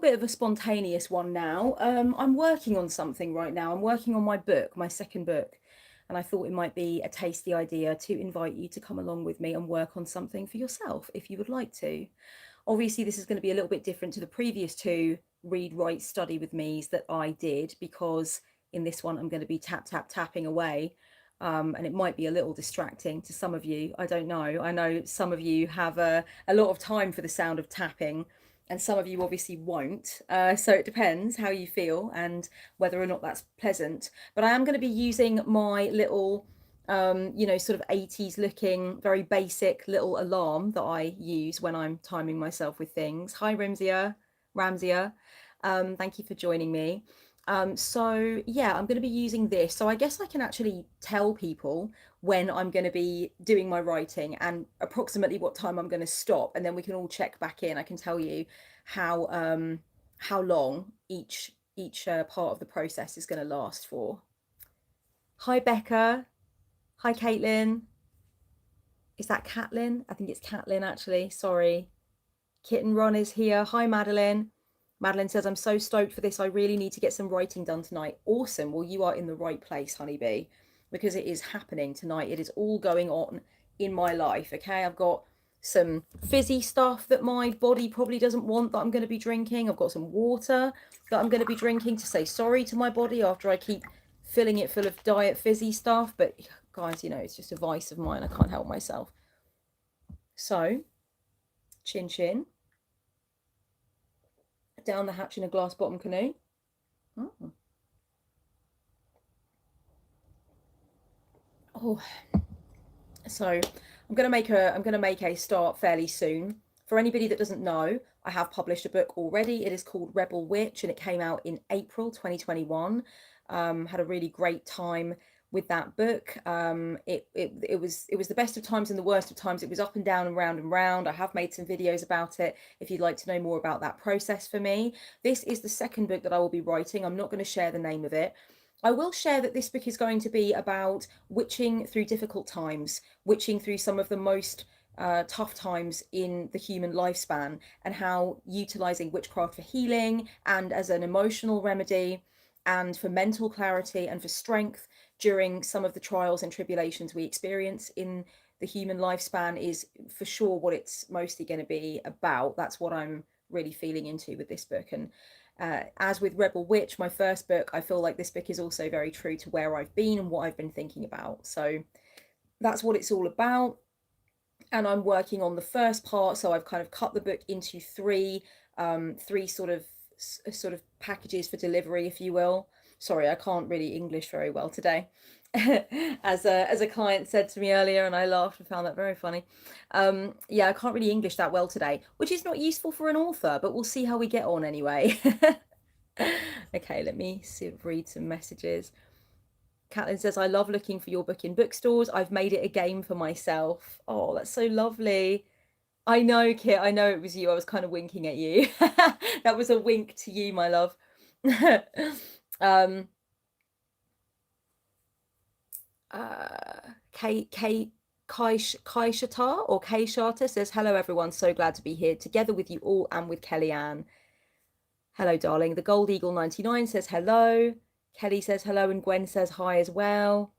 bit of a spontaneous one now. I'm working on something right now. I'm working on my book, my second book, and I thought it might be a tasty idea to invite you to come along with me and work on something for yourself if you would like to. Obviously, this is going to be a little bit different to the previous two read, write, study with me's that I did, because in this one I'm going to be tapping away. And it might be a little distracting to some of you. I don't know. I know some of you have a lot of time for the sound of tapping, and some of you obviously won't. So it depends how you feel and whether or not that's pleasant. But I am going to be using my little sort of 80s looking, very basic little alarm that I use when I'm timing myself with things. Hi, Ramsia. Thank you for joining me. So yeah, I'm going to be using this. So I guess I can actually tell people when I'm going to be doing my writing and approximately what time I'm going to stop, and then we can all check back in. I can tell you how long each part of the process is going to last for. Hi, Becca. Hi, Caitlin. Is that Catlin? I think it's Catlin, actually. Sorry. Kitten Ron is here. Hi, Madeline. Madeline says, I'm so stoked for this. I really need to get some writing done tonight. Awesome. Well, you are in the right place, honeybee, because it is happening tonight. It is all going on in my life. Okay. I've got some fizzy stuff that my body probably doesn't want that I'm going to be drinking. I've got some water that I'm going to be drinking to say sorry to my body after I keep filling it full of diet fizzy stuff. But guys, you know, it's just a vice of mine. I can't help myself. So, chin chin. Down the hatch in a glass bottom canoe. Oh. Oh. So I'm gonna make a start fairly soon. For anybody that doesn't know, I have published a book already. It is called Rebel Witch, and it came out in April 2021. Had a really great time with that book. It was the best of times and the worst of times. It was up and down and round and round. I have made some videos about it if you'd like to know more about that process for me. This is the second book that I will be writing. I'm not going to share the name of it. I will share that this book is going to be about witching through difficult times, witching through some of the most tough times in the human lifespan, and how utilizing witchcraft for healing and as an emotional remedy and for mental clarity and for strength during some of the trials and tribulations we experience in the human lifespan is for sure what it's mostly going to be about. That's what I'm really feeling into with this book. And as with Rebel Witch, my first book, I feel like this book is also very true to where I've been and what I've been thinking about. So that's what it's all about. And I'm working on the first part. So I've kind of cut the book into three sort of packages for delivery, if you will. Sorry, I can't really English very well today. As a client said to me earlier, and I laughed and found that very funny. Yeah, I can't really English that well today, which is not useful for an author, but we'll see how we get on anyway. Okay, let me read some messages. Caitlin says, I love looking for your book in bookstores. I've made it a game for myself. Oh, that's so lovely. I know, Kit, I know it was you. I was kind of winking at you. That was a wink to you, my love. Kai Shata or Kai Shata says, hello, everyone. So glad to be here together with you all and with Kellyanne. Hello, darling. The Gold Eagle 99 says hello. Kelly says hello, and Gwen says hi as well.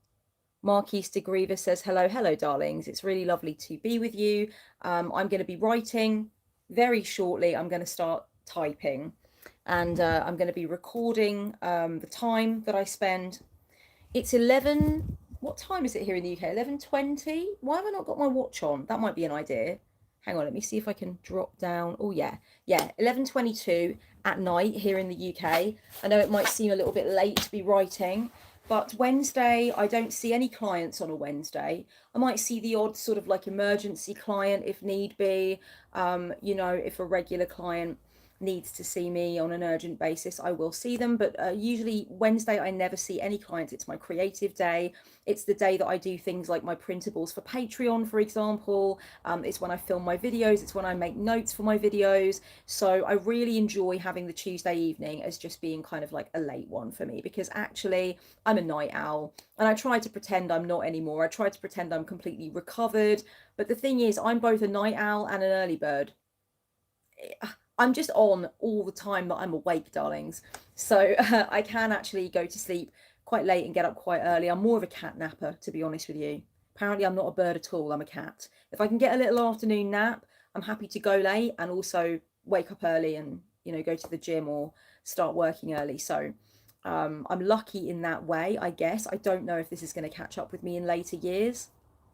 Marquise de Grievous says hello. Hello, darlings. It's really lovely to be with you. I'm going to be writing very shortly. I'm going to start typing, and I'm going to be recording the time that I spend. It's 11. What time is it here in the UK? 11:20. Why have I not got my watch on? That might be an idea. Hang on, let me see if I can drop down. Oh yeah, 11:22 at night here in the UK. I know it might seem a little bit late to be writing, but Wednesday, I don't see any clients on a Wednesday. I might see the odd sort of like emergency client if need be. You know, if a regular client needs to see me on an urgent basis, I will see them. But usually Wednesday, I never see any clients. It's my creative day. It's the day that I do things like my printables for Patreon, for example. It's when I film my videos. It's when I make notes for my videos. So I really enjoy having the Tuesday evening as just being kind of like a late one for me, because actually I'm a night owl, and I try to pretend I'm not anymore. I try to pretend I'm completely recovered. But the thing is, I'm both a night owl and an early bird. I'm just on all the time that I'm awake, darlings. So I can actually go to sleep quite late and get up quite early. I'm more of a cat napper, to be honest with you. Apparently, I'm not a bird at all. I'm a cat. If I can get a little afternoon nap, I'm happy to go late and also wake up early and, go to the gym or start working early. So I'm lucky in that way, I guess. I don't know if this is going to catch up with me in later years.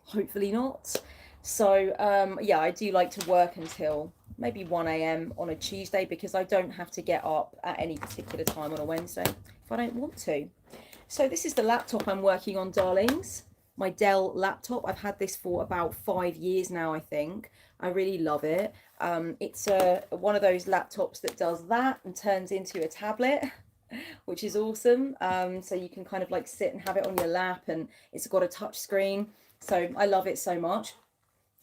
Hopefully not. So yeah, I do like to work until maybe 1 a.m. on a Tuesday because I don't have to get up at any particular time on a Wednesday if I don't want to. So this is the laptop I'm working on, darlings. My Dell laptop. I've had this for about 5 years now, I think. I really love it. It's one of those laptops that does that and turns into a tablet, which is awesome. So you can kind of like sit and have it on your lap, and it's got a touch screen. So I love it so much.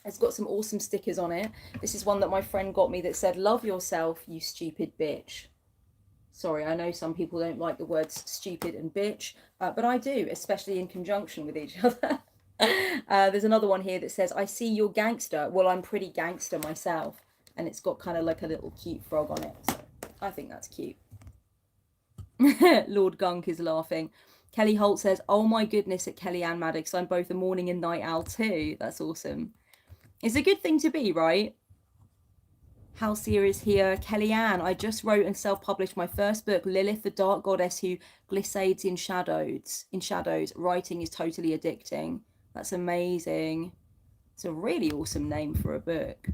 It's got some awesome stickers on it. This is one that my friend got me that said, "Love yourself, you stupid bitch." Sorry, I know some people don't like the words stupid and bitch, but I do, especially in conjunction with each other. There's another one here that says, "I see you're gangster." Well, I'm pretty gangster myself. And it's got kind of like a little cute frog on it. So I think that's cute. Lord Gunk is laughing. Kelly Holt says, "Oh my goodness, at Kellyanne Maddox, I'm both a morning and night owl too." That's awesome. It's a good thing to be, right? Halcyon is here. Kellyanne, I just wrote and self-published my first book, Lilith, the Dark Goddess Who Glissades in Shadows. Writing is totally addicting. That's amazing. It's a really awesome name for a book.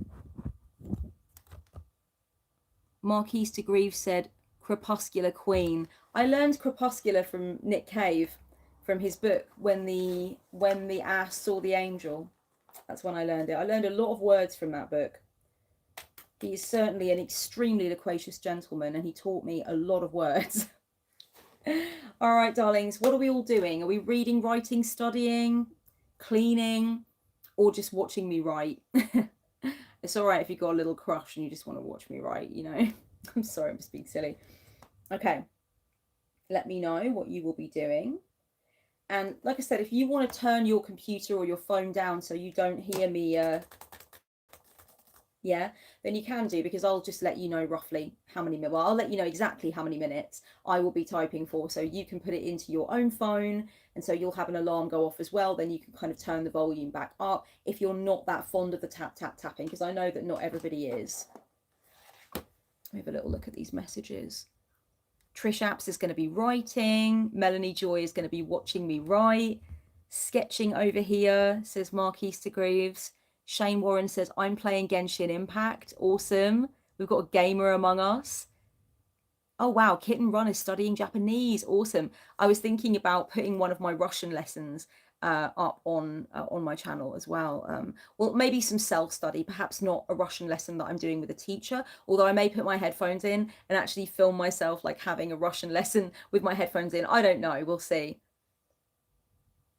Marquise de Greve said, "Crepuscular Queen." I learned crepuscular from Nick Cave, from his book When the Ass Saw the Angel. That's when I learned it. I learned a lot of words from that book. He is certainly an extremely loquacious gentleman, and he taught me a lot of words. All right, darlings, what are we all doing? Are we reading, writing, studying, cleaning, or just watching me write? It's all right if you've got a little crush and you just want to watch me write, I'm sorry, I'm just being silly. Okay, let me know what you will be doing. And like I said, if you want to turn your computer or your phone down so you don't hear me, yeah, then you can do, because I'll just let you know roughly how many minutes, well, I'll let you know exactly how many minutes I will be typing for, so you can put it into your own phone, and so you'll have an alarm go off as well. Then you can kind of turn the volume back up if you're not that fond of the tap, tap, tapping, because I know that not everybody is. We have a little look at these messages. Trish Apps is going to be writing. Melanie Joy is going to be watching me write. Sketching over here, says Marquise de Greaves. Shane Warren says, "I'm playing Genshin Impact." Awesome. We've got a gamer among us. Oh, wow. Kitten Run is studying Japanese. Awesome. I was thinking about putting one of my Russian lessons up on my channel as well. Well, maybe some self-study, perhaps not a Russian lesson that I'm doing with a teacher, although I may put my headphones in and actually film myself like having a Russian lesson with my headphones in. I don't know. We'll see.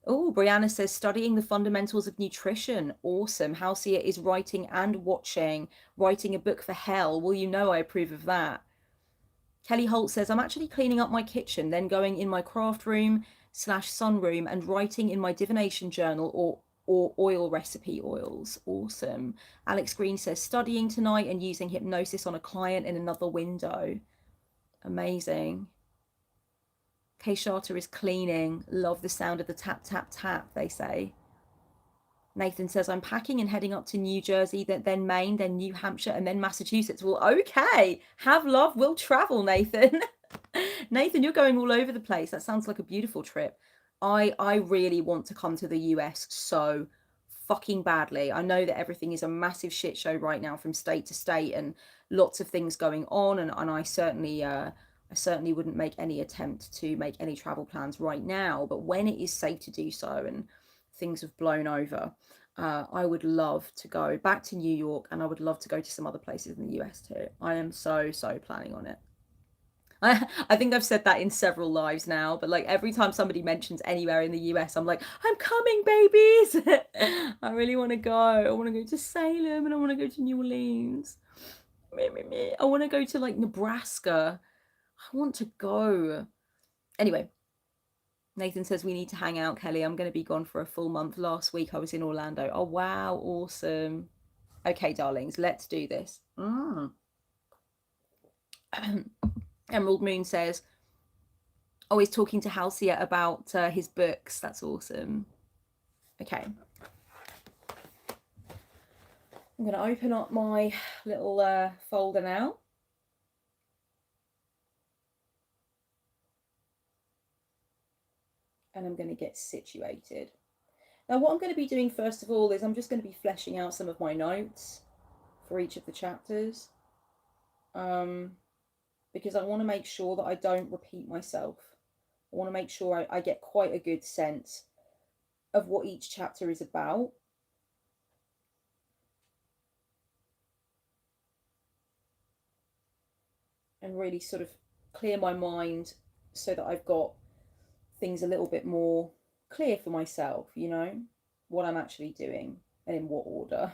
Oh, Brianna says, "Studying the fundamentals of nutrition." Awesome. Halcyon is writing and watching, writing a book for hell. Well, I approve of that. Kelly Holt says, "I'm actually cleaning up my kitchen, then going in my craft room / sunroom and writing in my divination journal or oil recipe oils." Awesome. Alex Green says, "Studying tonight and using hypnosis on a client in another window." Amazing. Kay Charter is cleaning. Love the sound of the tap, tap, tap, they say. Nathan says, "I'm packing and heading up to New Jersey, then Maine, then New Hampshire, and then Massachusetts." Well, okay. Have love, will travel, Nathan. Nathan, you're going all over the place. That sounds like a beautiful trip. I really want to come to the US so fucking badly. I know that everything is a massive shit show right now from state to state and lots of things going on, and I certainly wouldn't make any attempt to make any travel plans right now, but when it is safe to do so and things have blown over, I would love to go back to New York, and I would love to go to some other places in the US too. I am so planning on it. I think I've said that in several lives now, but like every time somebody mentions anywhere in the US, I'm like, "I'm coming, babies." I really want to go. I want to go to Salem, and I want to go to New Orleans. I want to go to like Nebraska. I want to go. Anyway, Nathan says, "We need to hang out, Kelly. I'm going to be gone for a full month. Last week I was in Orlando." Oh, wow. Awesome. Okay, darlings, let's do this. Emerald Moon says, oh, he's talking to Halcyon about his books. That's awesome. Okay. I'm going to open up my little folder now. And I'm going to get situated. Now, what I'm going to be doing first of all is I'm just going to be fleshing out some of my notes for each of the chapters. Because I want to make sure that I don't repeat myself. I want to make sure I get quite a good sense of what each chapter is about. And really sort of clear my mind so that I've got things a little bit more clear for myself, you know, what I'm actually doing and in what order.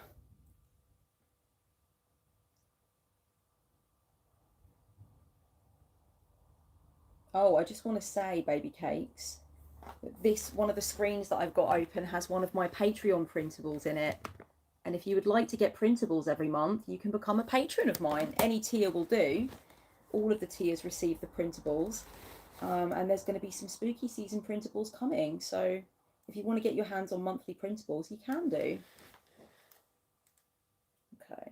Oh, I just want to say, baby cakes, this one of the screens that I've got open has one of my Patreon printables in it. And if you would like to get printables every month, you can become a patron of mine. Any tier will do. All of the tiers receive the printables. And there's going to be some spooky season printables coming. So if you want to get your hands on monthly printables, you can do. Okay.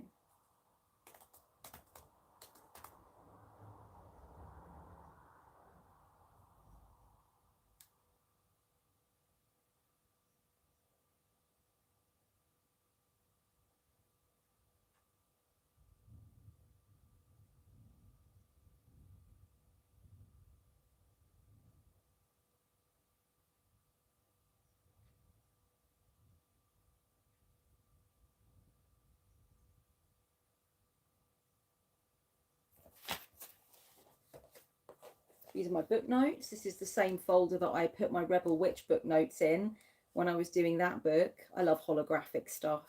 These are my book notes. This is the same folder that I put my Rebel Witch book notes in when I was doing that book. I love holographic stuff.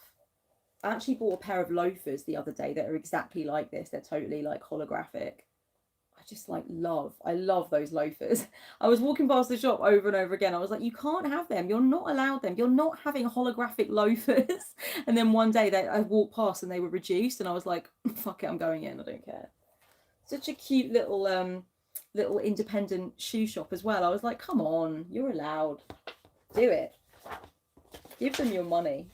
I actually bought a pair of loafers the other day that are exactly like this. They're totally like holographic. I just like I love those loafers. I was walking past the shop over and over again. I was like, you can't have them. You're not allowed them. You're not having holographic loafers. And then one day I walked past and they were reduced and I was like, fuck it, I'm going in. I don't care. Such a cute little independent shoe shop as well. I was like, come on, you're allowed. Do it. Give them your money.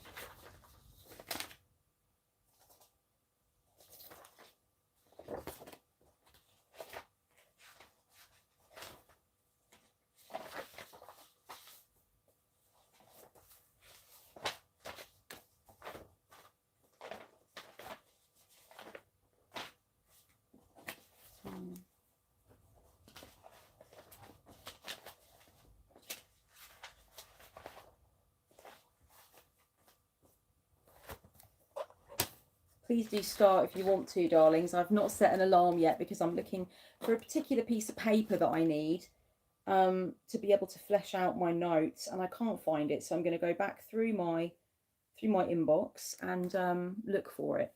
Please do start if you want to, darlings. I've not set an alarm yet because I'm looking for a particular piece of paper that I need to be able to flesh out my notes, and I can't find it. So I'm going to go back through my inbox and look for it.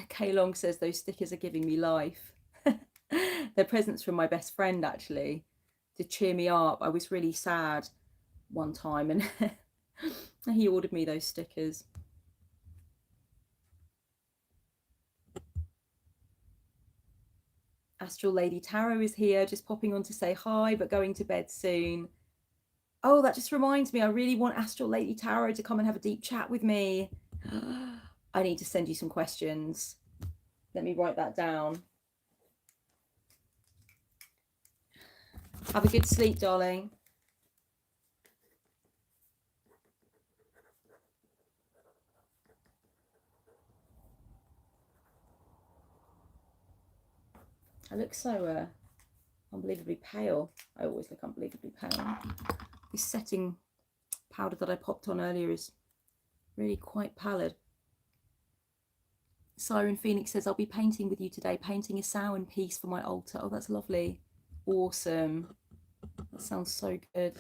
Kay Long says those stickers are giving me life. They're presents from my best friend, actually, to cheer me up. I was really sad one time and he ordered me those stickers. Astral Lady Tarot is here, just popping on to say hi, but going to bed soon. Oh, that just reminds me, I really want Astral Lady Tarot to come and have a deep chat with me. I need to send you some questions. Let me write that down. Have a good sleep, darling. I look so unbelievably pale. I always look unbelievably pale. This setting powder that I popped on earlier is really quite pallid. Siren Phoenix says, I'll be painting with you today, painting a Samhain piece for my altar. Oh, that's lovely. Awesome. That sounds so good.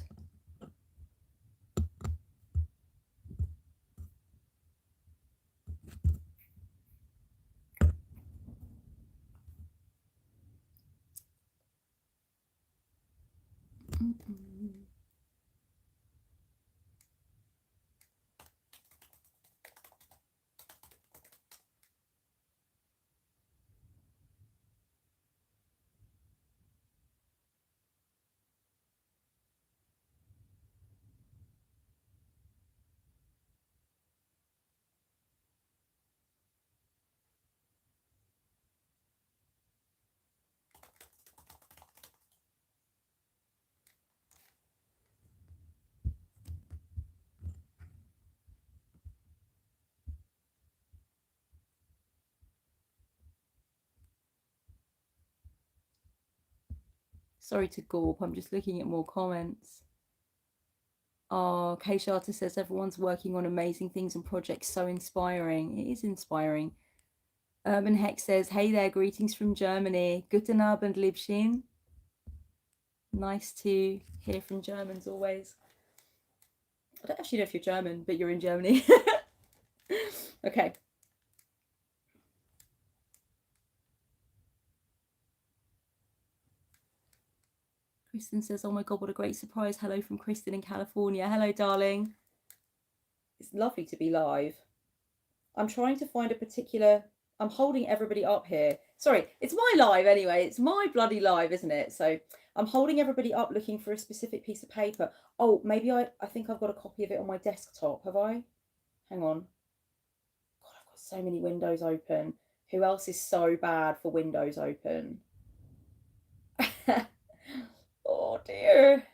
Sorry to gawp, I'm just looking at more comments. Oh, Kay Sharter says, everyone's working on amazing things and projects, so inspiring. It is inspiring. Urban Hex says, hey there, greetings from Germany. Guten Abend, Liebchen. Nice to hear from Germans always. I don't actually know if you're German, but you're in Germany. Okay. Kristen says, oh my God, what a great surprise. Hello from Kristen in California. Hello, darling. It's lovely to be live. I'm trying to find a particular... I'm holding everybody up here. Sorry, it's my live anyway. It's my bloody live, isn't it? So I'm holding everybody up looking for a specific piece of paper. Oh, maybe I think I've got a copy of it on my desktop. Have I? Hang on. God, I've got so many windows open. Who else is so bad for windows open? Oh dear.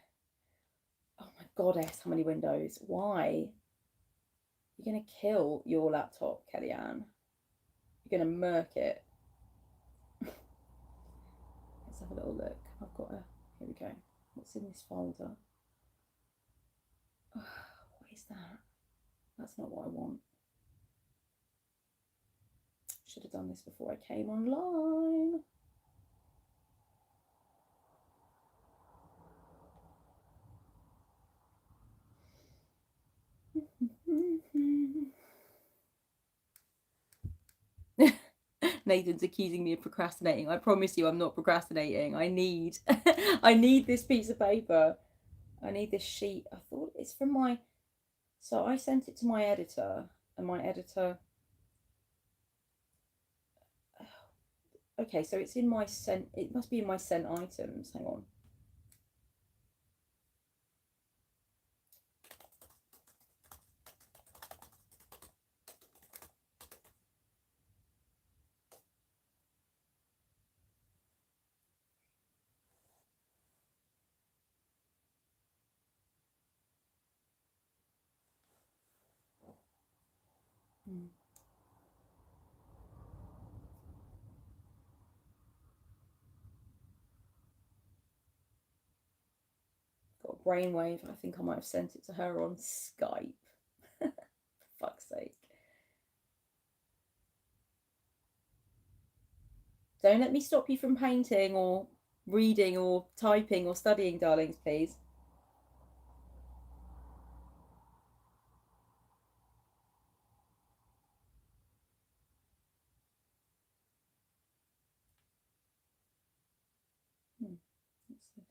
Oh my goddess, how many windows? Why? You're going to kill your laptop, Kellyanne. You're going to murk it. Let's have a little look. I've got a... Here we go. What's in this folder? Oh, what is that? That's not what I want. Should have done this before I came online. Nathan's accusing me of procrastinating. I promise you I'm not procrastinating. I need I need this piece of paper. I need this sheet. I thought it's from my... So I sent it to my editor, and my editor... Okay, so it's in my sent... It must be in my sent items. Hang on. Got a brainwave. I think I might have sent it to her on Skype. For fuck's sake. Don't let me stop you from painting or reading or typing or studying, darlings, please. What's this?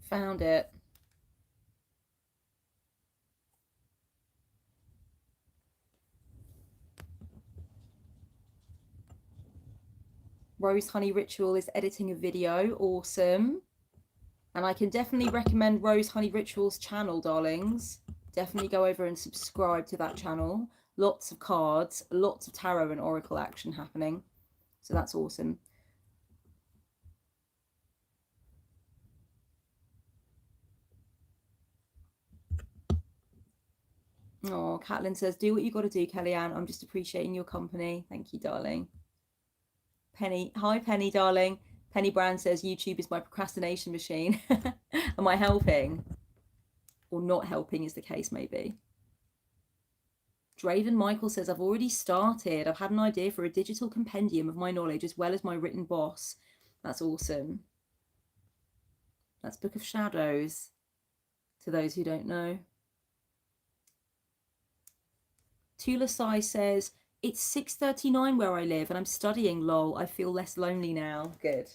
Found it. Rose Honey Ritual is editing a video. Awesome. And I can definitely recommend Rose Honey Ritual's channel, darlings. Definitely go over and subscribe to that channel. Lots of cards, lots of tarot and oracle action happening. So that's awesome. Oh, Catelyn says, do what you got to do, Kellyanne. I'm just appreciating your company. Thank you, darling. Penny, hi, Penny, darling. Penny Brand says, YouTube is my procrastination machine. Am I helping? Or not helping is the case, maybe. Draven Michael says, I've already started. I've had an idea for a digital compendium of my knowledge as well as my written boss. That's awesome. That's Book of Shadows, to those who don't know. Tula Sai says, it's 6:39 where I live and I'm studying, lol. I feel less lonely now. Good.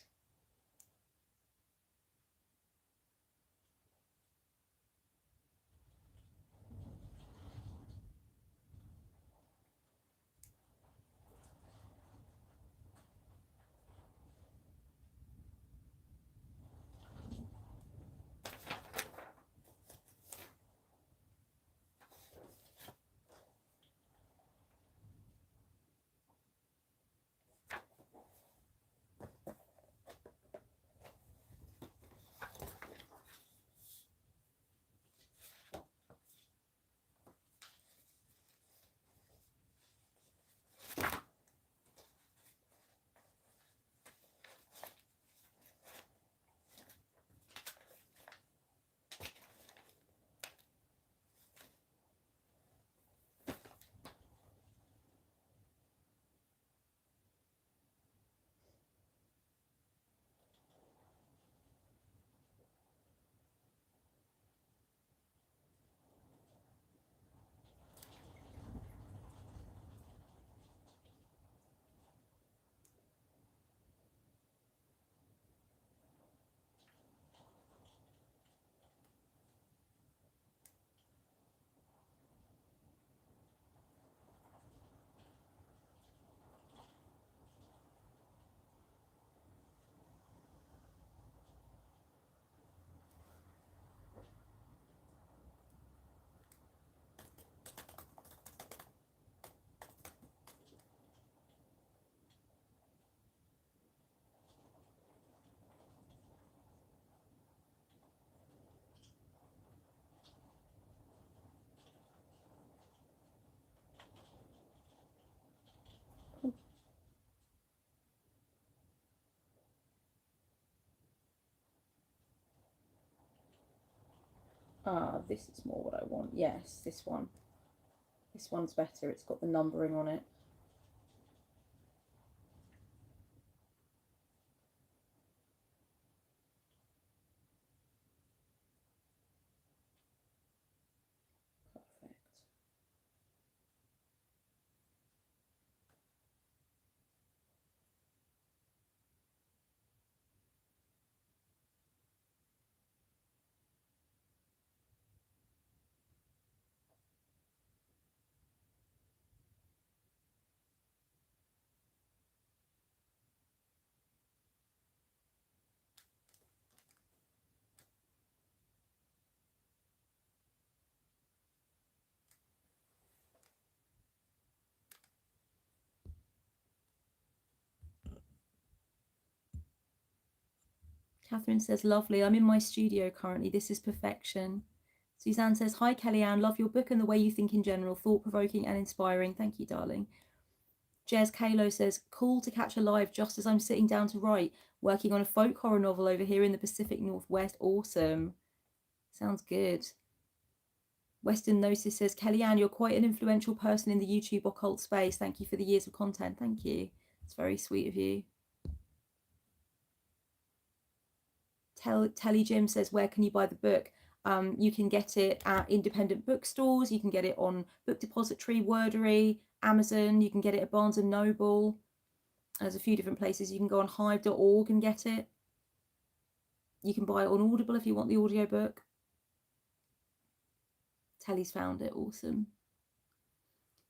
Ah, this is more what I want. Yes, this one. This one's better. It's got the numbering on it. Perfect. Catherine says, lovely. I'm in my studio currently. This is perfection. Suzanne says, hi, Kellyanne. Love your book and the way you think in general. Thought-provoking and inspiring. Thank you, darling. Jez Kalo says, cool to catch a live just as I'm sitting down to write. Working on a folk horror novel over here in the Pacific Northwest. Awesome. Sounds good. Western Gnosis says, Kellyanne, you're quite an influential person in the YouTube occult space. Thank you for the years of content. Thank you. It's very sweet of you. Telly Jim says, where can you buy the book? You can get it at independent bookstores. You can get it on Book Depository, Wordery, Amazon. You can get it at Barnes and Noble. There's a few different places. You can go on hive.org and get it. You can buy it on Audible if you want the audiobook. Telly's found it. Awesome.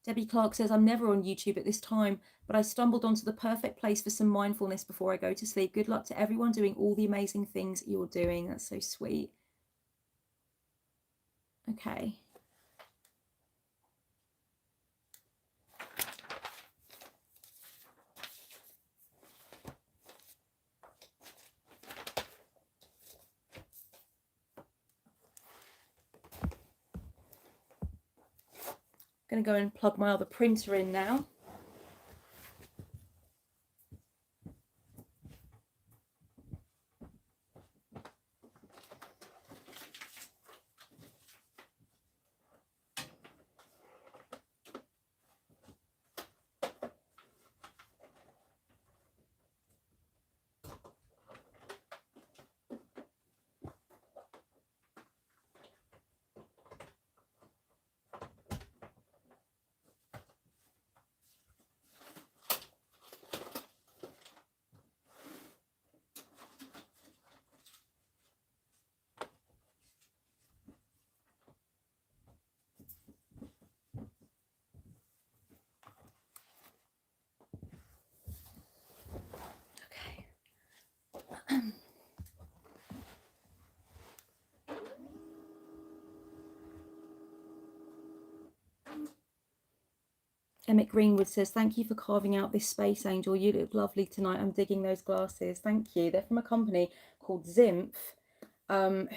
Debbie Clark says, I'm never on YouTube at this time, but I stumbled onto the perfect place for some mindfulness before I go to sleep. Good luck to everyone doing all the amazing things you're doing. That's so sweet. Okay. I'm going to go and plug my other printer in now. Emmett Greenwood says, thank you for carving out this space, Angel. You look lovely tonight. I'm digging those glasses. Thank you. They're from a company called Zimph,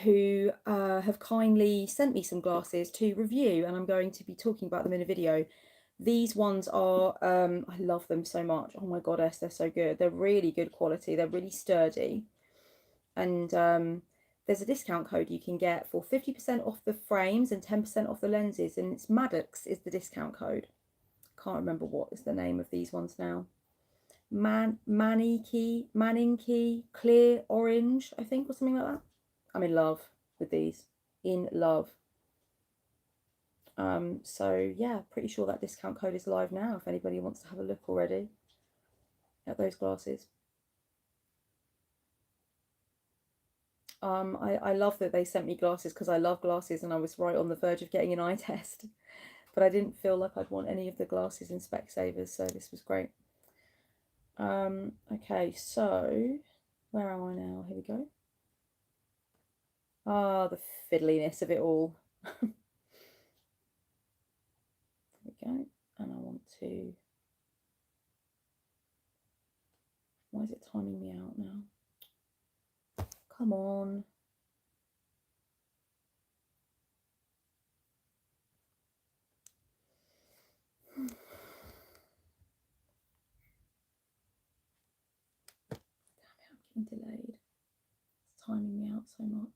who have kindly sent me some glasses to review, and I'm going to be talking about them in a video. These ones are, I love them so much. Oh my goddess, they're so good. They're really good quality. They're really sturdy. And there's a discount code you can get for 50% off the frames and 10% off the lenses. And it's Maddox is the discount code. Can't remember what is the name of these ones now. Maninki, Clear Orange, I think, or something like that. I'm in love with these. In love. So yeah, pretty sure that discount code is live now if anybody wants to have a look already at those glasses. I love that they sent me glasses because I love glasses and I was right on the verge of getting an eye test. But I didn't feel like I'd want any of the glasses in Specsavers, so this was great. Okay, so where am I now? Here we go. Ah, the fiddliness of it all. There we go. And I want to... Why is it timing me out now? Come on. Damn it, I'm getting delayed. It's timing me out so much.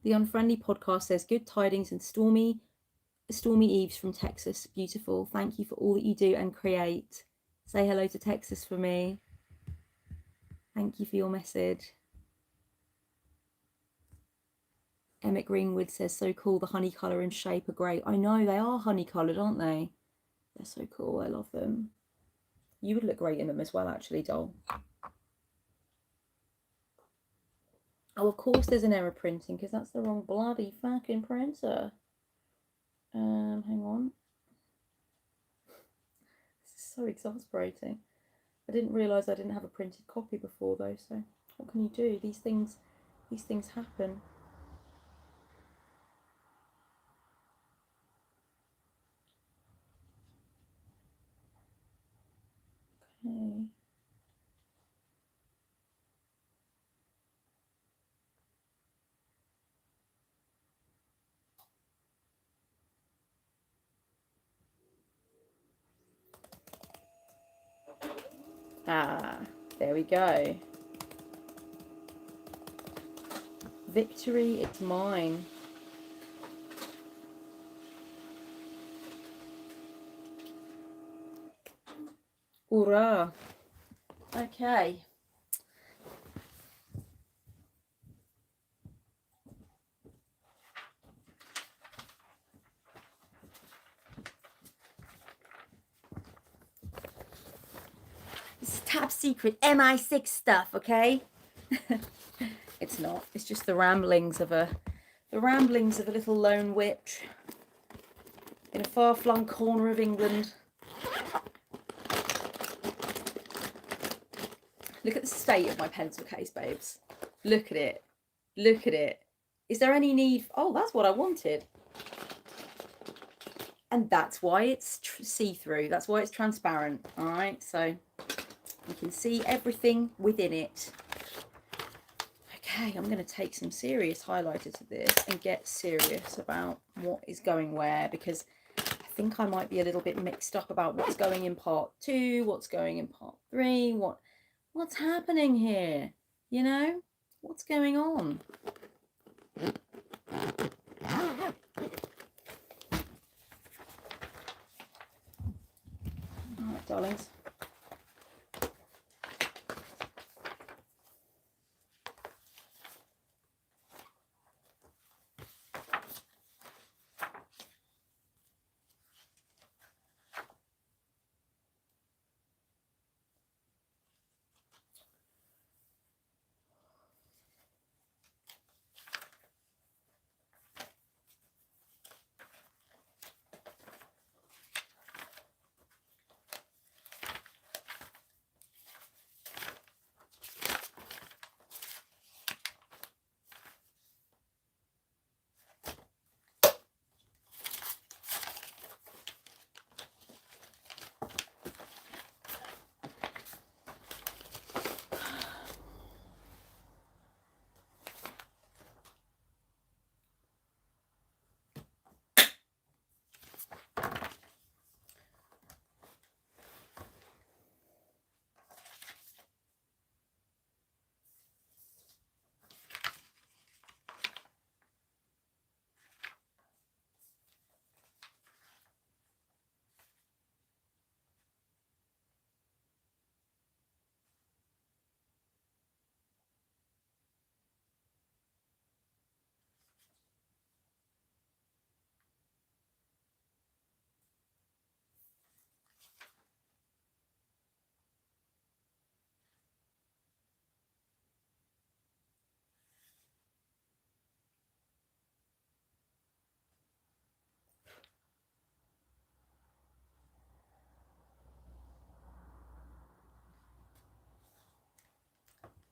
The Unfriendly podcast says, good tidings and stormy eves from Texas. Beautiful. Thank you for all that you do and create. Say hello to Texas for me. Thank you for your message. Emmett Greenwood says, so cool. The honey colour and shape are great. I know, they are honey coloured, aren't they? They're so cool. I love them. You would look great in them as well, actually, doll. Oh, of course there's an error printing, because that's the wrong bloody fucking printer. Hang on. This is so exasperating. I didn't realise I didn't have a printed copy before, though, so what can you do? These things happen. Okay. Ah, there we go. Victory, it's mine. Hurrah. Okay. This is top secret MI6 stuff, okay? It's not. It's just the ramblings of a little lone witch in a far-flung corner of England. Look at the state of my pencil case, babes. Look at it. Look at it. Is there any need? Oh, that's what I wanted. And that's why it's see-through. That's why it's transparent. All right, so you can see everything within it. Okay, I'm going to take some serious highlighter to this and get serious about what is going where, because I think I might be a little bit mixed up about what's going in part 2, what's going in part 3, what's happening here, you know? What's going on? All right, darlings.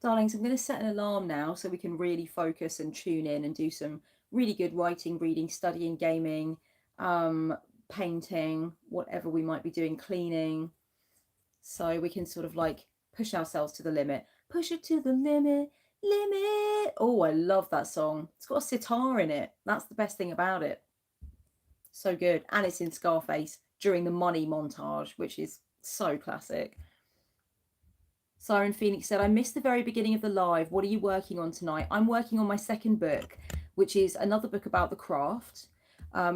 Darlings, I'm going to set an alarm now so we can really focus and tune in and do some really good writing, reading, studying, gaming, painting, whatever we might be doing, cleaning. So we can sort of like push ourselves to the limit. Push it to the limit, limit. Oh, I love that song. It's got a sitar in it. That's the best thing about it. So good. And it's in Scarface during the money montage, which is so classic. Siren Phoenix said, I missed the very beginning of the live. What are you working on tonight? I'm working on my second book, which is another book about the craft.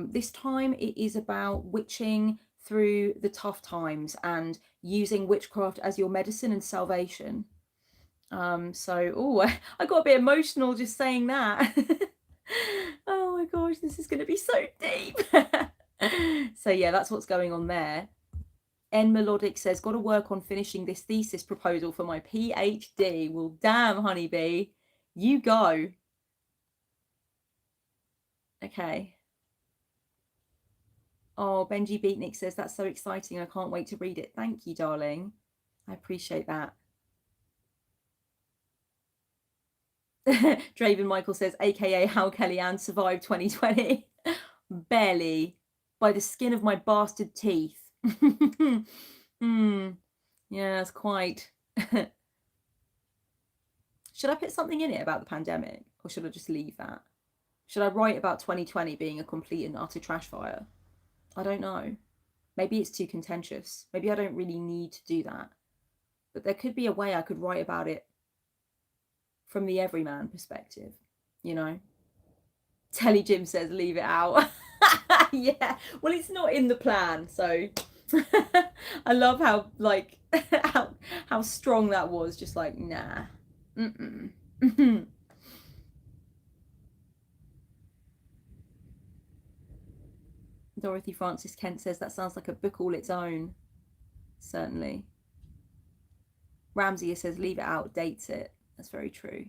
This time it is about witching through the tough times and using witchcraft as your medicine and salvation. I got a bit emotional just saying that. Oh my gosh, this is going to be so deep. So yeah, that's what's going on there. N Melodic says, got to work on finishing this thesis proposal for my PhD. Well, damn, honeybee, you go. Okay. Oh, Benji Beatnik says, that's so exciting. I can't wait to read it. Thank you, darling. I appreciate that. Draven Michael says, AKA how Kellyanne survived 2020. Barely. By the skin of my bastard teeth. Yeah, it's quite. Should I put something in it about the pandemic? Or should I just leave that? Should I write about 2020 being a complete and utter trash fire? I don't know. Maybe it's too contentious. Maybe I don't really need to do that. But there could be a way I could write about it from the everyman perspective, you know? Telly Jim says, leave it out. Yeah, well, it's not in the plan, so I love how like how strong that was. Just like, nah. Dorothy Francis Kent says that sounds like a book all its own. Certainly. Ramsey says leave it out, dates it. That's very true.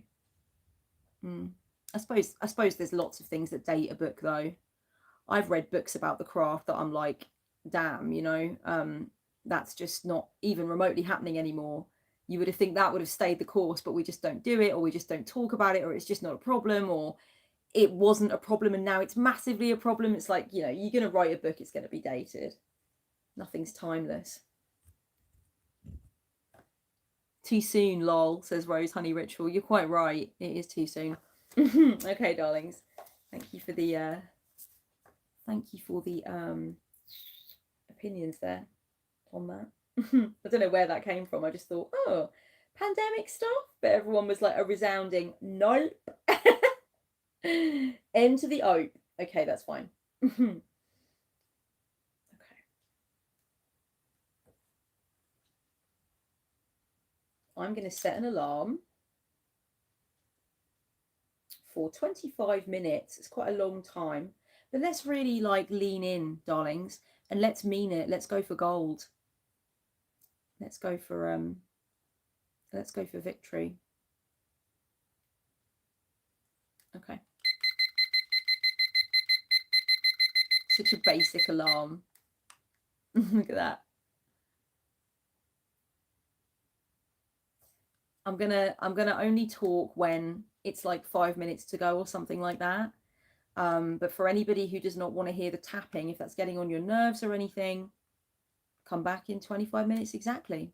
I suppose there's lots of things that date a book though. I've read books about the craft that I'm like, damn, that's just not even remotely happening anymore. You would have think that would have stayed the course, but we just don't do it, or we just don't talk about it, or it's just not a problem, or it wasn't a problem and now it's massively a problem. It's like, you're going to write a book, it's going to be dated. Nothing's timeless. Too soon, lol, says Rose Honey Ritual. You're quite right. It is too soon. Okay, darlings. Thank you for the opinions there on that. I don't know where that came from. I just thought, oh, pandemic stuff. But everyone was like a resounding nope. End to the ope. Okay, that's fine. Okay. I'm going to set an alarm for 25 minutes. It's quite a long time. But let's really like lean in, darlings, and let's mean it. Let's go for gold. Let's go for victory. Okay. Such a basic alarm. Look at that. I'm gonna only talk when it's like 5 minutes to go or something like that. But for anybody who does not want to hear the tapping, if that's getting on your nerves or anything, come back in 25 minutes exactly.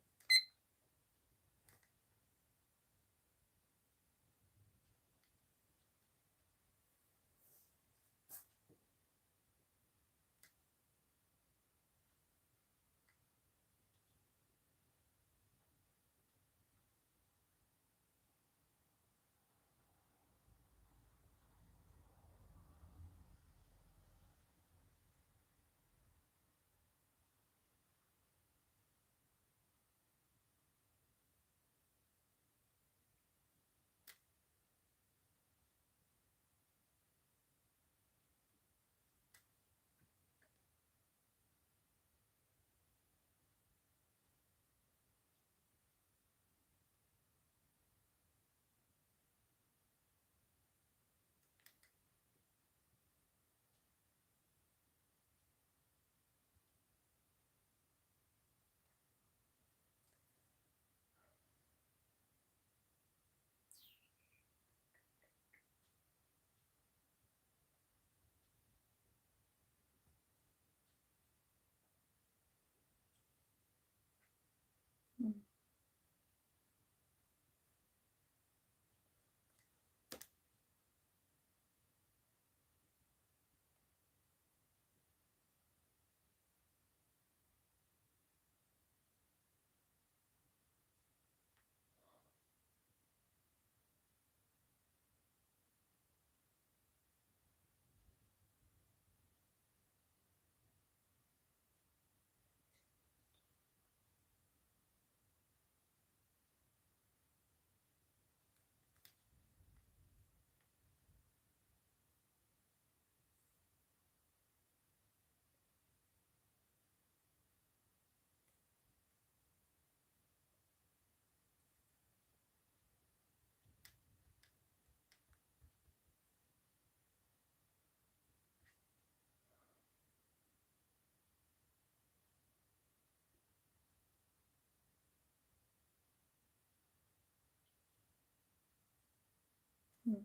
It's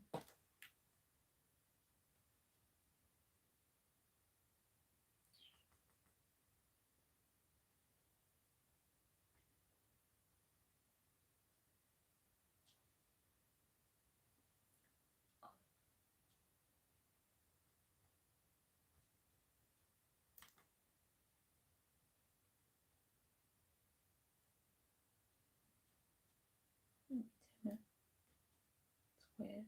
weird.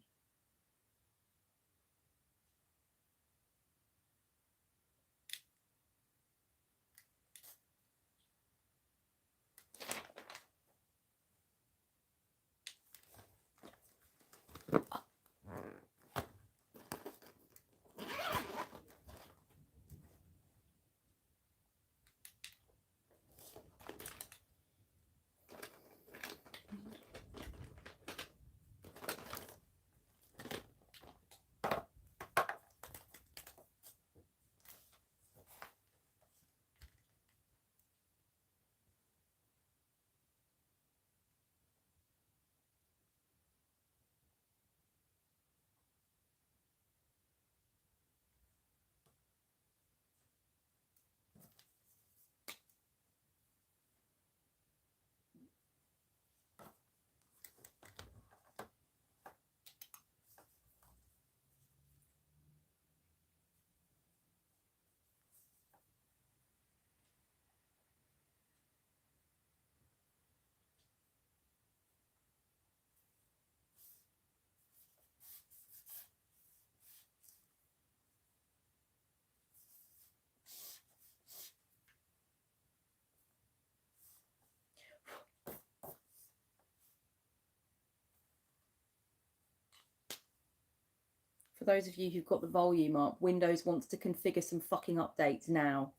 For those of you who've got the volume up, Windows wants to configure some fucking updates now.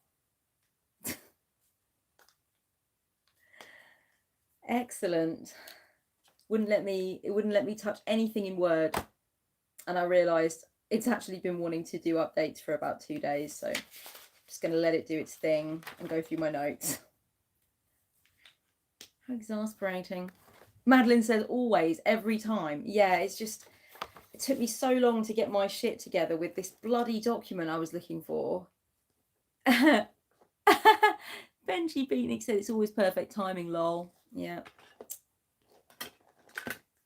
Excellent. It wouldn't let me touch anything in Word. And I realised it's actually been wanting to do updates for about 2 days. So I'm just going to let it do its thing and go through my notes. How exasperating. Madeline says always, every time. Yeah, it's just, it took me so long to get my shit together with this bloody document I was looking for. Benji Beatnik said it's always perfect timing, lol. Yeah.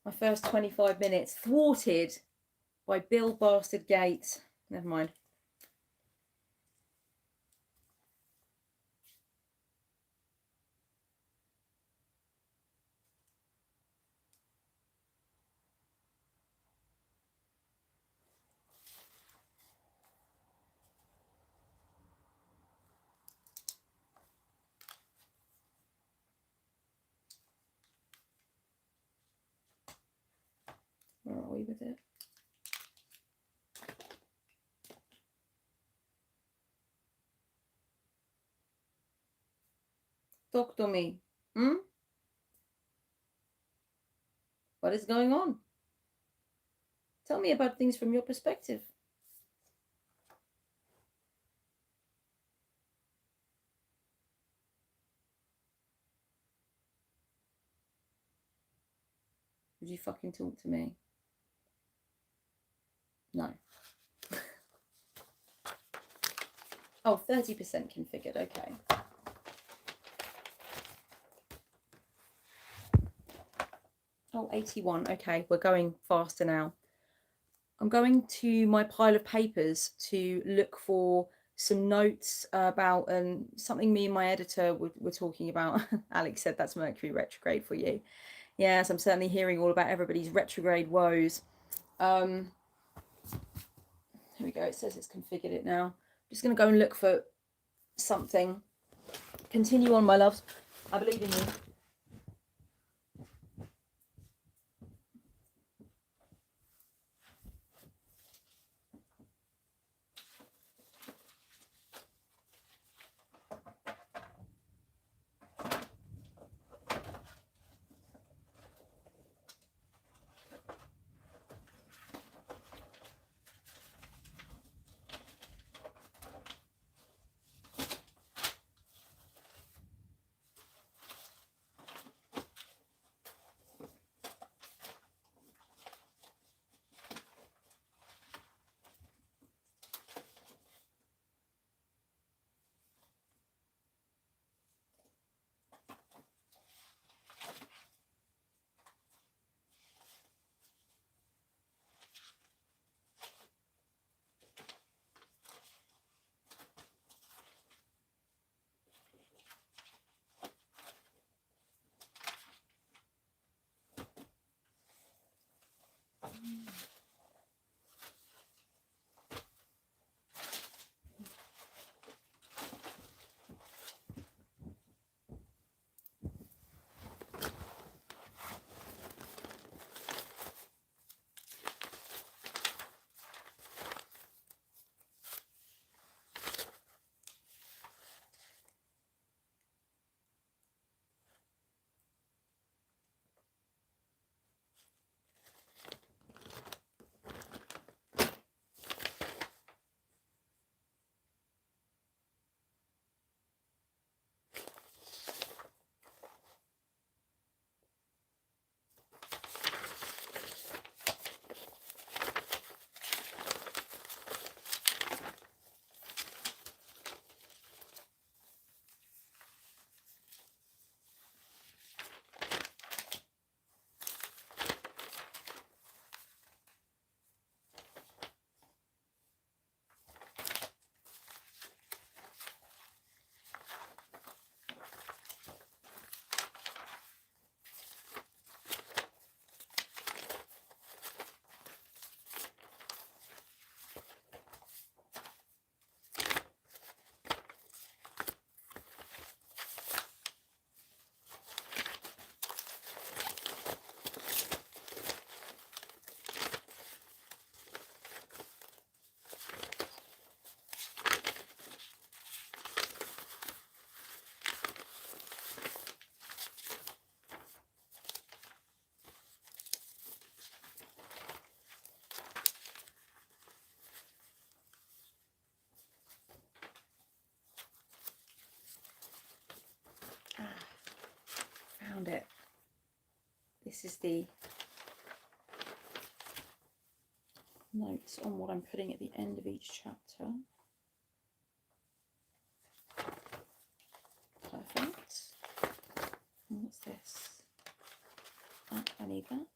My first 25 minutes thwarted by Bill Bastard Gates. Never mind. Where are we with it? Talk to me. What is going on? Tell me about things from your perspective. Would you fucking talk to me? No. Oh, 30% configured. Okay. Oh, 81. Okay, we're going faster now. I'm going to my pile of papers to look for some notes about something me and my editor were talking about. Alex said that's Mercury retrograde for you. Yes, I'm certainly hearing all about everybody's retrograde woes. Here we go. It says it's configured it now. I'm just going to go and look for something. Continue on, my loves. I believe in you. found it. This is the notes on what I'm putting at the end of each chapter. Perfect. And what's this? I need that.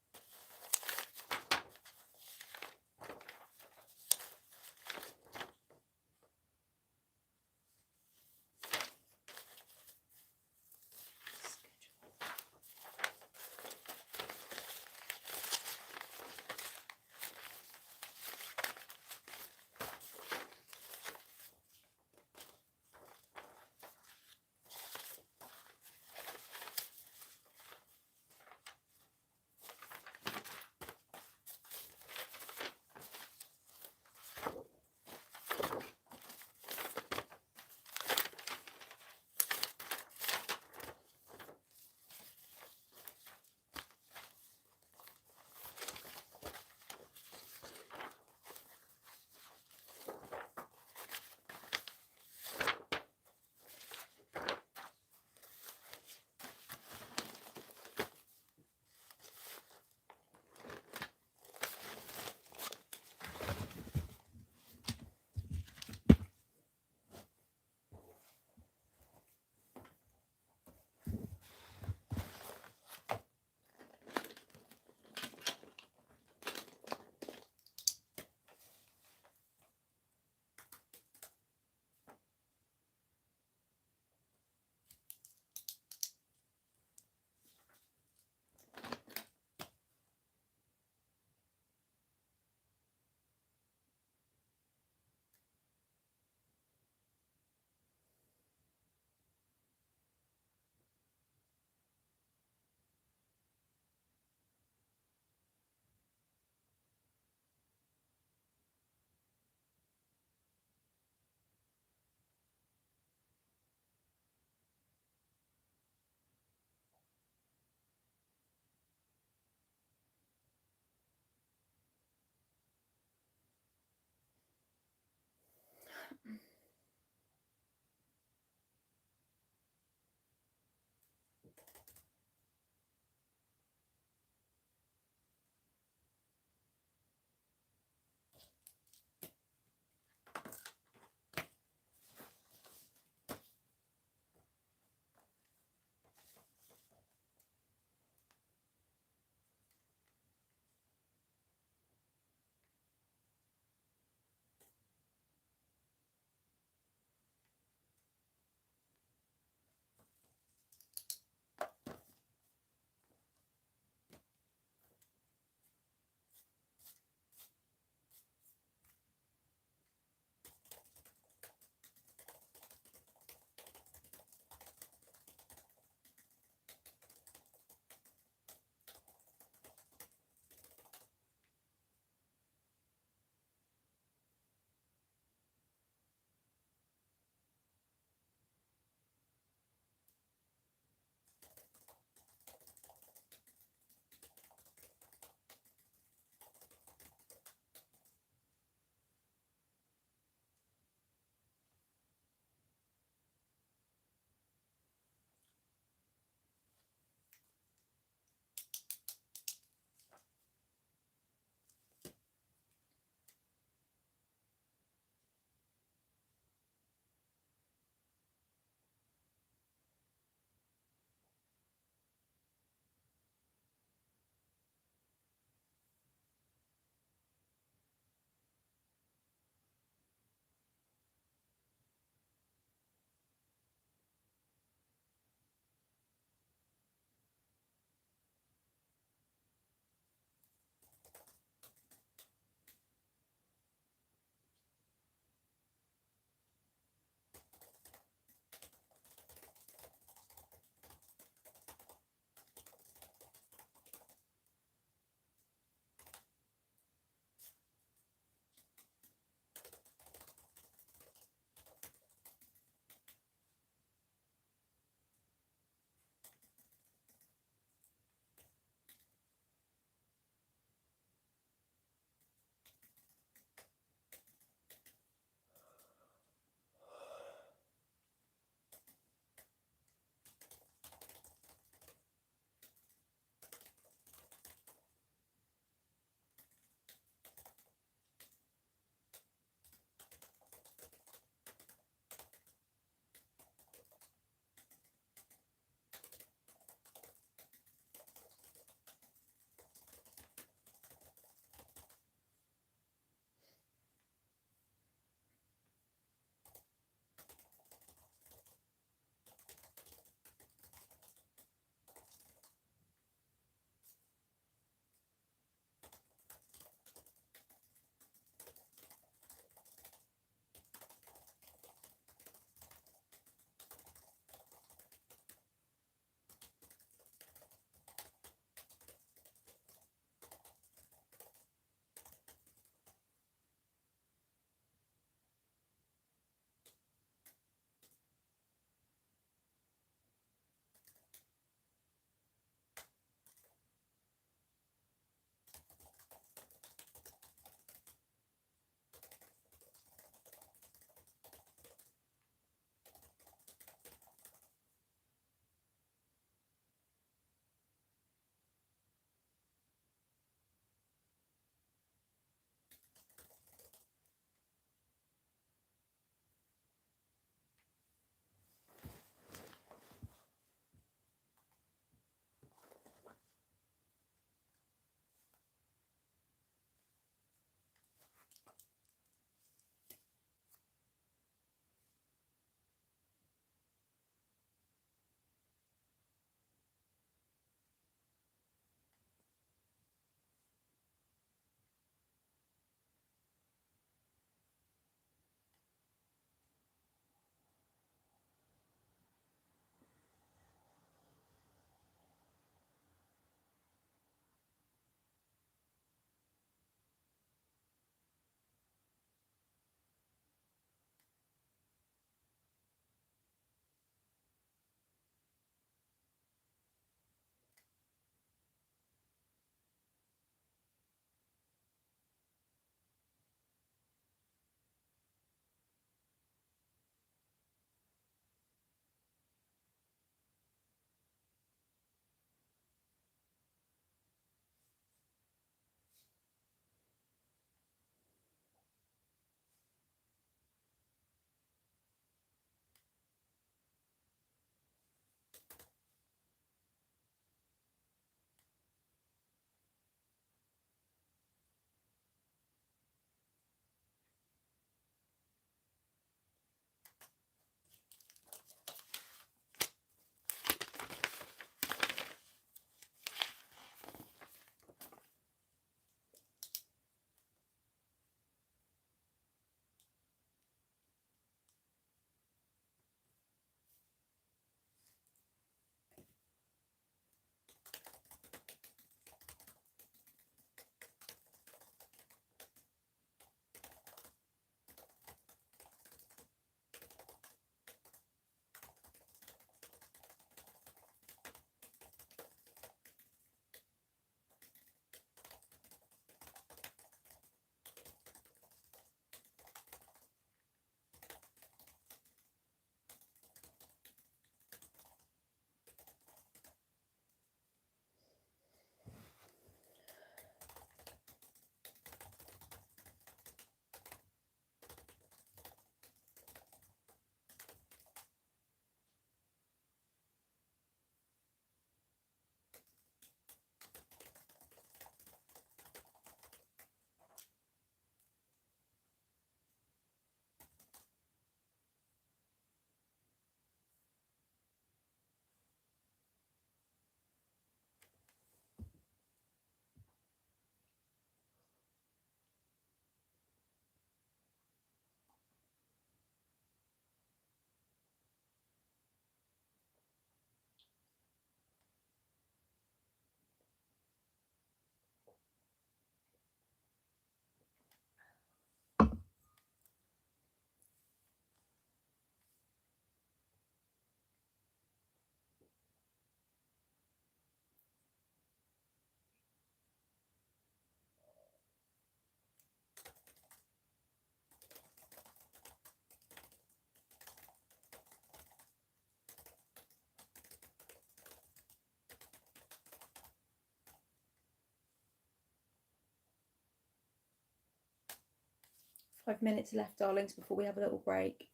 5 minutes left, darlings, before we have a little break.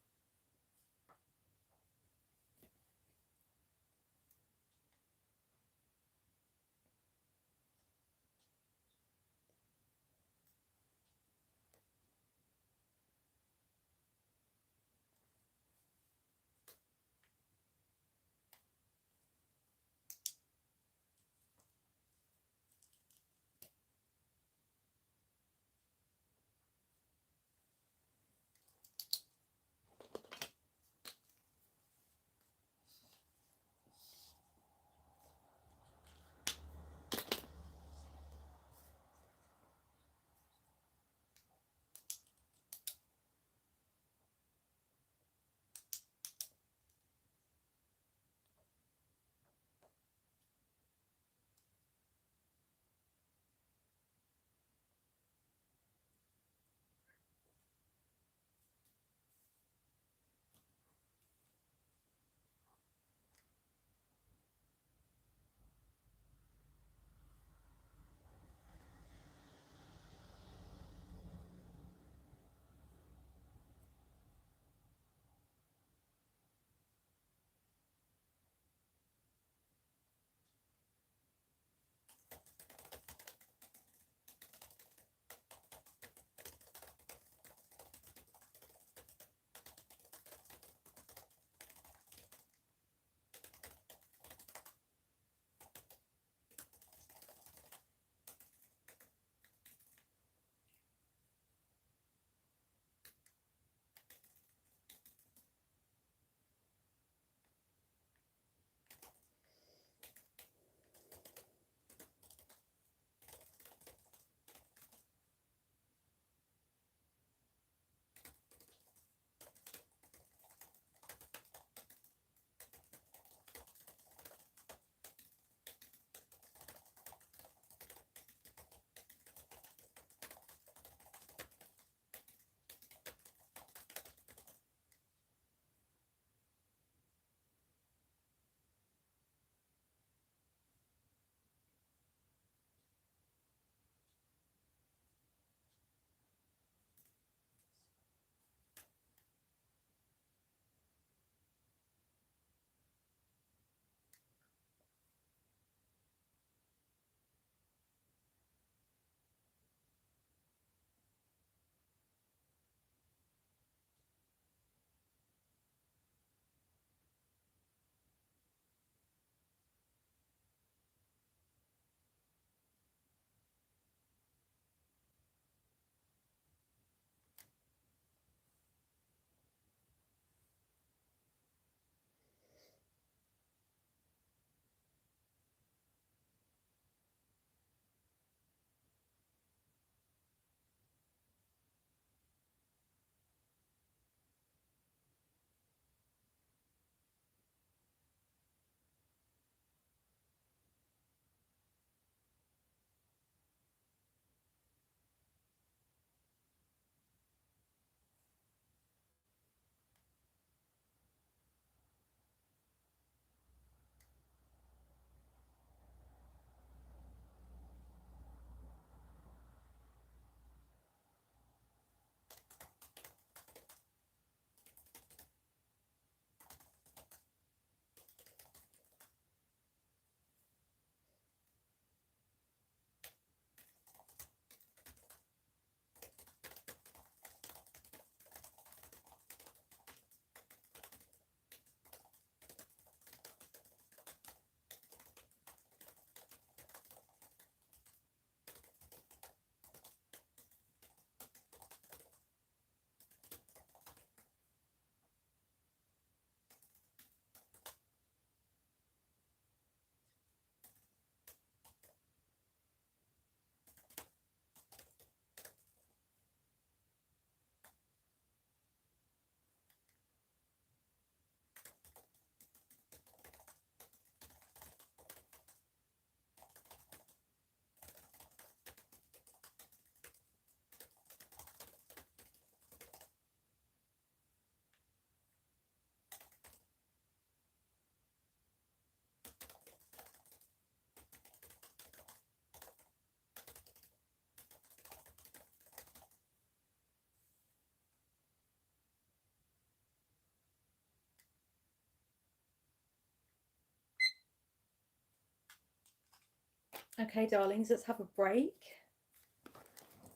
Okay, darlings, let's have a break.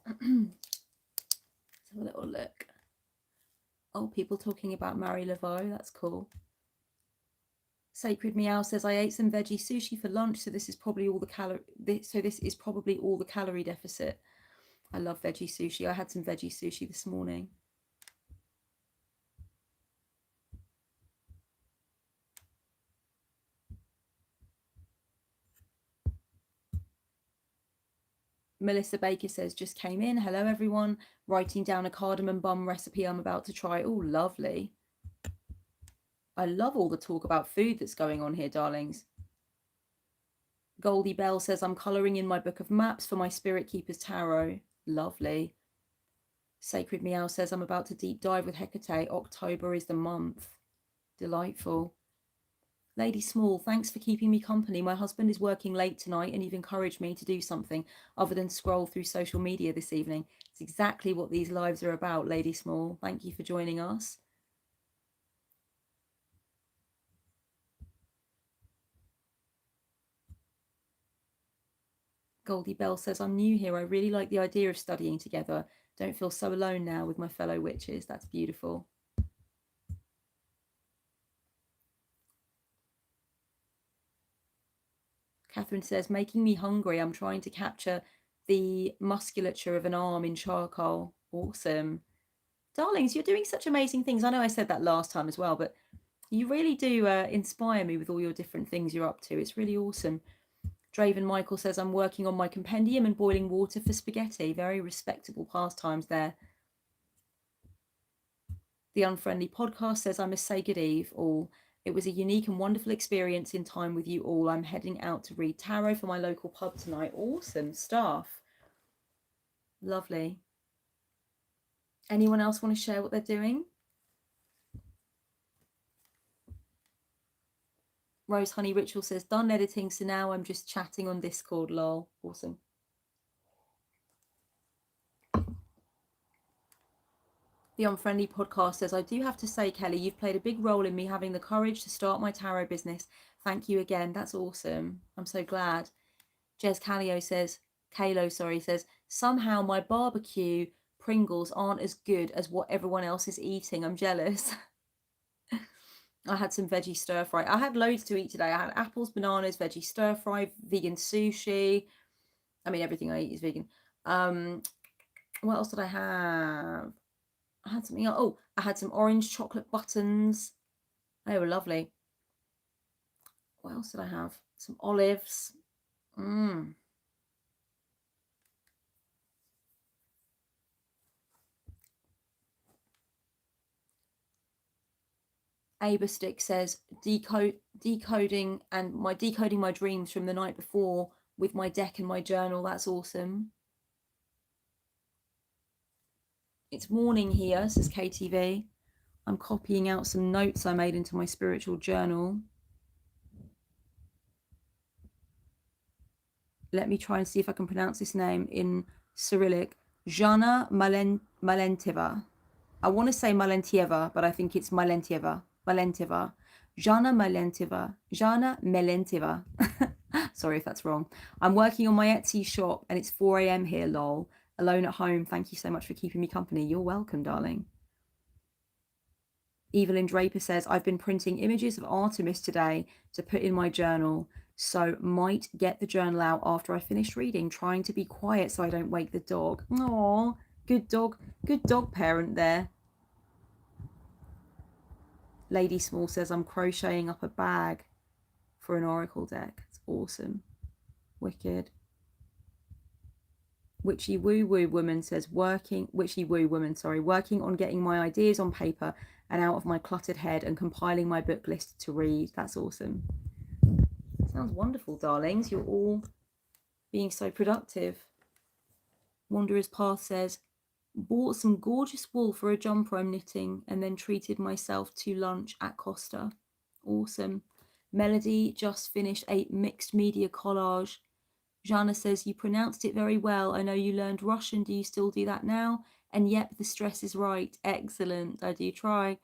Let's have a little look. Oh, people talking about Marie Laveau. That's cool. Sacred Meow says, I ate some veggie sushi for lunch, so this is probably all the calorie deficit. I love veggie sushi. I had some veggie sushi this morning. Melissa Baker says, just came in. Hello, everyone. Writing down a cardamom bun recipe I'm about to try. Oh, lovely. I love all the talk about food that's going on here, darlings. Goldie Bell says, I'm colouring in my book of maps for my Spirit Keepers Tarot. Lovely. Sacred Meow says, I'm about to deep dive with Hecate. October is the month. Delightful. Lady Small, thanks for keeping me company. My husband is working late tonight and you've encouraged me to do something other than scroll through social media this evening. It's exactly what these lives are about, Lady Small. Thank you for joining us. Goldie Bell says, I'm new here. I really like the idea of studying together. Don't feel so alone now with my fellow witches. That's beautiful. Catherine says, making me hungry. I'm trying to capture the musculature of an arm in charcoal. Awesome. Darlings, you're doing such amazing things. I know I said that last time as well, but you really do inspire me with all your different things you're up to. It's really awesome. Draven Michael says, I'm working on my compendium and boiling water for spaghetti. Very respectable pastimes there. The Unfriendly Podcast says, I must say good eve all. It was a unique and wonderful experience in time with you all. I'm heading out to read tarot for my local pub tonight. Awesome stuff. Lovely. Anyone else want to share what they're doing? Rose Honey Ritual says, done editing, so now I'm just chatting on Discord, lol. Awesome. The Unfriendly Podcast says, I do have to say, Kelly, you've played a big role in me having the courage to start my tarot business. Thank you again. That's awesome. I'm so glad. Jez Kalo says, somehow my barbecue Pringles aren't as good as what everyone else is eating. I'm jealous. I had some veggie stir fry. I had loads to eat today. I had apples, bananas, veggie stir fry, vegan sushi. I mean, everything I eat is vegan. What else did I have? I had something else. Oh, I had some orange chocolate buttons. They were lovely. What else did I have? Some olives. Aberstick says, decoding my dreams from the night before with my deck and my journal. That's awesome. It's morning here, says KTV. I'm copying out some notes I made into my spiritual journal. Let me try and see if I can pronounce this name in Cyrillic. Jana Malenteva. I want to say Malentieva, but I think it's Malentieva. Jana Melenteva. Sorry if that's wrong. I'm working on my Etsy shop and it's 4 a.m. here, lol. Alone at home. Thank you so much for keeping me company. You're welcome, darling. Evelyn Draper says, I've been printing images of Artemis today to put in my journal, so might get the journal out after I finish reading, trying to be quiet so I don't wake the dog. Aww, good dog parent there. Lady Small says, I'm crocheting up a bag for an oracle deck. It's awesome. Wicked. Witchy Woo Woman says, working on getting my ideas on paper and out of my cluttered head and compiling my book list to read. That's awesome. Sounds wonderful, darlings. You're all being so productive. Wanderer's Path says, bought some gorgeous wool for a jumper I'm knitting and then treated myself to lunch at Costa. Awesome. Melody just finished a mixed media collage. Jana says, you pronounced it very well. I know you learned Russian. Do you still do that now? And yep, the stress is right. Excellent. I do try.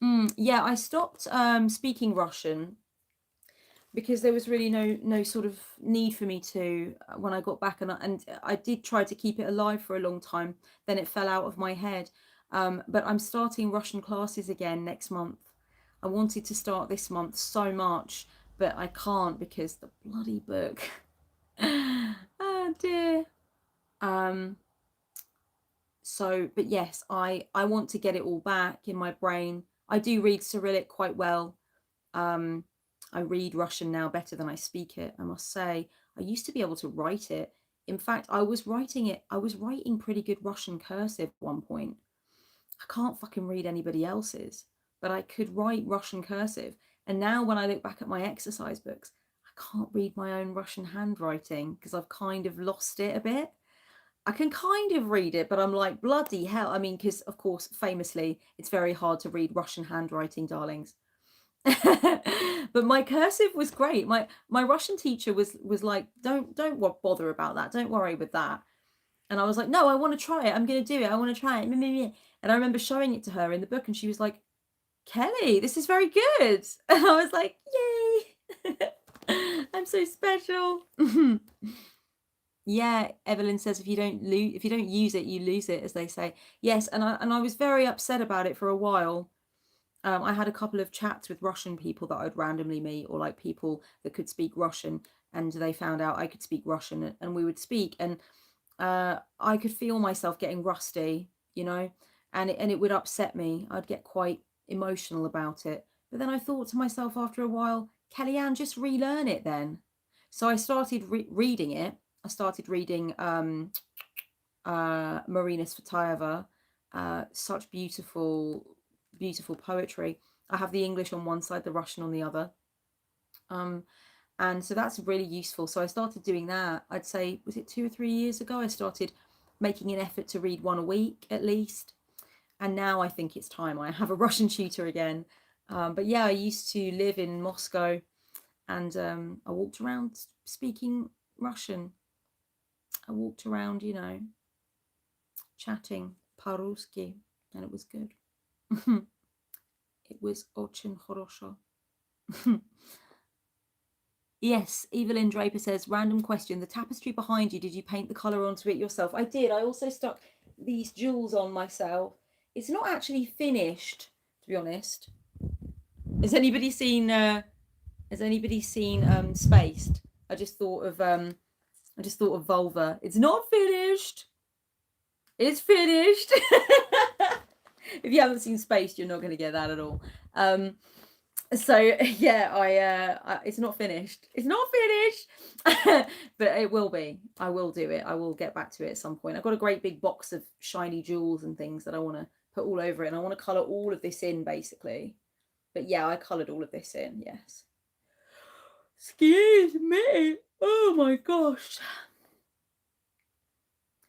Yeah, I stopped speaking Russian because there was really no sort of need for me to when I got back, and I did try to keep it alive for a long time. Then it fell out of my head. But I'm starting Russian classes again next month. I wanted to start this month so much, but I can't because the bloody book. Oh dear. So, but yes, I want to get it all back in my brain. I do read Cyrillic quite well. I read Russian now better than I speak it, I must say. I used to be able to write it. In fact, I was writing pretty good Russian cursive at one point. I can't fucking read anybody else's, but I could write Russian cursive. And now when I look back at my exercise books, I can't read my own Russian handwriting because I've kind of lost it a bit. I can kind of read it, but I'm like, bloody hell. I mean, because of course, famously, it's very hard to read Russian handwriting, darlings. But my cursive was great. My Russian teacher was like, don't bother about that. Don't worry with that. And I was like, no, I want to try it. I'm going to do it. I want to try it. And I remember showing it to her in the book, and she was like, Kelly, this is very good. And I was like, yay. I'm so special. Yeah, Evelyn says if you don't use it, you lose it, as they say. Yes, and I was very upset about it for a while. I had a couple of chats with Russian people that I'd randomly meet, or like people that could speak Russian, and they found out I could speak Russian, and we would speak, and I could feel myself getting rusty, you know, and it would upset me. I'd get quite emotional about it. But then I thought to myself after a while, Kellyanne, just relearn it then. So I started reading it. I started reading Marina Svetaeva, such beautiful poetry. I have the English on one side, the Russian on the other. And so that's really useful. So I started doing that. I'd say, was it 2 or 3 years ago? I started making an effort to read one a week at least. And now I think it's time I have a Russian tutor again. But yeah, I used to live in Moscow, and I walked around speaking Russian. I walked around, you know, chatting по-русски, and it was good. It was очень хорошо. Yes, Evelyn Draper says, random question. The tapestry behind you, did you paint the colour onto it yourself? I did. I also stuck these jewels on myself. It's not actually finished, to be honest. Has anybody seen Spaced? I just thought of Vulva. It's not finished. It's finished. If you haven't seen Spaced, you're not going to get that at all. So yeah, it's not finished. It's not finished, but it will be. I will do it. I will get back to it at some point. I've got a great big box of shiny jewels and things that I want to put all over it, and I want to color all of this in basically. But yeah, I colored all of this in. Yes. Excuse me. Oh my gosh.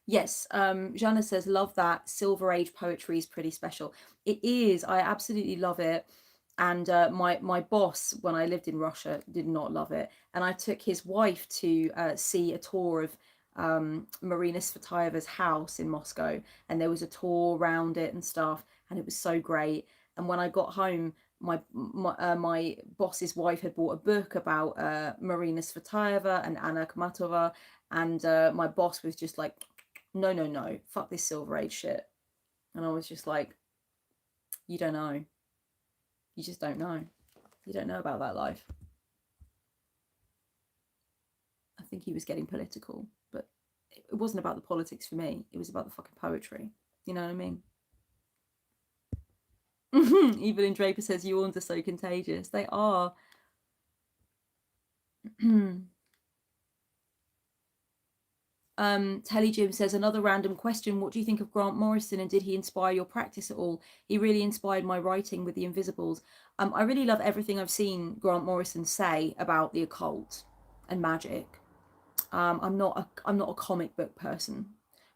Yes, Jana says, love that. Silver Age poetry is pretty special. It is. I absolutely love it. And my boss, when I lived in Russia, did not love it. And I took his wife to see a tour of Marina Svetaeva's house in Moscow. And there was a tour around it and stuff. And it was so great. And when I got home, my boss's wife had bought a book about Marina Svetaeva and Anna Akhmatova. And my boss was just like, no, fuck this Silver Age shit. And I was just like, you don't know. You just don't know. You don't know about that life. I think he was getting political, but it wasn't about the politics for me. It was about the fucking poetry. You know what I mean? Evelyn Draper says, yawns are so contagious. They are. Telly Jim says, another random question. What do you think of Grant Morrison, and did he inspire your practice at all? He really inspired my writing with the Invisibles. I really love everything I've seen Grant Morrison say about the occult and magic. I'm not a comic book person,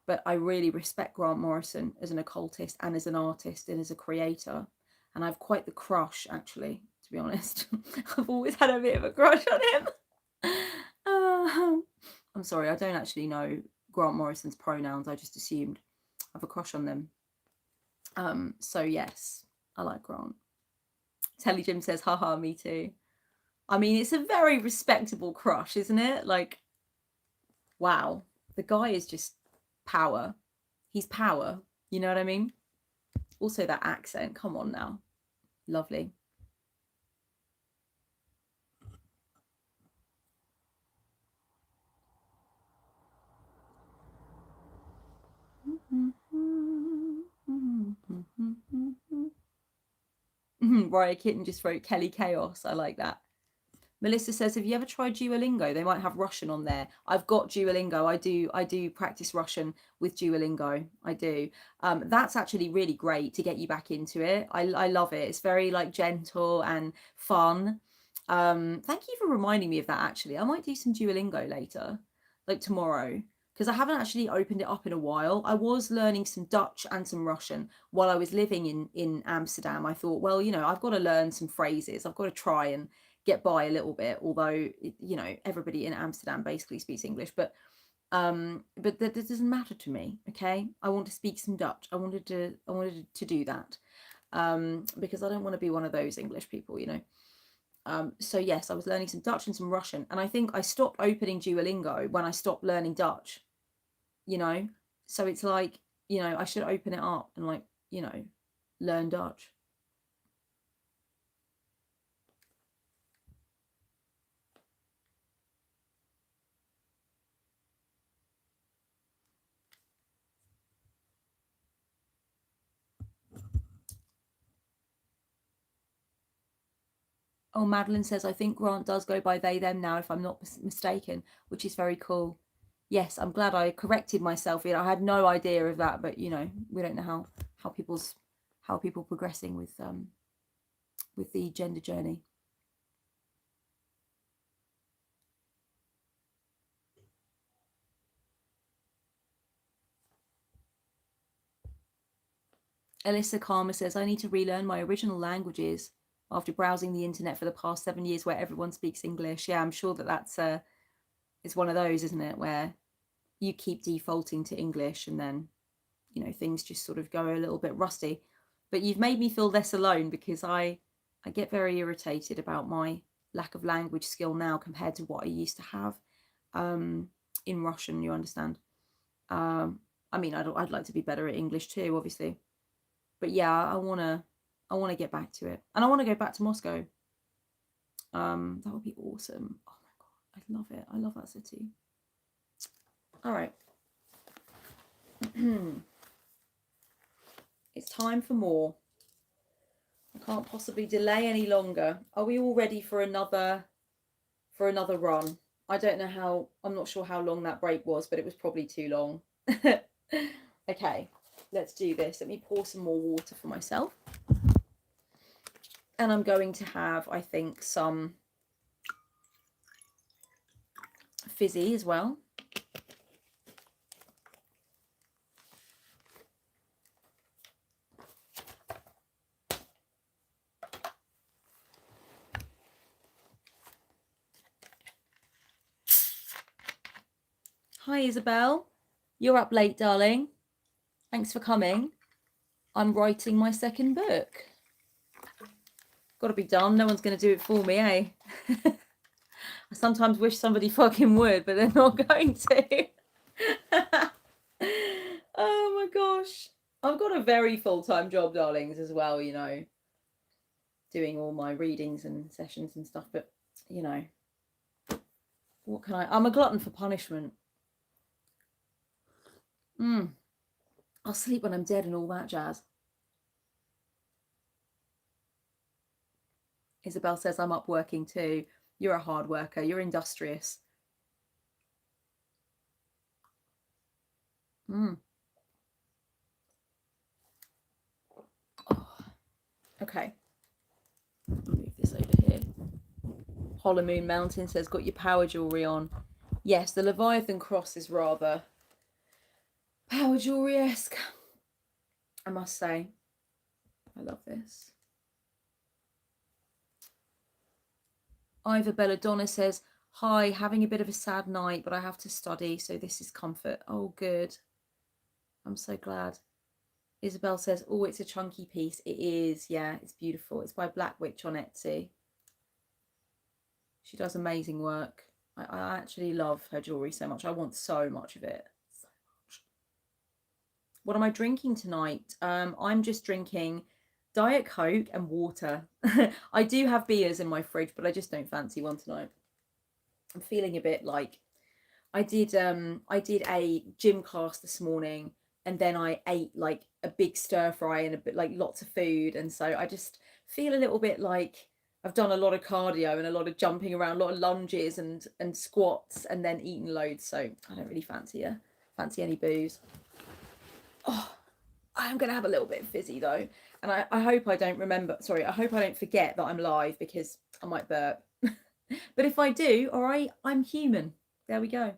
but I really respect Grant Morrison as an occultist and as an artist and as a creator. And I've quite the crush, actually, to be honest. I've always had a bit of a crush on him. I'm sorry, I don't actually know Grant Morrison's pronouns. I just assumed I have a crush on them. So yes, I like Grant. Telly Jim says, haha, me too. I mean, it's a very respectable crush, isn't it? Like, wow, the guy is just power. He's power. You know what I mean? Also, that accent. Come on now. Lovely. Right, a kitten just wrote Kelly Chaos. I like that. Melissa says, "Have you ever tried Duolingo? They might have Russian on there." I've got Duolingo. I do practice Russian with Duolingo. I do. That's actually really great to get you back into it. I love it. It's very like gentle and fun. Thank you for reminding me of that. Actually, I might do some Duolingo later, like tomorrow, because I haven't actually opened it up in a while. I was learning some Dutch and some Russian while I was living in Amsterdam. I thought, well, I've got to learn some phrases. I've got to try and get by a little bit, although everybody in Amsterdam basically speaks English, but that doesn't matter to me. Okay, I want to speak some Dutch. I wanted to do that, because I don't want to be one of those English people. So yes, I was learning some Dutch and some Russian, and I think I stopped opening Duolingo when I stopped learning Dutch. you know so it's like, I should open it up and, like, learn Dutch. Oh, Madeline says, I think Grant does go by they, them now, if I'm not mistaken, which is very cool. Yes, I'm glad I corrected myself. I had no idea of that, but we don't know how people progressing with the gender journey. Alyssa Karma says, I need to relearn my original languages after browsing the internet for the past 7 years where everyone speaks English. Yeah, I'm sure that's it's one of those, isn't it, where you keep defaulting to English and then, things just sort of go a little bit rusty. But you've made me feel less alone, because I get very irritated about my lack of language skill now compared to what I used to have in Russian, you understand. I mean, I'd like to be better at English too, obviously. But yeah, I want to get back to it. And I want to go back to Moscow. That would be awesome. Oh my god, I love it. I love that city. All right. It's time for more. I can't possibly delay any longer. Are we all ready for another run? I don't know how. I'm not sure how long that break was, but it was probably too long. Okay, let's do this. Let me pour some more water for myself. And I'm going to have, I think, some fizzy as well. Hi, Isabel. You're up late, darling. Thanks for coming. I'm writing my second book. Got to be done. No one's going to do it for me, eh? I sometimes wish somebody fucking would, but they're not going to. Oh my gosh. I've got a very full-time job, darlings, as well, doing all my readings and sessions and stuff. But, what can I'm a glutton for punishment. I'll sleep when I'm dead and all that jazz. Isabel says, I'm up working too. You're a hard worker. You're industrious. Oh. Okay. Move this over here. Hollow Moon Mountain says, got your power jewelry on. Yes, the Leviathan cross is rather power jewelry-esque, I must say. I love this. Ivor Belladonna says, hi, having a bit of a sad night, but I have to study, so this is comfort. Oh, good. I'm so glad. Isabel says, oh, it's a chunky piece. It is, yeah, it's beautiful. It's by Black Witch on Etsy. She does amazing work. I actually love her jewellery so much. I want so much of it. So much. What am I drinking tonight? I'm just drinking Diet Coke and water. I do have beers in my fridge, but I just don't fancy one tonight. I'm feeling a bit like I did a gym class this morning, and then I ate like a big stir fry and a bit like lots of food, and so I just feel a little bit like I've done a lot of cardio and a lot of jumping around, a lot of lunges and squats, and then eaten loads. So I don't really fancy any booze. Oh, I'm gonna have a little bit of fizzy though, and I hope I don't remember. Sorry, I hope I don't forget that I'm live because I might burp. But if I do, all right, I'm human. There we go.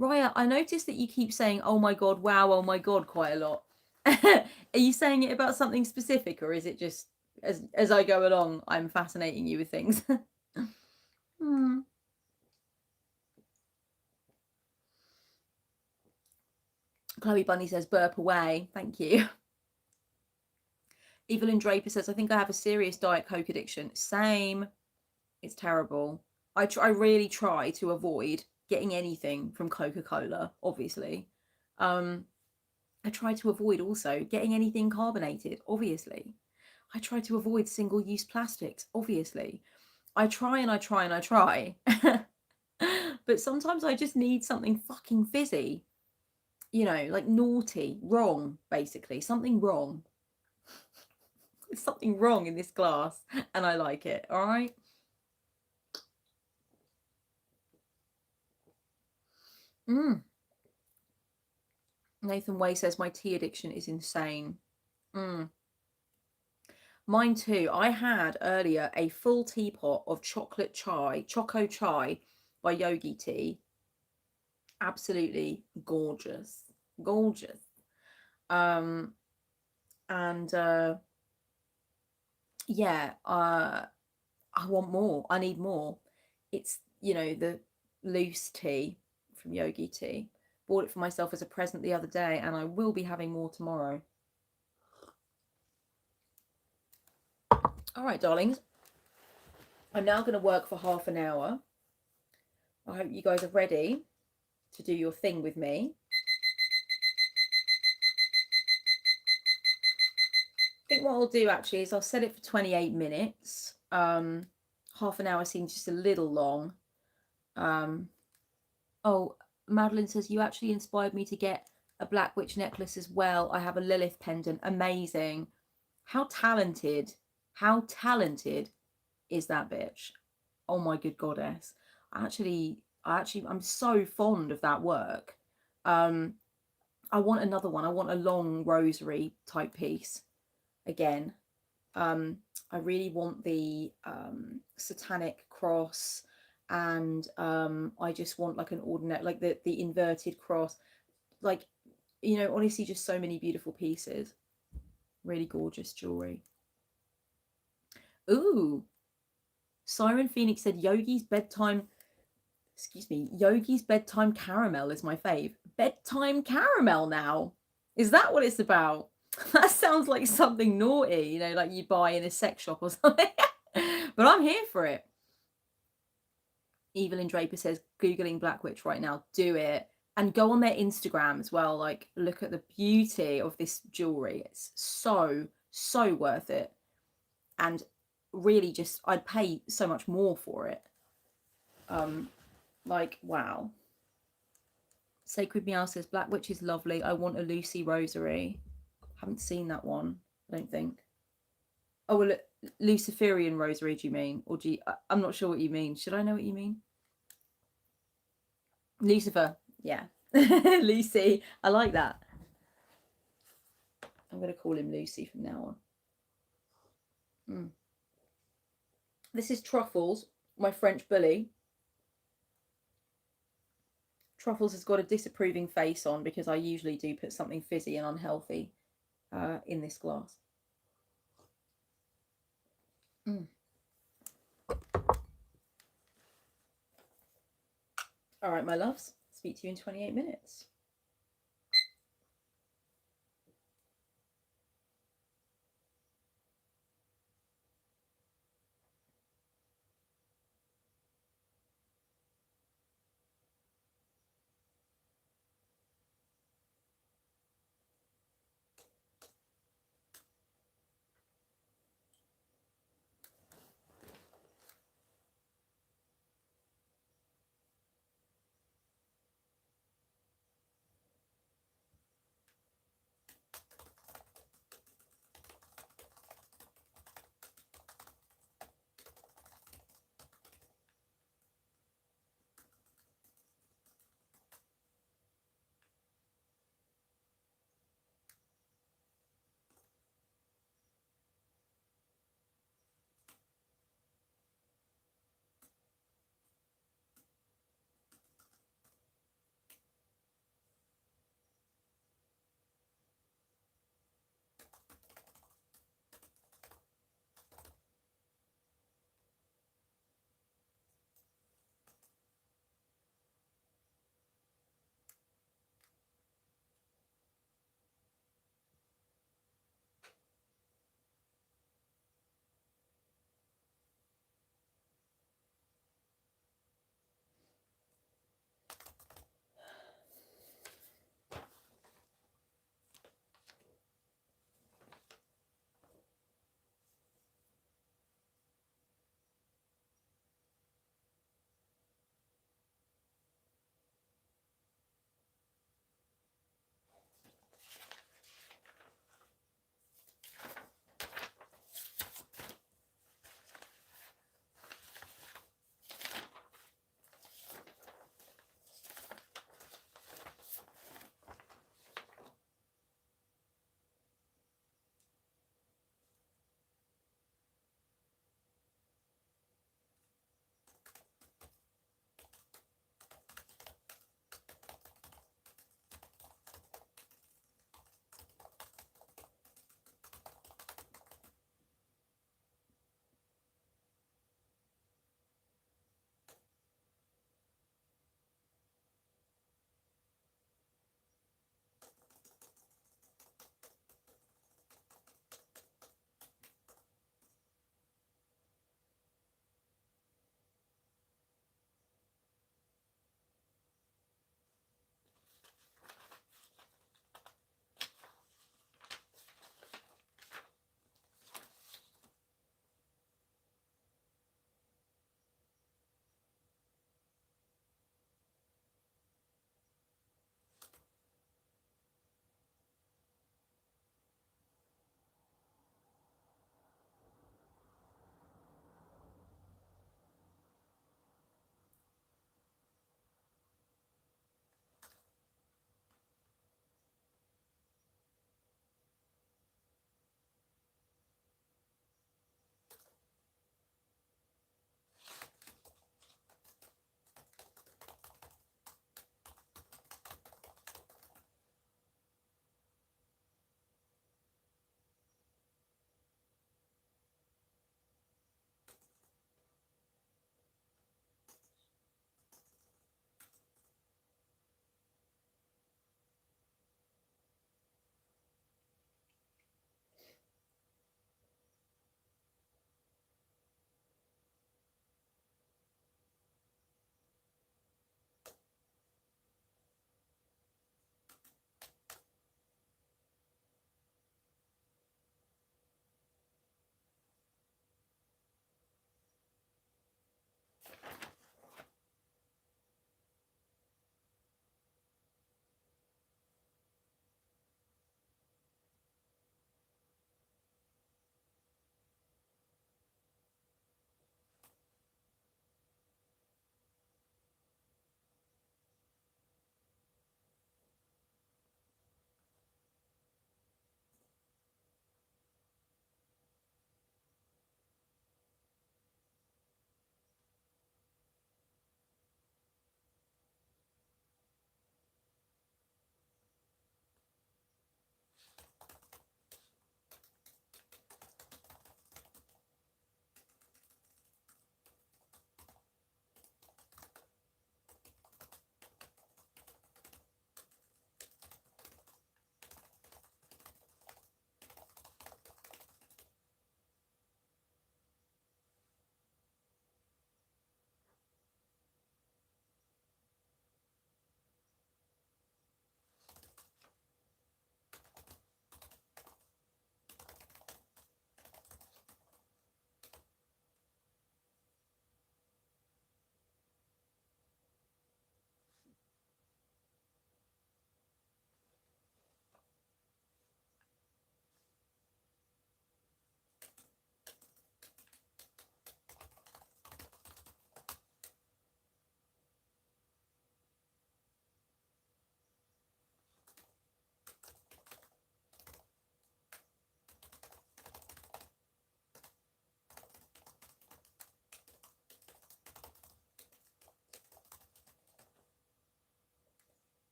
Raya, I noticed that you keep saying, oh my God, wow, oh my God, quite a lot. Are you saying it about something specific, or is it just as I go along, I'm fascinating you with things? Hmm. Chloe Bunny says, burp away. Thank you. Evelyn Draper says, I think I have a serious Diet Coke addiction. Same. It's terrible. I really try to avoid getting anything from Coca-Cola, obviously. I try to avoid also getting anything carbonated, obviously. I try to avoid single-use plastics, obviously. I try and I try and I try. But sometimes I just need something fucking fizzy. You know, like naughty, wrong, basically. Something wrong. There's something wrong in this glass, and I like it, all right? Nathan Way says, my tea addiction is insane. Mine too. I had earlier a full teapot of chocolate chai, choco chai by Yogi Tea. Absolutely gorgeous. Gorgeous. Um, and yeah, I want more. I need more. It's, you know, the loose tea from Yogi Tea. Bought it for myself as a present the other day, and I will be having more tomorrow. All right, darlings. I'm now going to work for half an hour. I hope you guys are ready to do your thing with me. I think what I'll do actually is I'll set it for 28 minutes. Half an hour seems just a little long. Oh, Madeline says, you actually inspired me to get a Black Witch necklace as well. I have a Lilith pendant. Amazing. How talented is that bitch? Oh my good goddess. I'm so fond of that work. I want another one. I want a long rosary type piece again. I really want the satanic cross, and I just want like an ordinary, like the inverted cross, like, you know, honestly, just so many beautiful pieces. Really gorgeous jewelry. Ooh, Siren Phoenix said Yogi's bedtime caramel is my fave. Bedtime caramel now? Is that what it's about? That sounds like something naughty, you know, like you buy in a sex shop or something. But I'm here for it. Evelyn Draper says, Googling Black Witch right now. Do it. And go on their Instagram as well. Like, look at the beauty of this jewelry. It's so, so worth it. And really just, I'd pay so much more for it. Like, wow. Sacred Meow says, Black Witch is lovely. I want a Lucy rosary. Haven't seen that one, I don't think. Oh, well, Luciferian rosary, do you mean? Or do you, I'm not sure what you mean. Should I know what you mean? Lucifer, yeah. Lucy, I like that. I'm going to call him Lucy from now on. This is Truffles, my French bully. Truffles has got a disapproving face on because I usually do put something fizzy and unhealthy in this glass. All right, my loves. Speak to you in 28 minutes.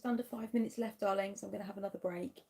just under 5 minutes left, darling, so I'm going to have another break.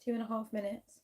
Two and a half minutes.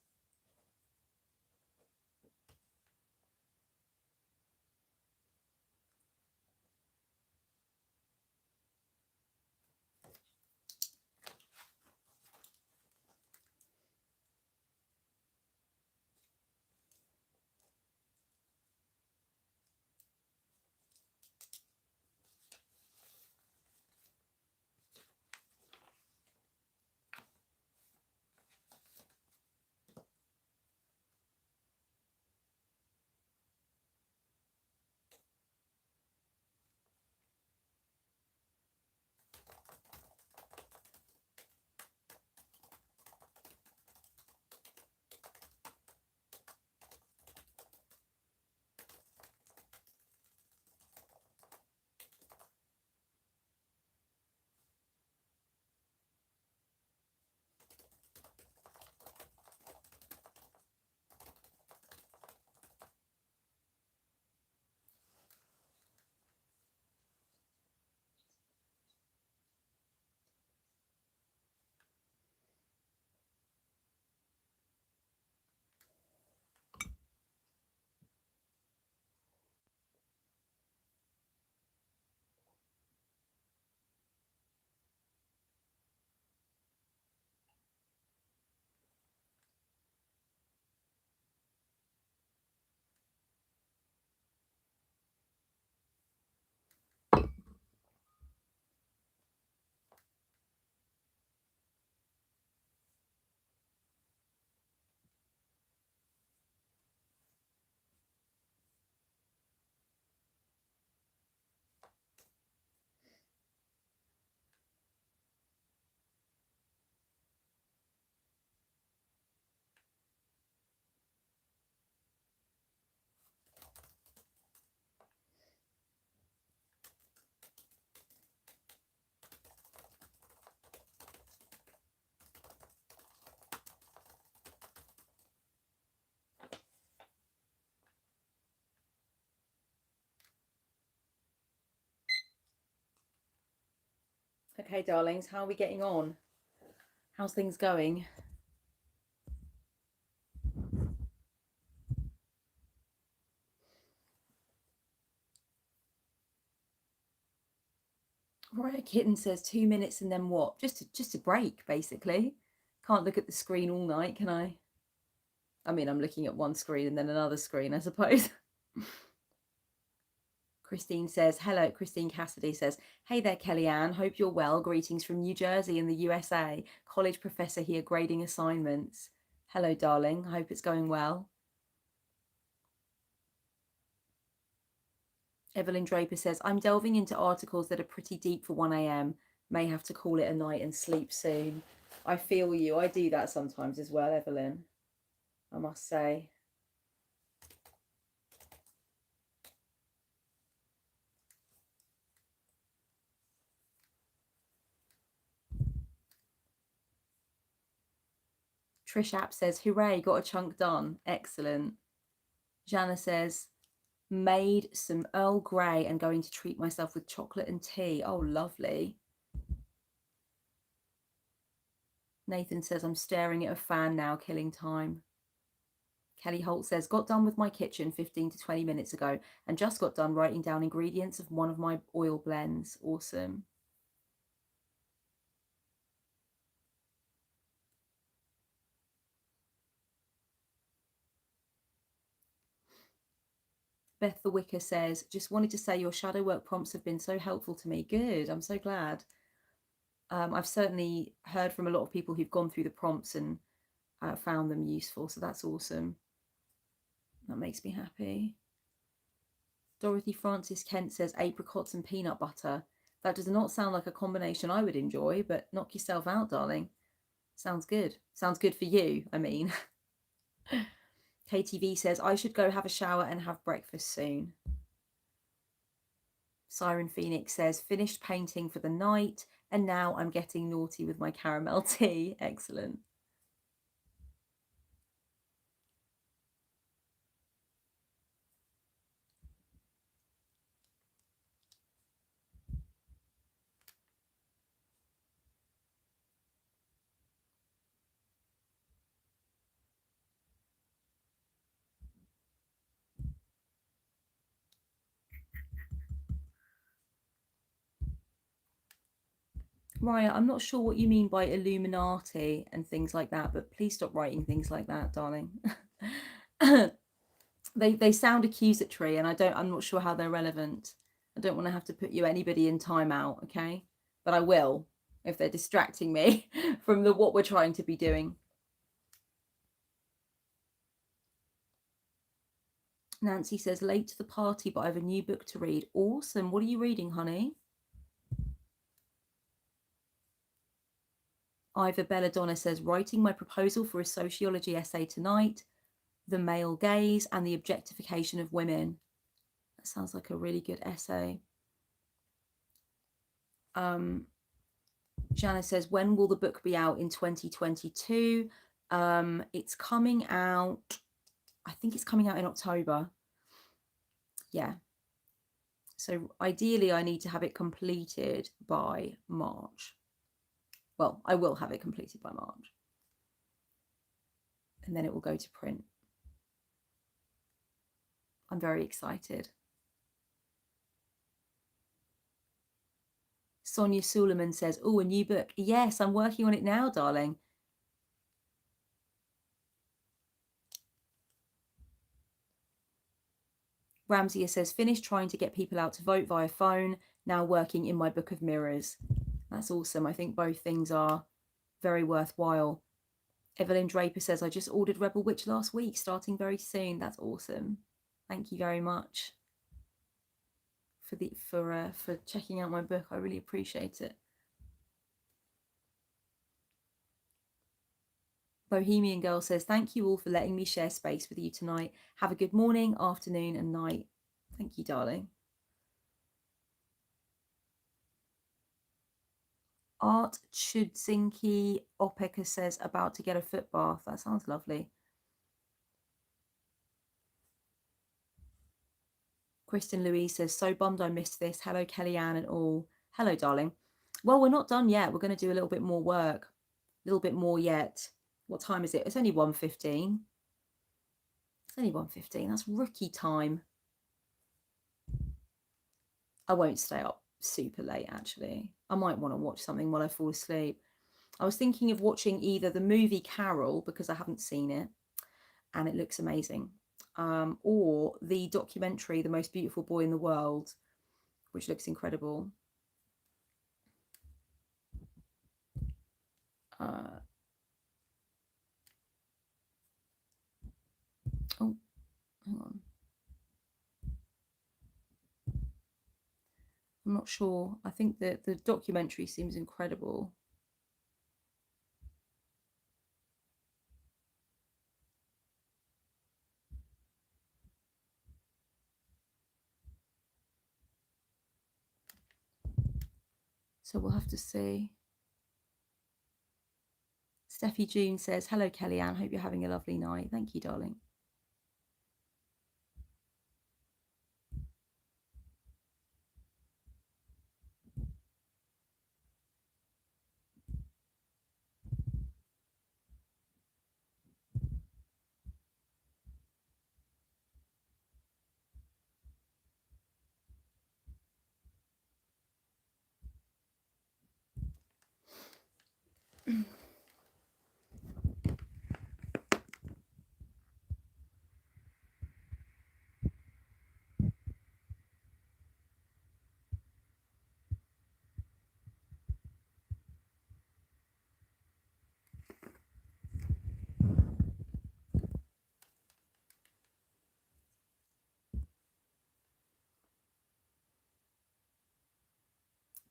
Okay, darlings, how are we getting on? How's things going? Mariah Kitten says 2 minutes and then what? Just a break, basically. Can't look at the screen all night, can I? I mean, I'm looking at one screen and then another screen, I suppose. Christine says, hello. Christine Cassidy says, hey there, Kellyanne. Hope you're well. Greetings from New Jersey in the USA. College professor here grading assignments. Hello, darling. I hope it's going well. Evelyn Draper says, I'm delving into articles that are pretty deep for 1 a.m. May have to call it a night and sleep soon. I feel you. I do that sometimes as well, Evelyn, I must say. Trish App says, hooray, got a chunk done. Excellent. Jana says, made some Earl Grey and going to treat myself with chocolate and tea. Oh, lovely. Nathan says, I'm staring at a fan now, killing time. Kelly Holt says, got done with my kitchen 15 to 20 minutes ago and just got done writing down ingredients of one of my oil blends. Awesome. Beth the Wicker says, just wanted to say your shadow work prompts have been so helpful to me. Good. I'm so glad. I've certainly heard from a lot of people who've gone through the prompts and found them useful. So that's awesome. That makes me happy. Dorothy Francis Kent says apricots and peanut butter. That does not sound like a combination I would enjoy, but knock yourself out, darling. Sounds good. Sounds good for you, I mean. KTV says, I should go have a shower and have breakfast soon. Siren Phoenix says, finished painting for the night and now I'm getting naughty with my caramel tea. Excellent. Raya, I'm not sure what you mean by Illuminati and things like that, but please stop writing things like that, darling. they sound accusatory, and I'm not sure how they're relevant. I don't want to have to put anybody in timeout, okay? But I will if they're distracting me from what we're trying to be doing. Nancy says, late to the party, but I have a new book to read. Awesome. What are you reading, honey? Ivor Belladonna says, writing my proposal for a sociology essay tonight, the male gaze and the objectification of women. That sounds like a really good essay. Janice says, when will the book be out in 2022? It's coming out, I think it's coming out in October. Yeah. So ideally, I need to have it completed by March. Well, I will have it completed by March. And then it will go to print. I'm very excited. Sonia Suleiman says, oh, a new book. Yes, I'm working on it now, darling. Ramsia says, finished trying to get people out to vote via phone, now working in my book of mirrors. That's awesome. I think both things are very worthwhile. Evelyn Draper says, I just ordered Rebel Witch last week, starting very soon. That's awesome. Thank you very much for checking out my book. I really appreciate it. Bohemian Girl says, thank you all for letting me share space with you tonight. Have a good morning, afternoon, and night. Thank you, darling. Art Chudzinki Opeka says, about to get a foot bath. That sounds lovely. Kristen Louise says, so bummed I missed this. Hello, Kellyanne and all. Hello, darling. Well, we're not done yet. We're going to do a little bit more work. A little bit more yet. What time is it? It's only 1:15. It's only 1:15. That's rookie time. I won't stay up. super late, actually. I might want to watch something while I fall asleep. I was thinking of watching either the movie Carol, because I haven't seen it and it looks amazing, or the documentary The Most Beautiful Boy in the World, which looks incredible. Oh, hang on. I'm not sure. I think that the documentary seems incredible. So we'll have to see. Steffi June says, hello, Kellyanne. Hope you're having a lovely night. Thank you, darling.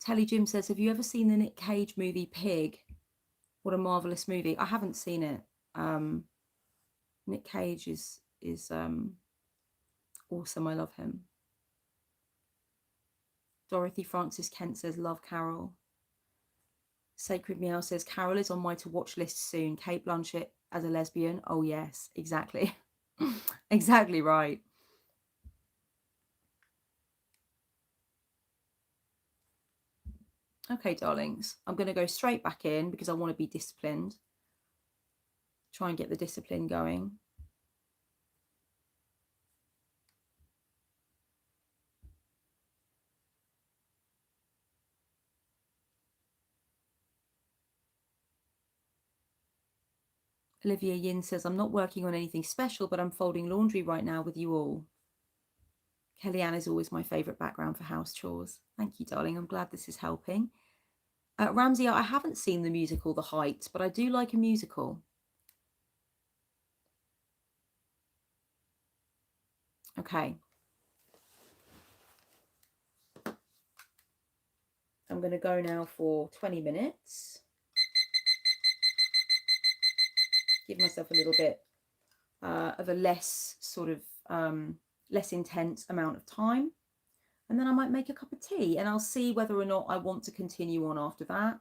Telly Jim says, have you ever seen the Nick Cage movie Pig? What a marvelous movie. I haven't seen it. Nick Cage is awesome. I love him. Dorothy Francis Kent says, love Carol. Sacred Meow says, Carol is on my to watch list soon. Kate Blanchett as a lesbian. Oh yes, exactly. Exactly right. Okay, darlings, I'm going to go straight back in because I want to be disciplined. Try and get the discipline going. Olivia Yin says, I'm not working on anything special, but I'm folding laundry right now with you all. Kellyanne is always my favourite background for house chores. Thank you, darling. I'm glad this is helping. Ramsey, I haven't seen the musical The Heights, but I do like a musical. Okay. I'm going to go now for 20 minutes. Give myself a little bit of a less sort of less intense amount of time. And then I might make a cup of tea and I'll see whether or not I want to continue on after that.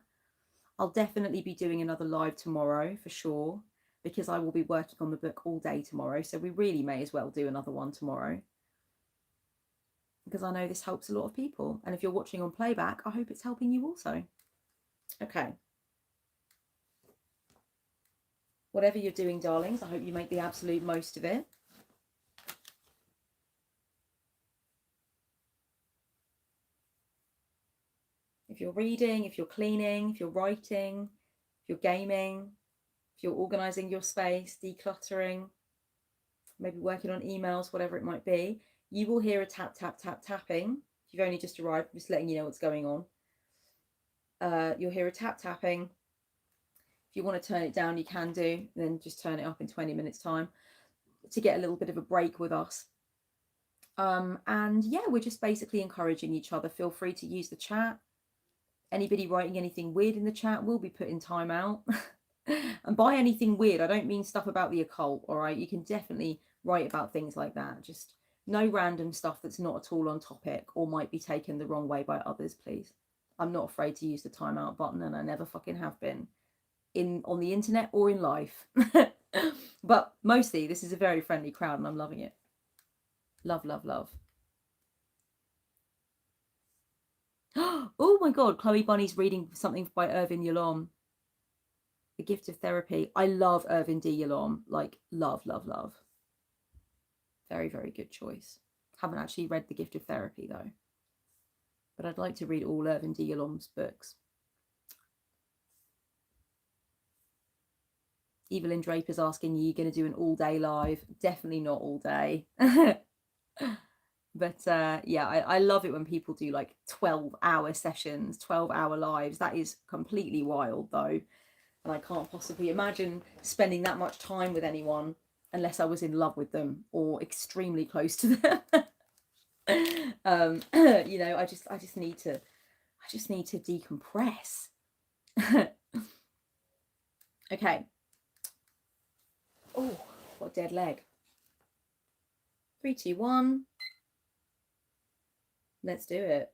I'll definitely be doing another live tomorrow for sure, because I will be working on the book all day tomorrow. So we really may as well do another one tomorrow, because I know this helps a lot of people. And if you're watching on playback, I hope it's helping you also. Okay. Whatever you're doing, darlings, I hope you make the absolute most of it. If you're reading, if you're cleaning, if you're writing, if you're gaming, if you're organising your space, decluttering, maybe working on emails, whatever it might be, you will hear a tap, tap, tap, tapping. If you've only just arrived, I'm just letting you know what's going on. You'll hear a tap, tapping. If you want to turn it down, you can do, then just turn it up in 20 minutes time to get a little bit of a break with us. And yeah, we're just basically encouraging each other. Feel free to use the chat. Anybody writing anything weird in the chat will be put in timeout. And by anything weird, I don't mean stuff about the occult, all right? You can definitely write about things like that. Just no random stuff that's not at all on topic or might be taken the wrong way by others, please. I'm not afraid to use the timeout button, and I never fucking have been on the internet or in life. But mostly this is a very friendly crowd and I'm loving it. Love, love, love. Oh my god, Chloe Bunny's reading something by Irvin Yalom, The Gift of Therapy. I love Irvin D. Yalom. Like, love, love, love. Very, very good choice. Haven't actually read The Gift of Therapy though. but I'd like to read all Irvin D. Yalom's books. Evelyn Draper's asking, you going to do an all-day live? Definitely not all day. But yeah, I love it when people do like 12-hour sessions, 12-hour lives. That is completely wild though. And I can't possibly imagine spending that much time with anyone unless I was in love with them or extremely close to them. You know, I just need to decompress. Okay. Oh, what a dead leg. 3, 2, 1. Let's do it.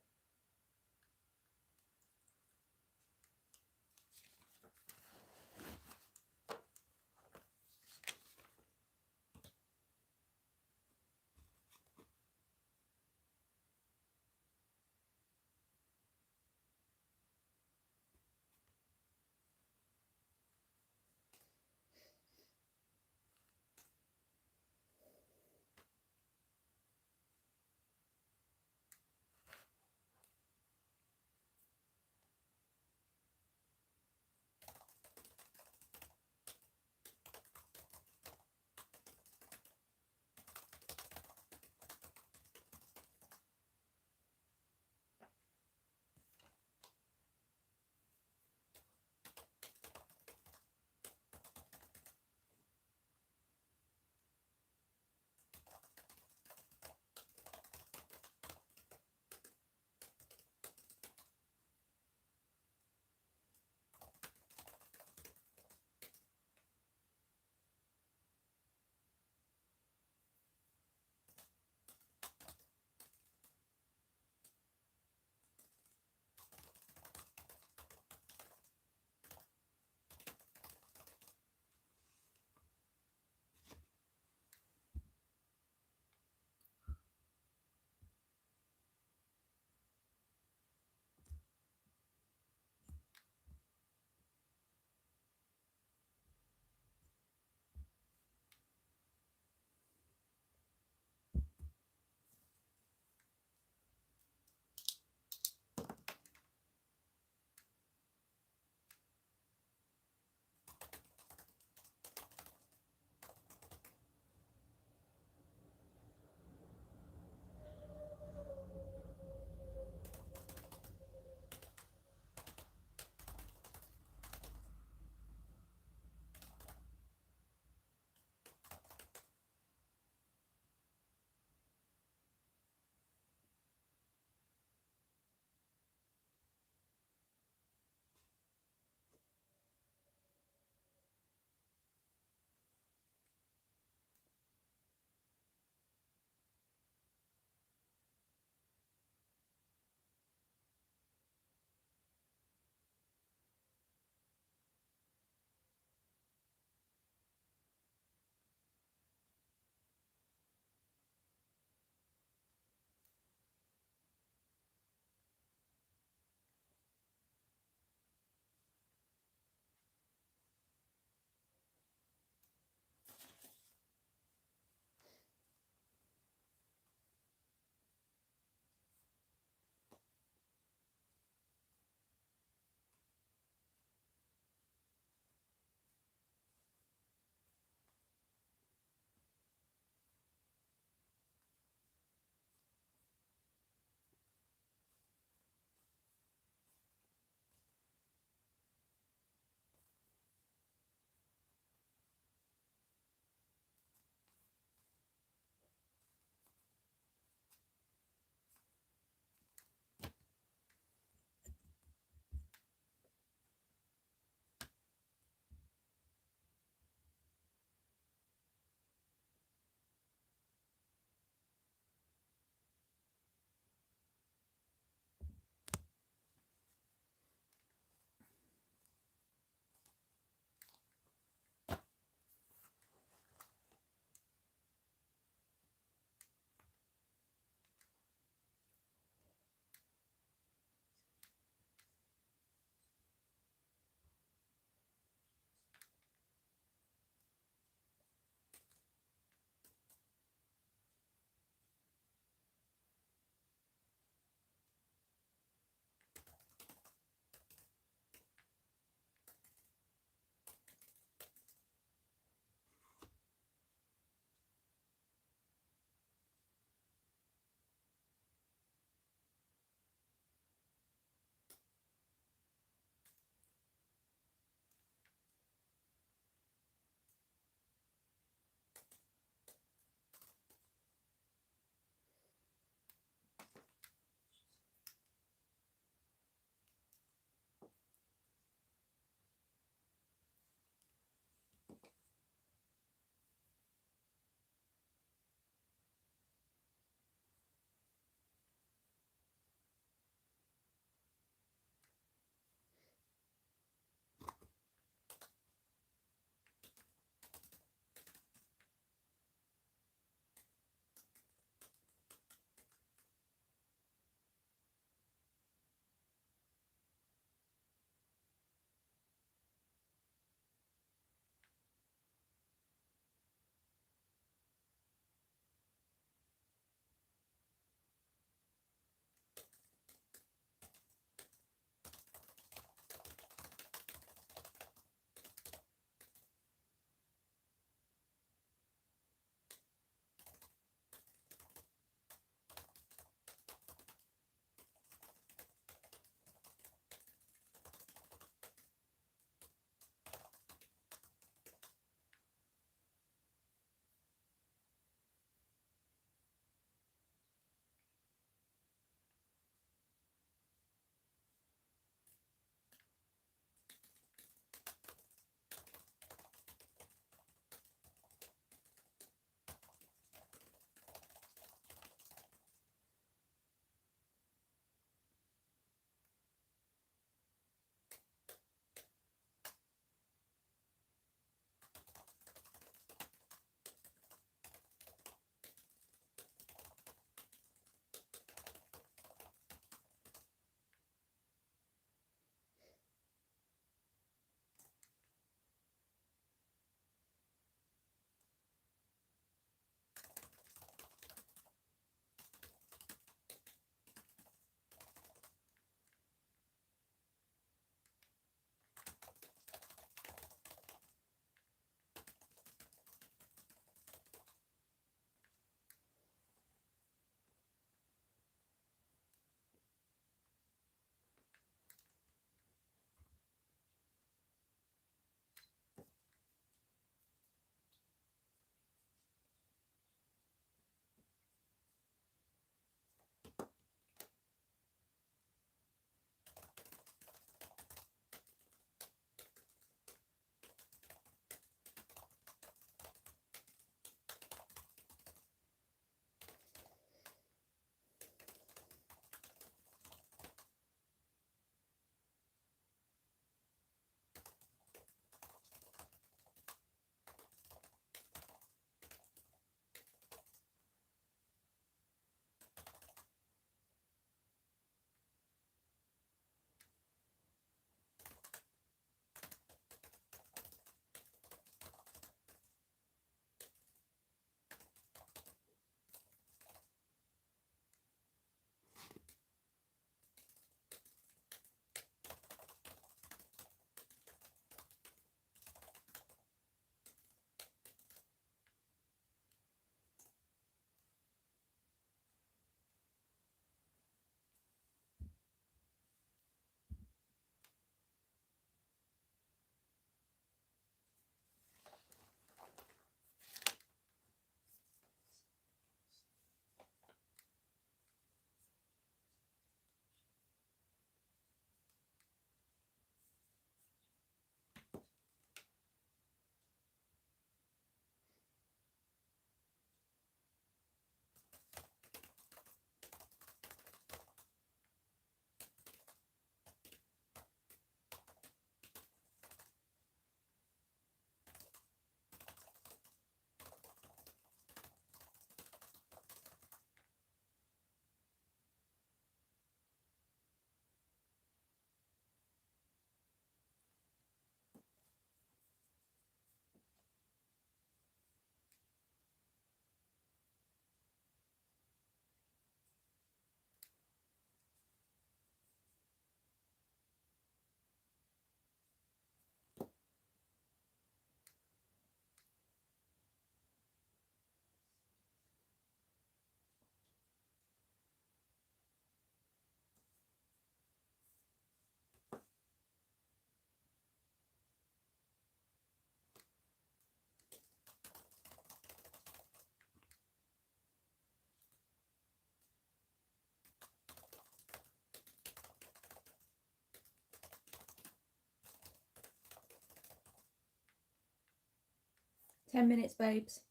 10 minutes, babes.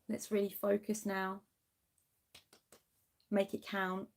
Let's really focus now. Make it count.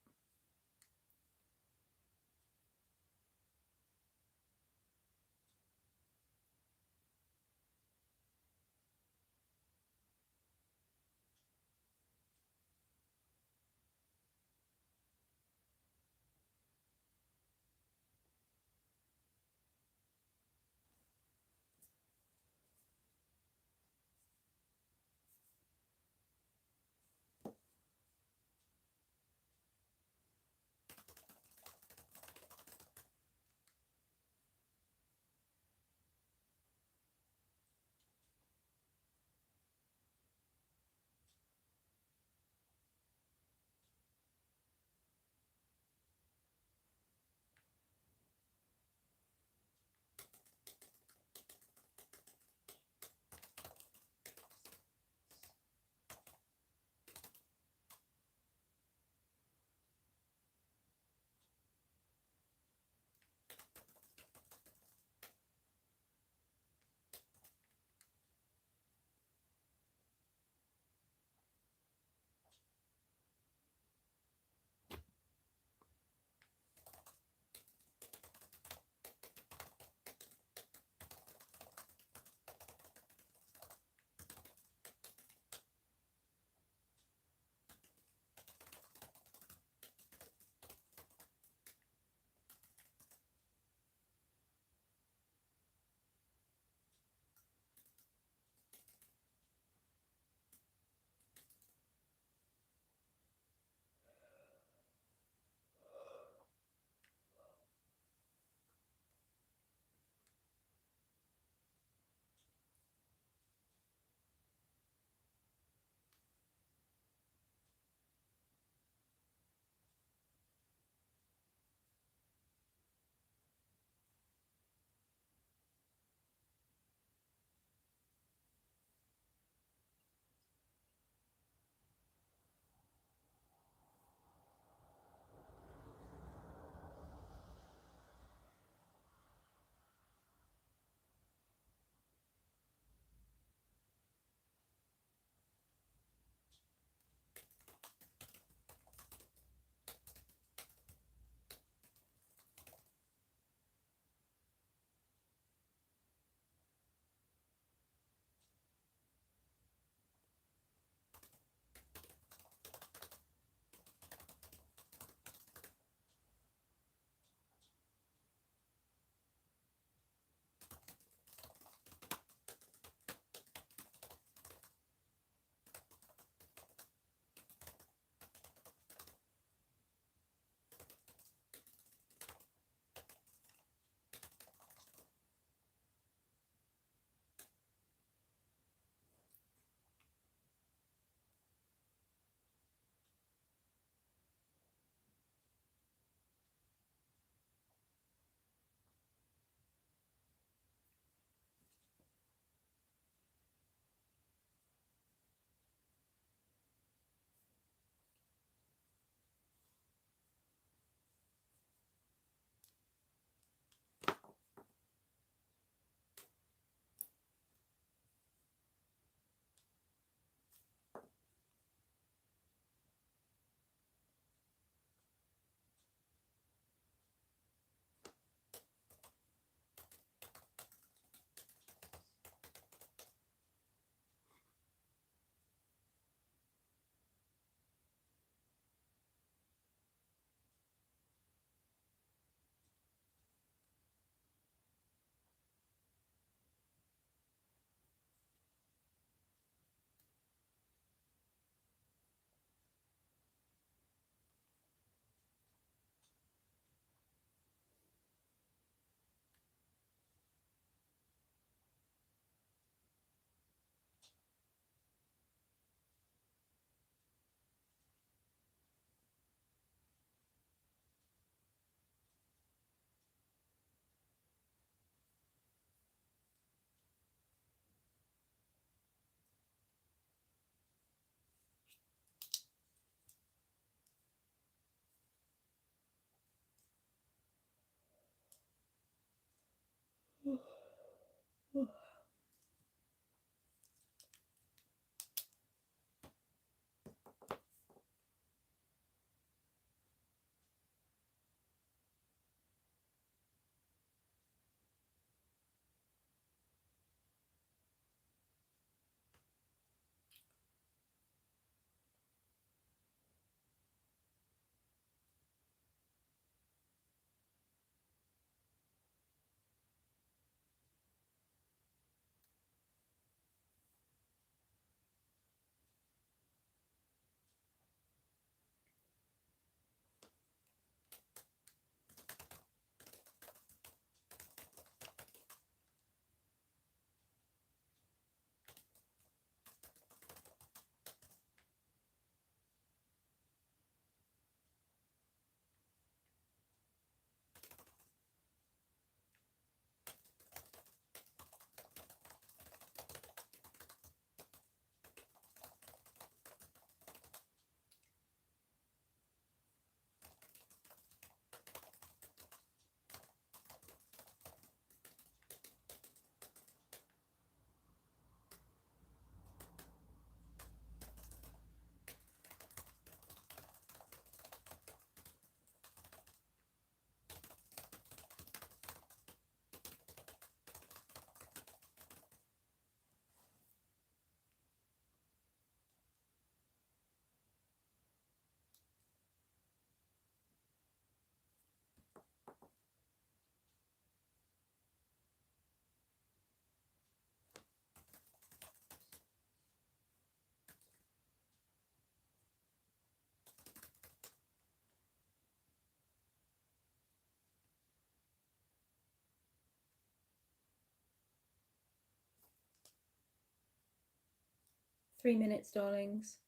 3 minutes, darlings.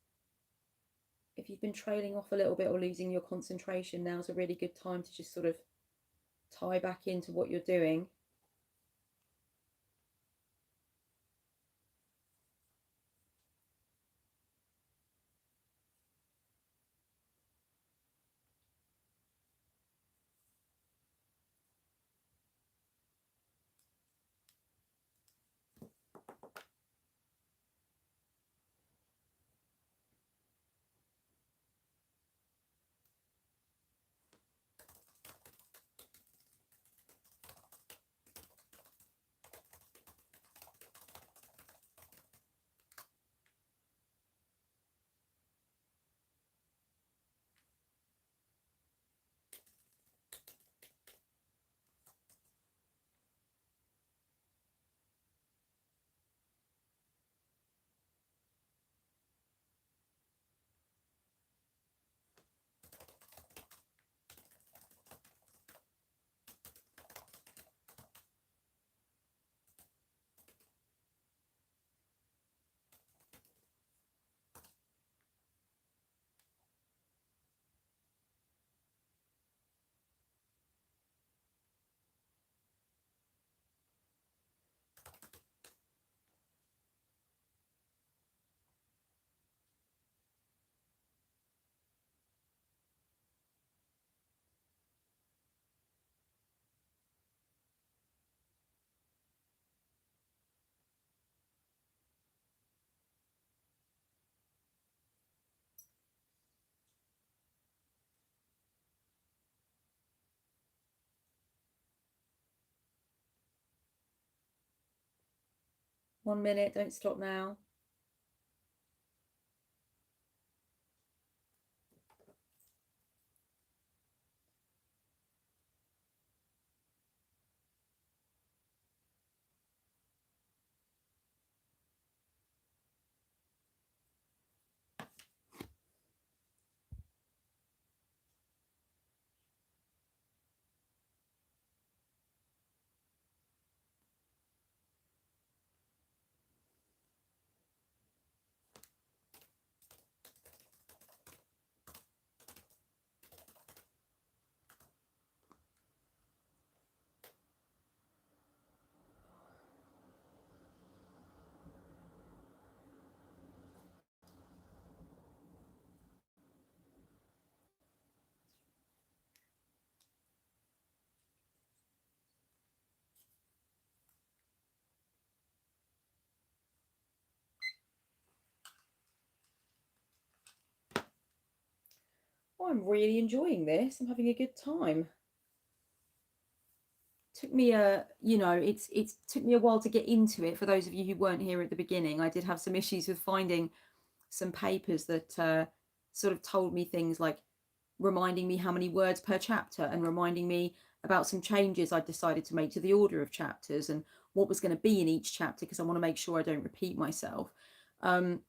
If you've been trailing off a little bit or losing your concentration, now's a really good time to just sort of tie back into what you're doing. One minute, don't stop now. Oh, I'm really enjoying this. I'm having a good time. Took me it's took me a while to get into it. For those of you who weren't here at the beginning, I did have some issues with finding some papers that sort of told me things like reminding me how many words per chapter and reminding me about some changes I decided to make to the order of chapters and what was going to be in each chapter, because I want to make sure I don't repeat myself. And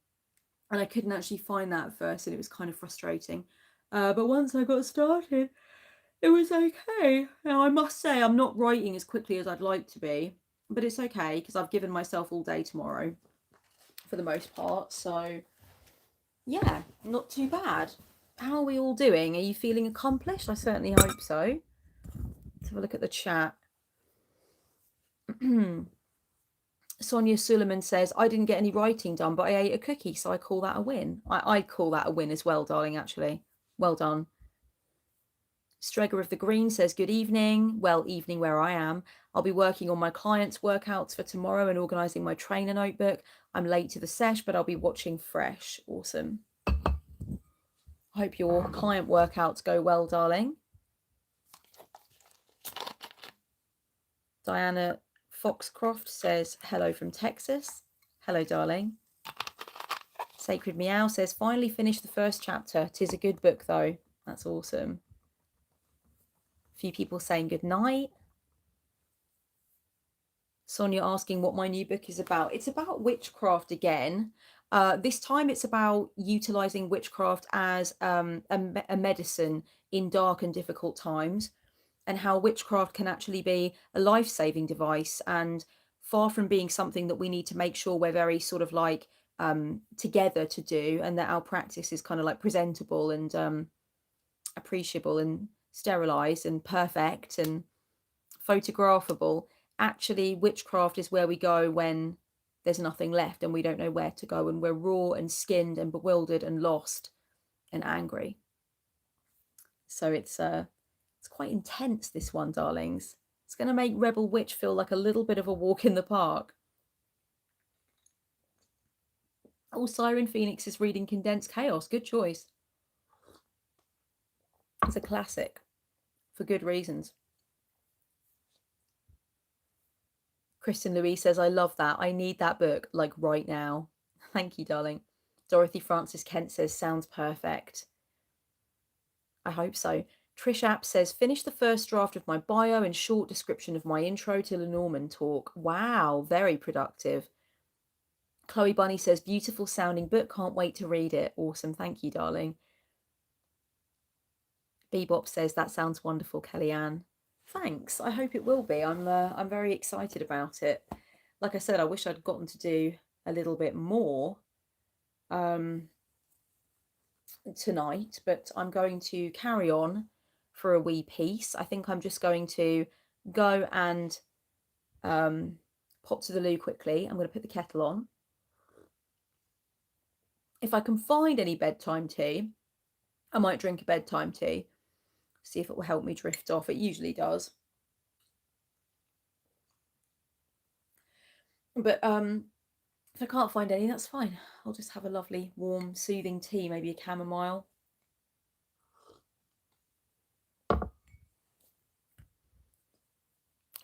I couldn't actually find that at first, and it was kind of frustrating. But once I got started, it was okay. Now, I must say, I'm not writing as quickly as I'd like to be, but it's okay because I've given myself all day tomorrow for the most part. So, yeah, not too bad. How are we all doing? Are you feeling accomplished? I certainly hope so. Let's have a look at the chat. Sonia Suleiman says, I didn't get any writing done, but I ate a cookie, so I call that a win. I'd call that a win as well, darling, actually. Well done. Streger of the Green says, good evening. Well, evening where I am. I'll be working on my clients' workouts for tomorrow and organising my trainer notebook. I'm late to the sesh, but I'll be watching fresh. Awesome. I hope your client workouts go well, darling. Diana Foxcroft says, hello from Texas. Hello, darling. Sacred Meow says, finally finished the first chapter. 'Tis a good book, though. That's awesome. A few people saying good night. Sonia asking what my new book is about. It's about witchcraft again. This time it's about utilizing witchcraft as a medicine in dark and difficult times, and how witchcraft can actually be a life-saving device, and far from being something that we need to make sure we're very sort of like together to do, and that our practice is kind of like presentable and appreciable and sterilized and perfect and photographable. Actually, witchcraft is where we go when there's nothing left and we don't know where to go, and we're raw and skinned and bewildered and lost and angry. So it's quite intense, this one, darlings. It's going to make Rebel Witch feel like a little bit of a walk in the park. Oh, Siren Phoenix is reading Condensed Chaos. Good choice. It's a classic for good reasons. Kristen Louise says, I love that. I need that book, like right now. Thank you, darling. Dorothy Francis Kent says, sounds perfect. I hope so. Trish App says, finish the first draft of my bio and short description of my intro to Lenormand talk. Wow, very productive. Chloe Bunny says, beautiful sounding book. Can't wait to read it. Awesome. Thank you, darling. Bebop says, that sounds wonderful, Kellyanne. Thanks. I hope it will be. I'm very excited about it. Like I said, I wish I'd gotten to do a little bit more tonight, but I'm going to carry on for a wee piece. I think I'm just going to go and pop to the loo quickly. I'm going to put the kettle on. If I can find any bedtime tea, I might drink a bedtime tea. See if it will help me drift off. It usually does. But if I can't find any, that's fine. I'll just have a lovely, warm, soothing tea, maybe a chamomile.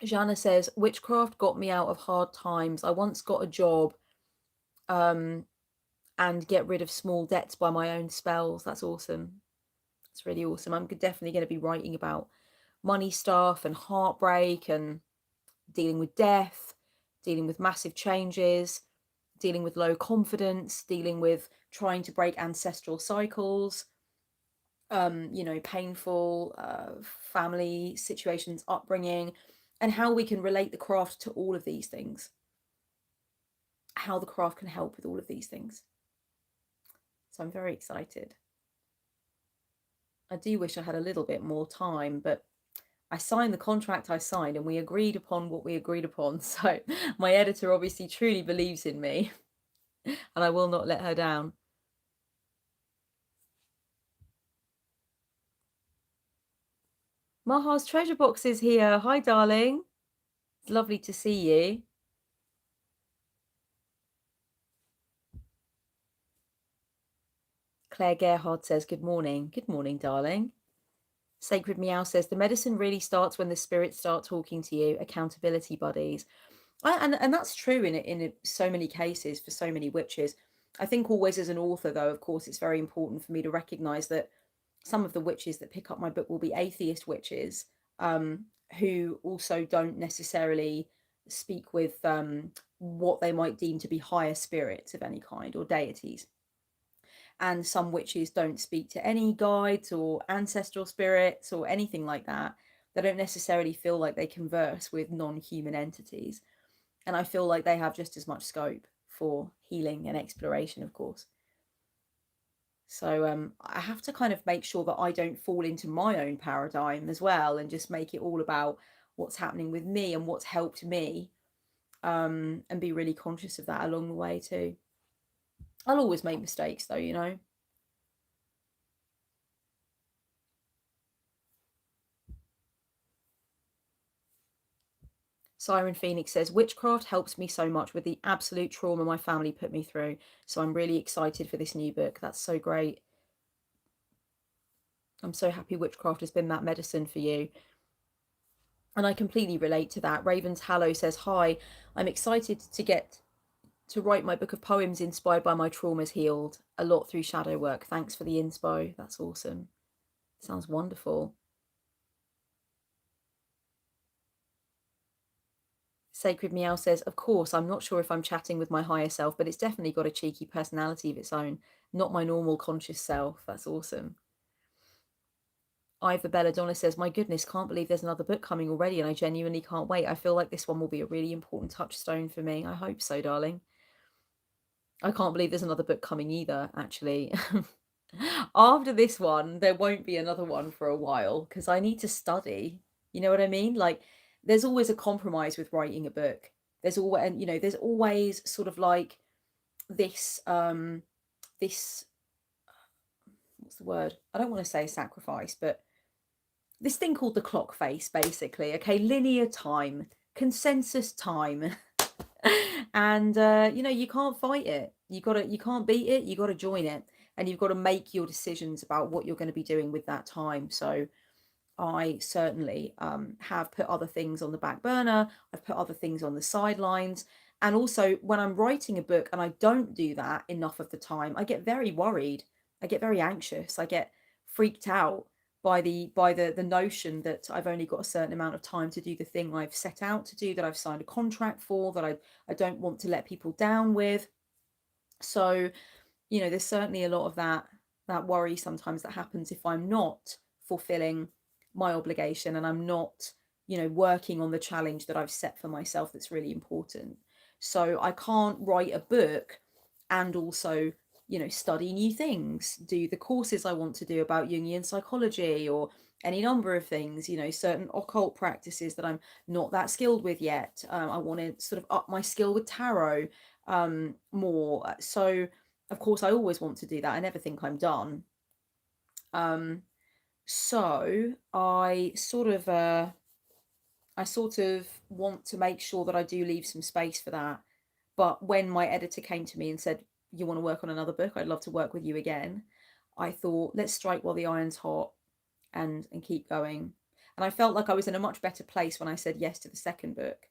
Jana says, witchcraft got me out of hard times. I once got a job and get rid of small debts by my own spells. That's awesome. It's really awesome. I'm definitely going to be writing about money stuff and heartbreak and dealing with death, dealing with massive changes, dealing with low confidence, dealing with trying to break ancestral cycles, painful family situations, upbringing, and how we can relate the craft to all of these things. How the craft can help with all of these things. So I'm very excited. I do wish I had a little bit more time, but I signed the contract I signed and we agreed upon what we agreed upon. So my editor obviously truly believes in me and I will not let her down. Maha's treasure box is here. Hi, darling. It's lovely to see you. Claire Gerhard says, good morning. Good morning, darling. Sacred Meow says, the medicine really starts when the spirits start talking to you. Accountability buddies. And that's true in so many cases for so many witches. I think always as an author, though, of course, it's very important for me to recognise that some of the witches that pick up my book will be atheist witches who also don't necessarily speak with what they might deem to be higher spirits of any kind or deities. And some witches don't speak to any guides or ancestral spirits or anything like that. They don't necessarily feel like they converse with non-human entities. And I feel like they have just as much scope for healing and exploration, of course. So I have to kind of make sure that I don't fall into my own paradigm as well and just make it all about what's happening with me and what's helped me, and be really conscious of that along the way too. I'll always make mistakes though, you know. Siren Phoenix says, witchcraft helps me so much with the absolute trauma my family put me through. So I'm really excited for this new book. That's so great. I'm so happy witchcraft has been that medicine for you. And I completely relate to that. Raven's Hallow says, hi, I'm excited to get to write my book of poems inspired by my traumas healed. A lot through shadow work. Thanks for the inspo. That's awesome. Sounds wonderful. Sacred Meow says, of course, I'm not sure if I'm chatting with my higher self, but it's definitely got a cheeky personality of its own. Not my normal conscious self. That's awesome. Ivor Belladonna says, my goodness, can't believe there's another book coming already and I genuinely can't wait. I feel like this one will be a really important touchstone for me. I hope so, darling. I can't believe there's another book coming either, actually. After this one, there won't be another one for a while because I need to study. You know what I mean? Like, there's always a compromise with writing a book. There's always, and there's always sort of like this, this, what's the word? I don't want to say sacrifice, but this thing called the clock face, basically. Okay, linear time, consensus time. And you can't fight it. You can't beat it. You got to join it, and you've got to make your decisions about what you're going to be doing with that time. So I certainly have put other things on the back burner. I've put other things on the sidelines. And also, when I'm writing a book and I don't do that enough of the time, I get very worried. I get very anxious. I get freaked out by the notion that I've only got a certain amount of time to do the thing I've set out to do, that I've signed a contract for, that I don't want to let people down with. So there's certainly a lot of that worry sometimes that happens if I'm not fulfilling my obligation and I'm not, working on the challenge that I've set for myself that's really important. So I can't write a book and also, study new things, do the courses I want to do about Jungian psychology or any number of things, certain occult practices that I'm not that skilled with yet. I want to sort of up my skill with tarot more. So of course, I always want to do that. I never think I'm done. So I sort of want to make sure that I do leave some space for that. But when my editor came to me and said, "You want to work on another book? I'd love to work with you again," I thought, let's strike while the iron's hot and keep going. And I felt like I was in a much better place when I said yes to the second book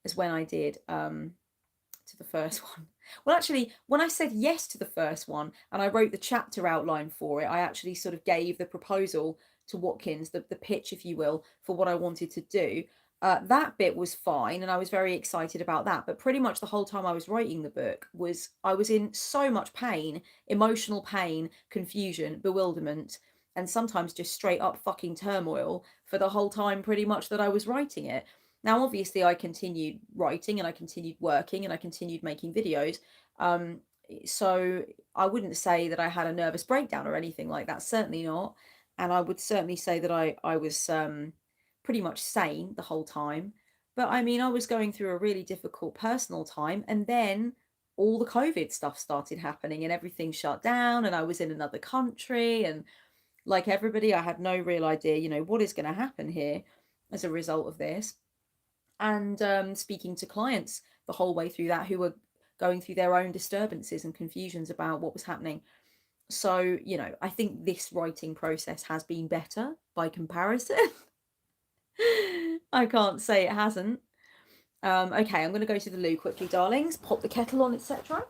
as when I did to the first one. Well, actually, when I said yes to the first one and I wrote the chapter outline for it, I actually sort of gave the proposal to Watkins, the pitch, if you will, for what I wanted to do. That bit was fine, and I was very excited about that. But pretty much the whole time I was writing the book I was in so much pain, emotional pain, confusion, bewilderment, and sometimes just straight up fucking turmoil for the whole time pretty much that I was writing it. Now, obviously, I continued writing and I continued working and I continued making videos. Um, so I wouldn't say that I had a nervous breakdown or anything like that. Certainly not. And I would certainly say that I was pretty much sane the whole time. But I mean, I was going through a really difficult personal time, and then all the COVID stuff started happening and everything shut down, and I was in another country, and like everybody, I had no real idea, what is going to happen here as a result of this. And speaking to clients the whole way through that who were going through their own disturbances and confusions about what was happening. So, I think this writing process has been better by comparison. I can't say it hasn't. Okay, I'm going to go to the loo quickly, darlings, pop the kettle on, etc.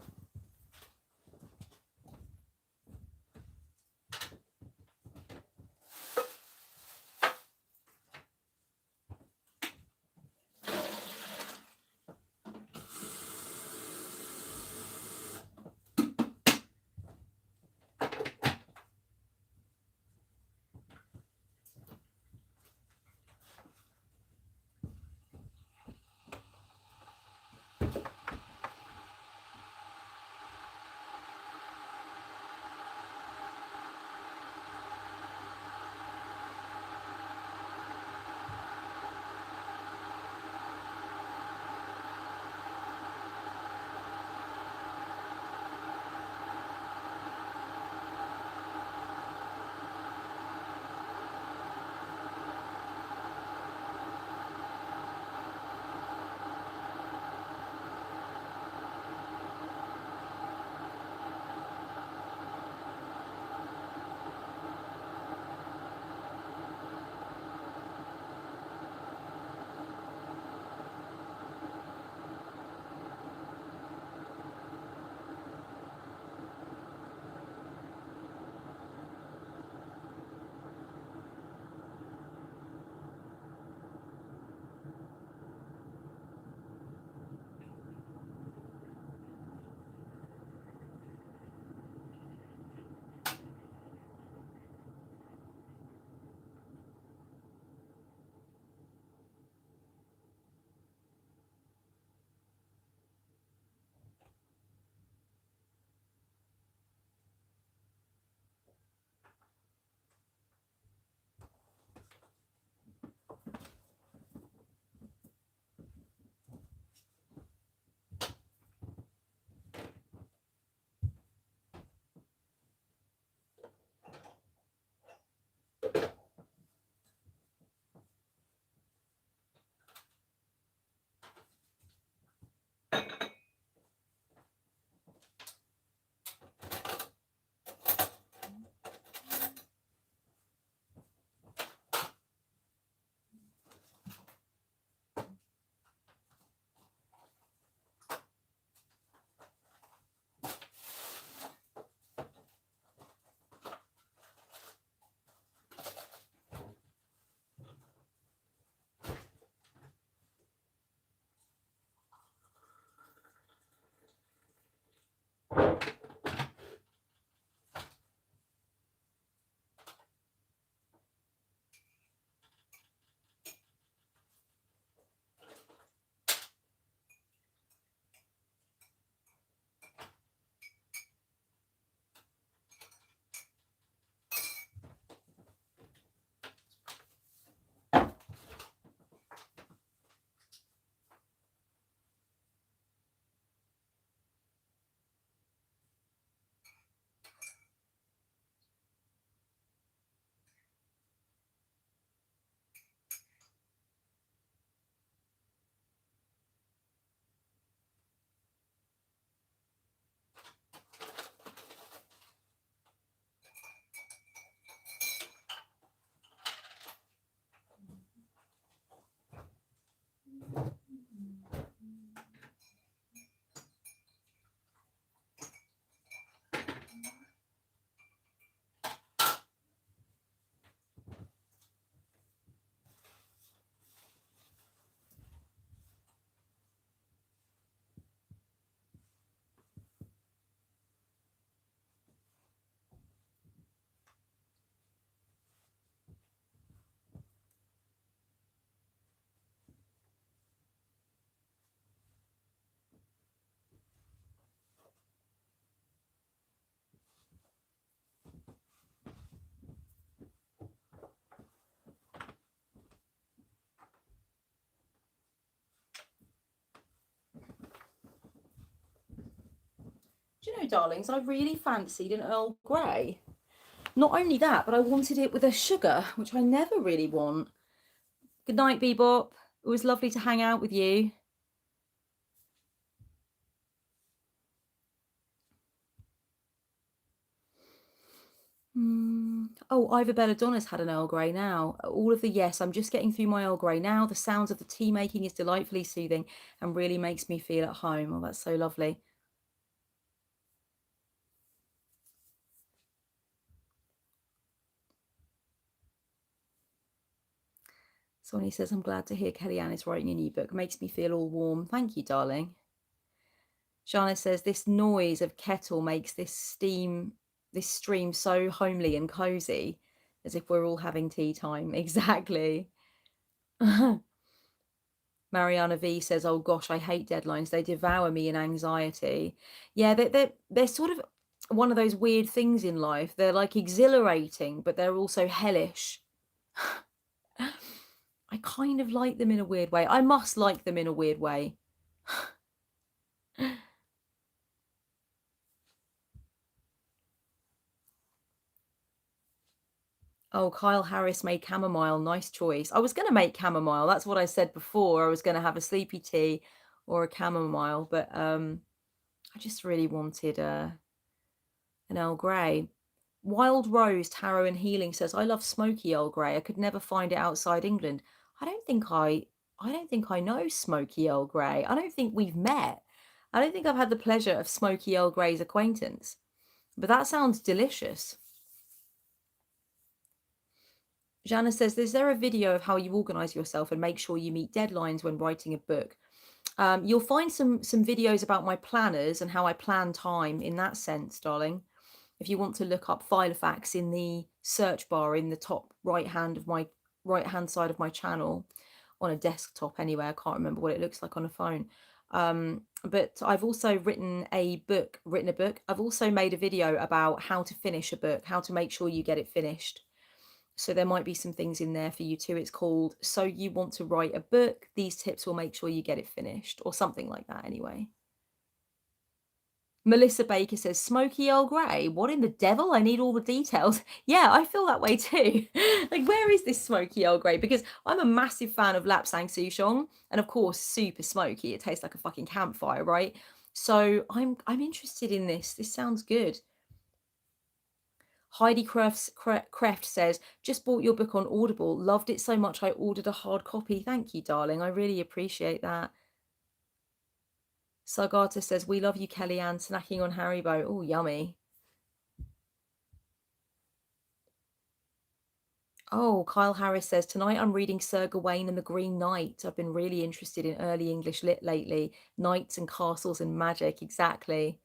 Do you know, darlings, I really fancied an Earl Grey. Not only that, but I wanted it with a sugar, which I never really want. Good night, Bebop. It was lovely to hang out with you. Oh, Ivor Belladonna's had an Earl Grey now. All of the yes, I'm just getting through my Earl Grey now. The sounds of the tea making is delightfully soothing and really makes me feel at home. Oh, that's so lovely. Sonny says, I'm glad to hear Kellyanne is writing a new book. Makes me feel all warm. Thank you, darling. Shana says, this noise of kettle makes this stream so homely and cozy, as if we're all having tea time. Exactly. Mariana V says, oh gosh, I hate deadlines. They devour me in anxiety. Yeah, they're sort of one of those weird things in life. They're like exhilarating, but they're also hellish. I kind of like them in a weird way. I must like them in a weird way. Oh, Kyle Harris made chamomile. Nice choice. I was going to make chamomile. That's what I said before. I was going to have a sleepy tea or a chamomile, but I just really wanted an Earl Grey. Wild Rose Tarot and Healing says, I love smoky Earl Grey. I could never find it outside England. I don't think I know smoky Earl Grey. I don't think we've met. I don't think I've had the pleasure of smoky Earl Grey's acquaintance. But that sounds delicious. Jana says, is there a video of how you organize yourself and make sure you meet deadlines when writing a book? You'll find some videos about my planners and how I plan time in that sense, darling. If you want to look up Filofax in the search bar in the top right hand side of my channel, on a desktop anyway, I can't remember what it looks like on a phone. But I've also written a book. I've also made a video about how to finish a book, how to make sure you get it finished. So there might be some things in there for you too. It's called So You Want to Write a Book. These tips will make sure you get it finished, or something like that anyway. Melissa Baker says, smoky Earl Grey. What in the devil? I need all the details. Yeah, I feel that way too. Like, where is this smoky Earl Grey? Because I'm a massive fan of Lapsang Souchong, and of course, super smoky. It tastes like a fucking campfire, right? So I'm interested in this. This sounds good. Heidi Kreft says, just bought your book on Audible. Loved it so much I ordered a hard copy. Thank you, darling. I really appreciate that. Sargata says, we love you, Kellyanne, snacking on Haribo. Oh, yummy. Oh, Kyle Harris says, tonight I'm reading Sir Gawain and the Green Knight. I've been really interested in early English lit lately. Knights and castles and magic. Exactly.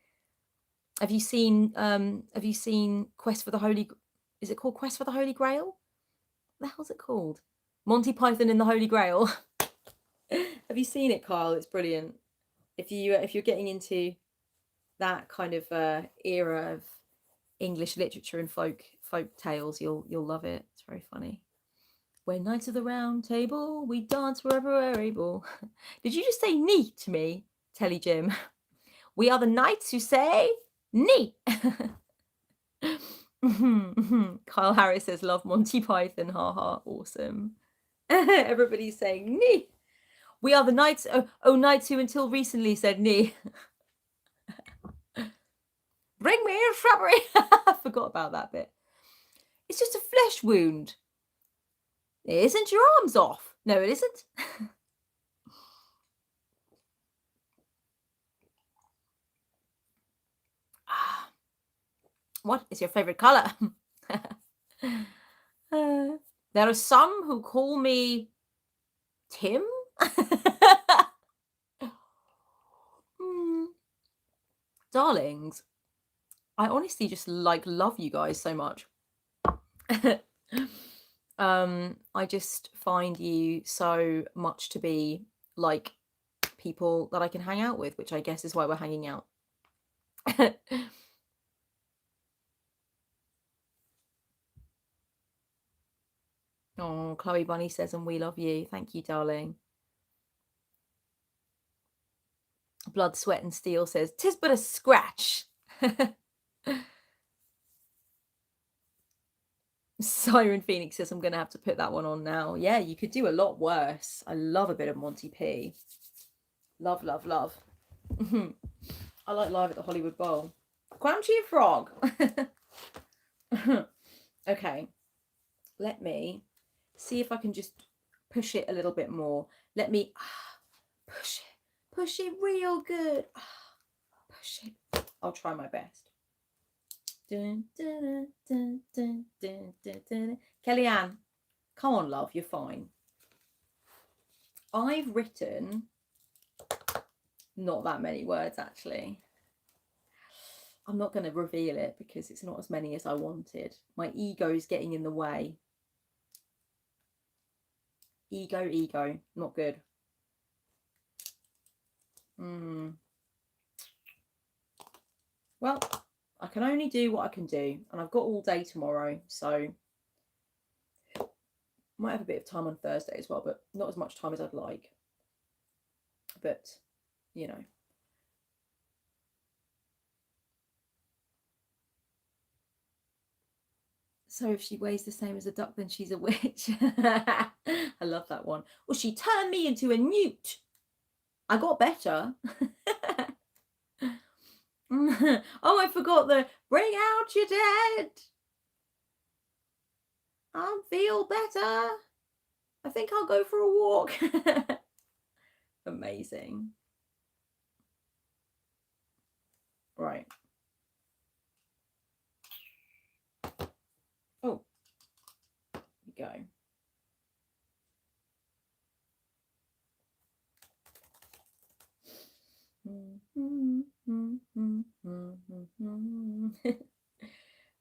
Have you seen Quest for the Holy... Is it called Quest for the Holy Grail? What the hell's it called? Monty Python and the Holy Grail. Have you seen it, Kyle? It's brilliant. If you're getting into that kind of era of English literature and folk tales, you'll love it. It's very funny. We're knights of the round table, we dance wherever we're able. Did you just say neat to me, Telly Jim? We are the knights who say neat. Kyle Harris says, love Monty Python, haha, awesome. Everybody's saying neat. We are the knights, knights who until recently said nee. Bring me a shrubbery. I forgot about that bit. It's just a flesh wound. It isn't. Your arm's off. No, it isn't. What is your favorite color? There are some who call me Tim. Darlings, I honestly just love you guys so much. I just find you so much to be like people that I can hang out with, which I guess is why we're hanging out. Oh, Chloe Bunny says, and we love you. Thank you, darling. Blood, Sweat and Steel says, 'tis but a scratch. Siren Phoenix says I'm going to have to put that one on now. Yeah, you could do a lot worse. I love a bit of Monty P. Love, love, love. I like Live at the Hollywood Bowl. Crunchy frog. Okay, let me see if I can just push it a little bit more. Let me push it real good. Push it. I'll try my best. Kellyanne, come on, love, you're fine. I've written not that many words, actually. I'm not going to reveal it because it's not as many as I wanted. My ego's getting in the way. Ego, not good. Well, I can only do what I can do, and I've got all day tomorrow, so might have a bit of time on Thursday as well, but not as much time as I'd like. But, you know. So if she weighs the same as a duck, then she's a witch. I love that one. Well, she turned me into a newt. I got better. Oh, I forgot the bring out your dead. I'll feel better. I think I'll go for a walk. Amazing. Right. Oh, here we go.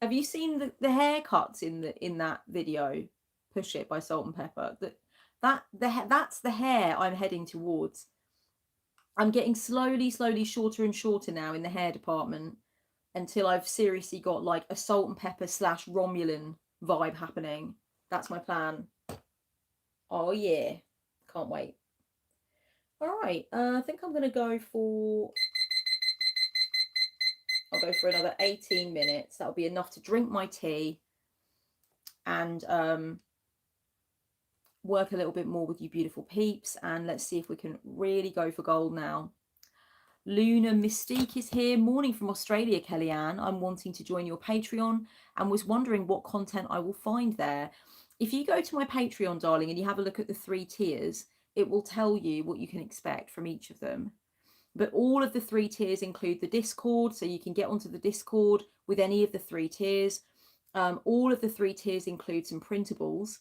Have you seen the haircuts in that video? Push It by Salt and Pepper. That's the hair I'm heading towards. I'm getting slowly shorter and shorter now in the hair department until I've seriously got like a Salt and Pepper / Romulan vibe happening. That's my plan. Oh yeah, can't wait. All right, I think I'm gonna go for. I'll go for another 18 minutes. That'll be enough to drink my tea and work a little bit more with you beautiful peeps. And let's see if we can really go for gold now. Luna Mystique is here. Morning from Australia, Kellyanne. I'm wanting to join your Patreon and was wondering what content I will find there. If you go to my Patreon, darling, and you have a look at the 3 tiers, it will tell you what you can expect from each of them. But all of the 3 tiers include the Discord, so you can get onto the Discord with any of the 3 tiers. All of the 3 tiers include some printables.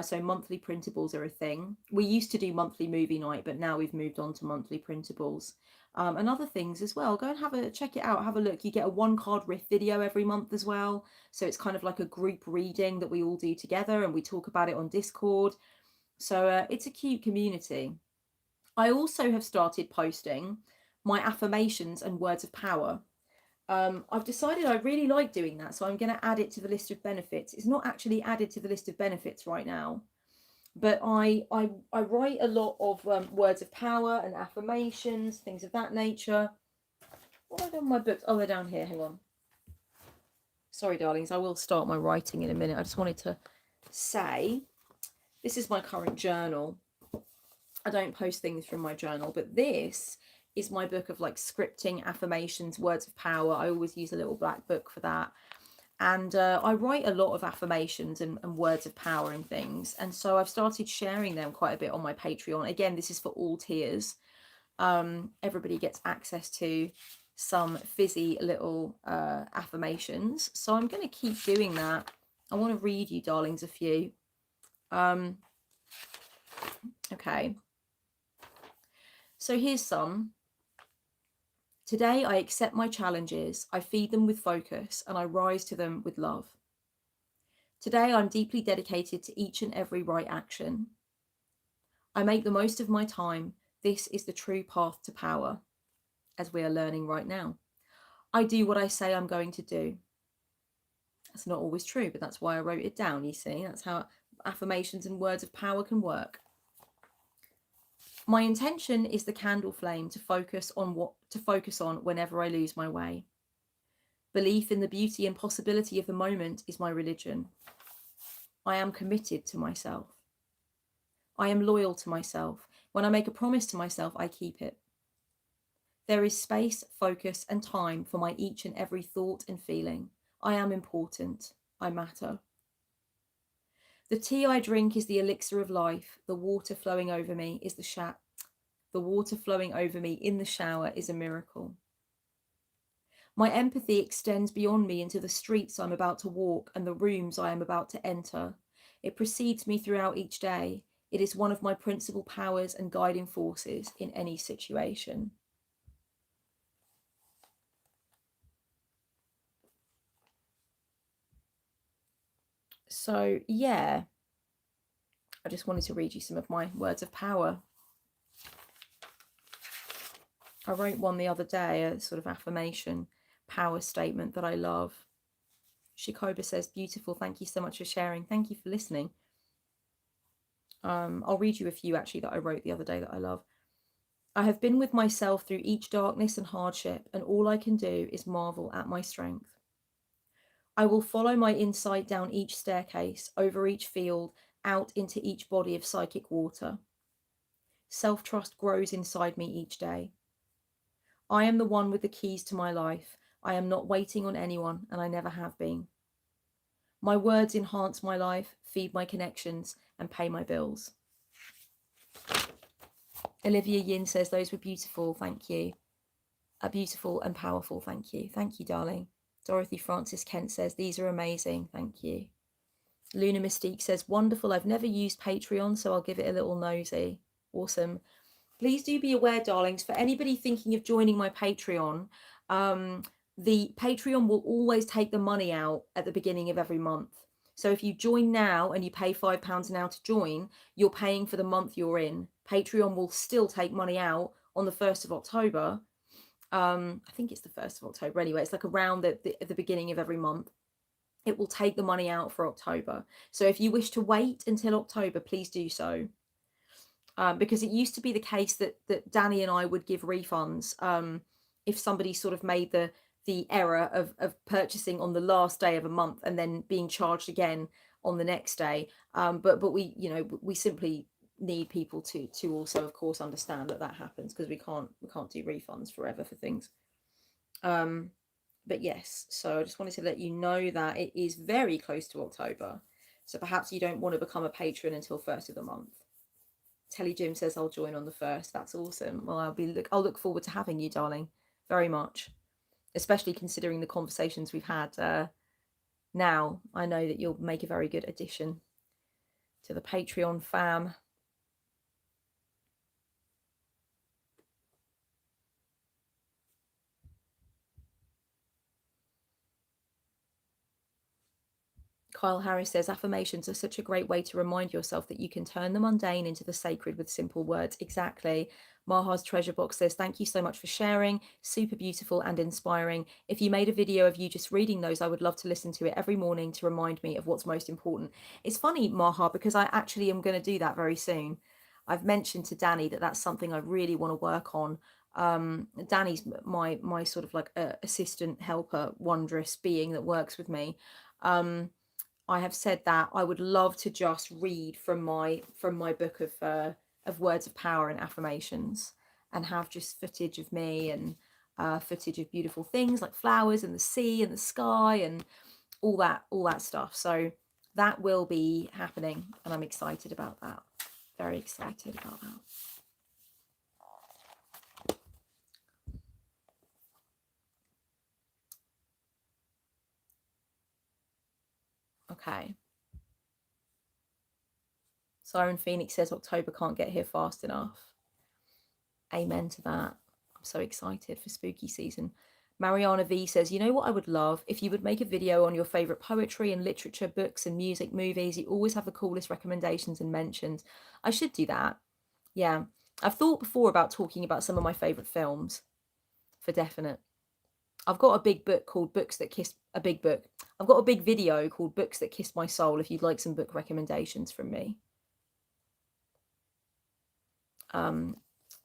So monthly printables are a thing. We used to do monthly movie night, but now we've moved on to monthly printables. And other things as well. Go and check it out, have a look. You get a 1-card riff video every month as well. So it's kind of like a group reading that we all do together and we talk about it on Discord. So it's a cute community. I also have started posting my affirmations and words of power. I've decided I really like doing that, so I'm going to add it to the list of benefits. It's not actually added to the list of benefits right now, but I write a lot of words of power and affirmations, things of that nature. What have I done with my books? Oh, they're down here. Hang on. Sorry, darlings. I will start my writing in a minute. I just wanted to say this is my current journal. I don't post things from my journal, but this is my book of like scripting, affirmations, words of power. I always use a little black book for that. And I write a lot of affirmations and words of power and things. And so I've started sharing them quite a bit on my Patreon. Again, this is for all tiers. Everybody gets access to some fizzy little affirmations. So I'm going to keep doing that. I want to read you, darlings, a few. Okay. So here's some. Today I accept my challenges, I feed them with focus, and I rise to them with love. Today I'm deeply dedicated to each and every right action. I make the most of my time. This is the true path to power, as we are learning right now. I do what I say I'm going to do. That's not always true, but that's why I wrote it down, you see. That's how affirmations and words of power can work. My intention is the candle flame to focus on whenever I lose my way. Belief in the beauty and possibility of the moment is my religion. I am committed to myself. I am loyal to myself. When I make a promise to myself, I keep it. There is space, focus, and time for my each and every thought and feeling. I am important. I matter. The tea I drink is the elixir of life. The water flowing over me is the water flowing over me in the shower is a miracle. My empathy extends beyond me into the streets I'm about to walk and the rooms I am about to enter. It precedes me throughout each day. It is one of my principal powers and guiding forces in any situation. So, yeah, I just wanted to read you some of my words of power. I wrote one the other day, a sort of affirmation, power statement that I love. Shikoba says, beautiful. Thank you so much for sharing. Thank you for listening. I'll read you a few actually that I wrote the other day that I love. I have been with myself through each darkness and hardship, and all I can do is marvel at my strength. I will follow my insight down each staircase, over each field, out into each body of psychic water. Self-trust grows inside me each day. I am the one with the keys to my life. I am not waiting on anyone, and I never have been. My words enhance my life, feed my connections, and pay my bills. Olivia Yin says, those were beautiful, thank you. Beautiful and powerful, thank you. Thank you, darling. Dorothy Francis Kent says, these are amazing, thank you. Luna Mystique says, wonderful, I've never used Patreon, so I'll give it a little nosy. Awesome. Please do be aware, darlings, for anybody thinking of joining my Patreon, the Patreon will always take the money out at the beginning of every month. So if you join now and you pay £5 now to join, you're paying for the month you're in. Patreon will still take money out on the 1st of October. I think it's the 1st of October. Anyway, it's like around the beginning of every month. It will take the money out for October. So if you wish to wait until October, please do so. Because it used to be the case that Danny and I would give refunds if somebody sort of made the error of purchasing on the last day of a month and then being charged again on the next day. But we, you know, we simply need people to also, of course, understand that happens, because we can't do refunds forever for things. But yes, so I just wanted to let you know that it is very close to October. So perhaps you don't want to become a patron until 1st of the month. Telly Jim says I'll join on the 1st. That's awesome. Well, I'll look forward to having you, darling, very much. Especially considering the conversations we've had. Now I know that you'll make a very good addition to the Patreon fam. Kyle Harris says, affirmations are such a great way to remind yourself that you can turn the mundane into the sacred with simple words. Exactly. Maha's Treasure Box says, thank you so much for sharing. Super beautiful and inspiring. If you made a video of you just reading those, I would love to listen to it every morning to remind me of what's most important. It's funny, Maha, because I actually am going to do that very soon. I've mentioned to Danny that that's something I really want to work on. Danny's my sort of like assistant helper, wondrous being that works with me. I have said that I would love to just read from my book of words of power and affirmations, and have just footage of me and footage of beautiful things like flowers and the sea and the sky and all that stuff. So that will be happening, and I'm excited about that. Very excited about that. Okay. Siren Phoenix says October can't get here fast enough. Amen to that. I'm so excited for spooky season. Mariana V says, you know what I would love? If you would make a video on your favourite poetry and literature, books and music, movies. You always have the coolest recommendations and mentions. I should do that. Yeah. I've thought before about talking about some of my favourite films, for definite. I've got a big book called Books That Kissed... I've got a big video called Books That Kissed My Soul, if you'd like some book recommendations from me.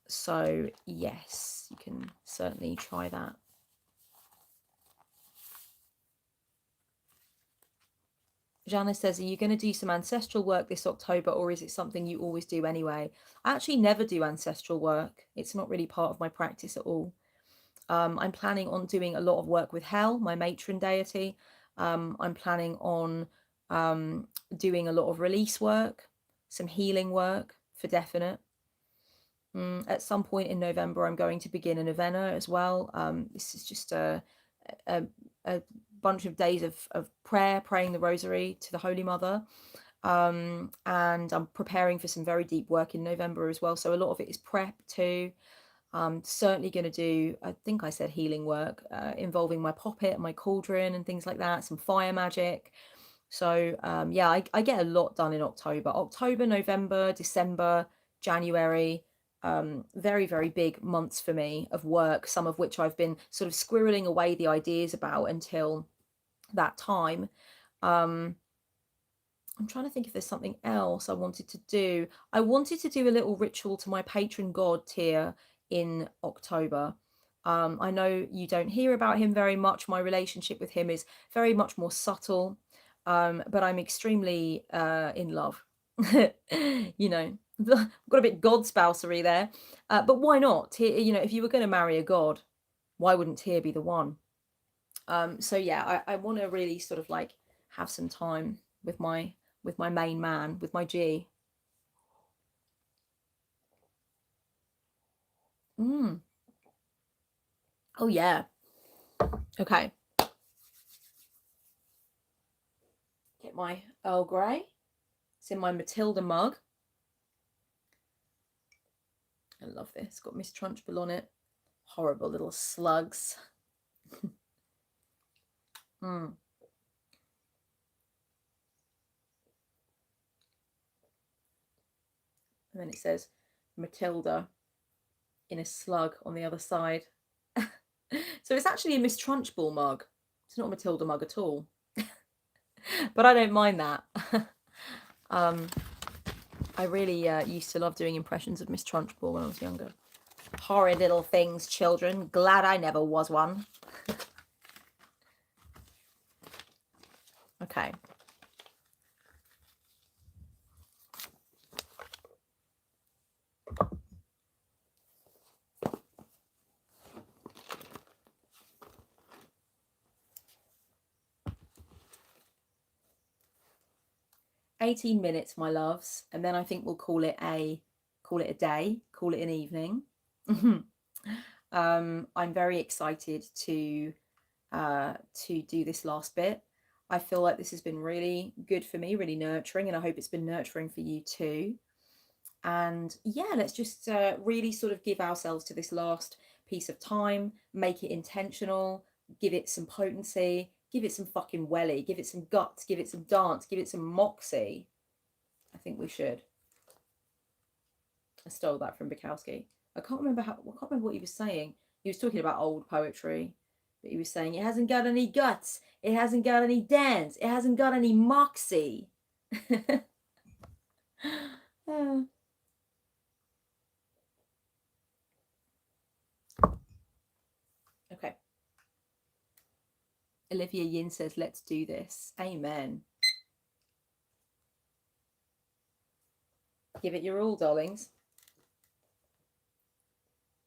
So, yes, you can certainly try that. Janice says, are you going to do some ancestral work this October, or is it something you always do anyway? I actually never do ancestral work. It's not really part of my practice at all. I'm planning on doing a lot of work with Hel, my matron deity. I'm planning on doing a lot of release work, some healing work for definite. At some point in November, I'm going to begin a novena as well. This is just a bunch of days of prayer, praying the rosary to the Holy Mother. And I'm preparing for some very deep work in November as well. So a lot of it is prep too. I'm certainly going to do, I think I said healing work, involving my poppet, my cauldron and things like that, some fire magic. So yeah, I get a lot done in October, November, December, January. Very, very big months for me of work, some of which I've been sort of squirreling away the ideas about until that time. I'm trying to think if there's something else I wanted to do. I wanted to do a little ritual to my patron god tier in October. I know you don't hear about him very much. My relationship with him is very much more subtle, but I'm extremely in love. You know, I've got a bit god spousery there, but why not? You know, if you were going to marry a god, why wouldn't Tyr be the one? So yeah, I want to really sort of like have some time with my main man, with my G. Oh yeah. Okay. Get my Earl Grey. It's in my Matilda mug. I love this. It's got Miss Trunchbull on it. Horrible little slugs. And then it says Matilda in a slug on the other side. So it's actually a Miss Trunchbull mug. It's not a Matilda mug at all. But I don't mind that. I really used to love doing impressions of Miss Trunchbull when I was younger. Horrid little things, children. Glad I never was one. Okay. "18 minutes, my loves, and then I think we'll call it a day, call it an evening." I'm very excited to do this last bit. I feel like this has been really good for me, really nurturing, and I hope it's been nurturing for you too. And yeah, let's just really sort of give ourselves to this last piece of time, make it intentional, give it some potency, give it some fucking welly, give it some guts, give it some dance, give it some moxie. I think we should. I stole that from Bukowski. I can't remember what he was saying. He was talking about old poetry, but he was saying it hasn't got any guts, it hasn't got any dance, it hasn't got any moxie. Okay. Olivia Yin says, let's do this. Amen. Give it your all, darlings.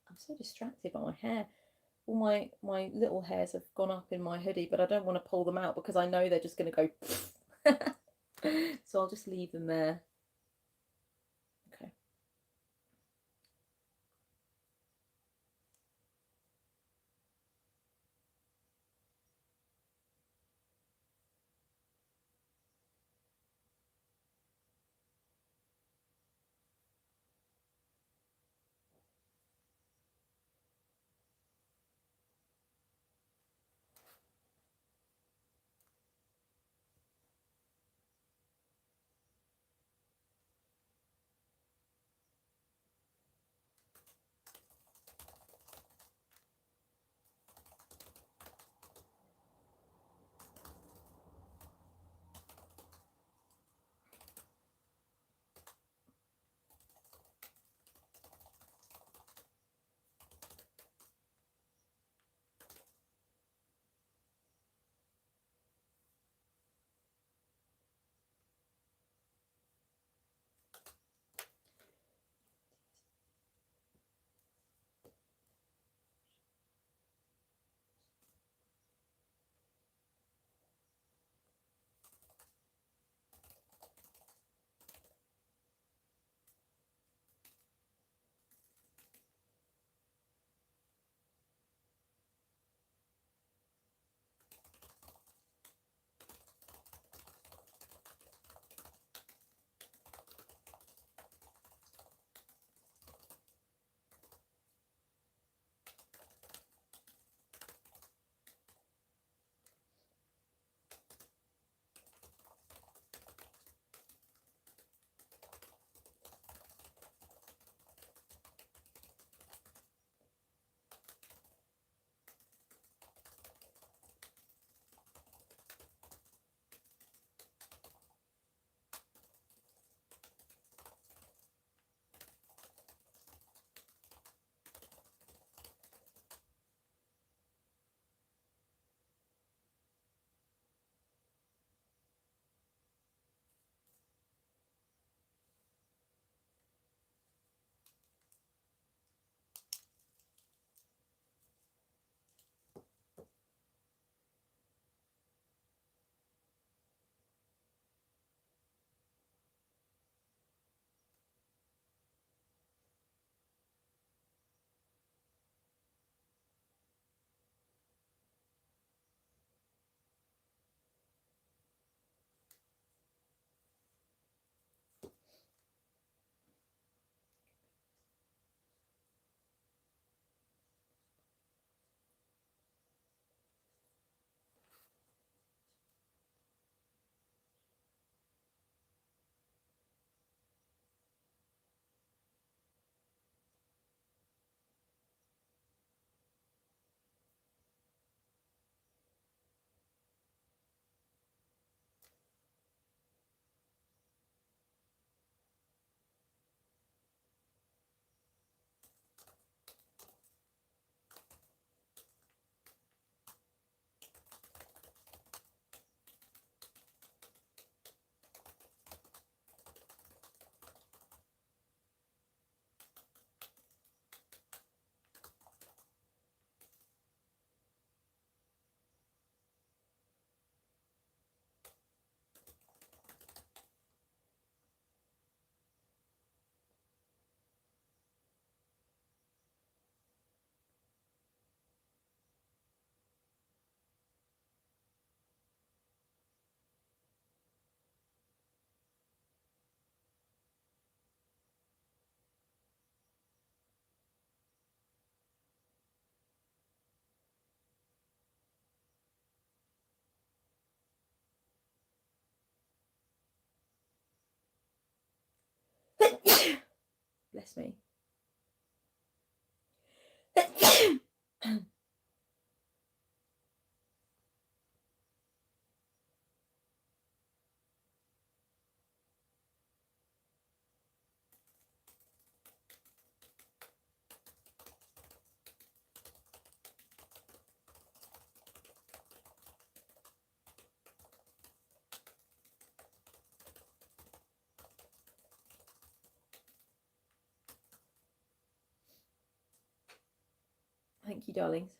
I'm so distracted by my hair. All my little hairs have gone up in my hoodie, but I don't want to pull them out because I know they're just going to go. So I'll just leave them there. Okay. Bless me. Thank you, darlings.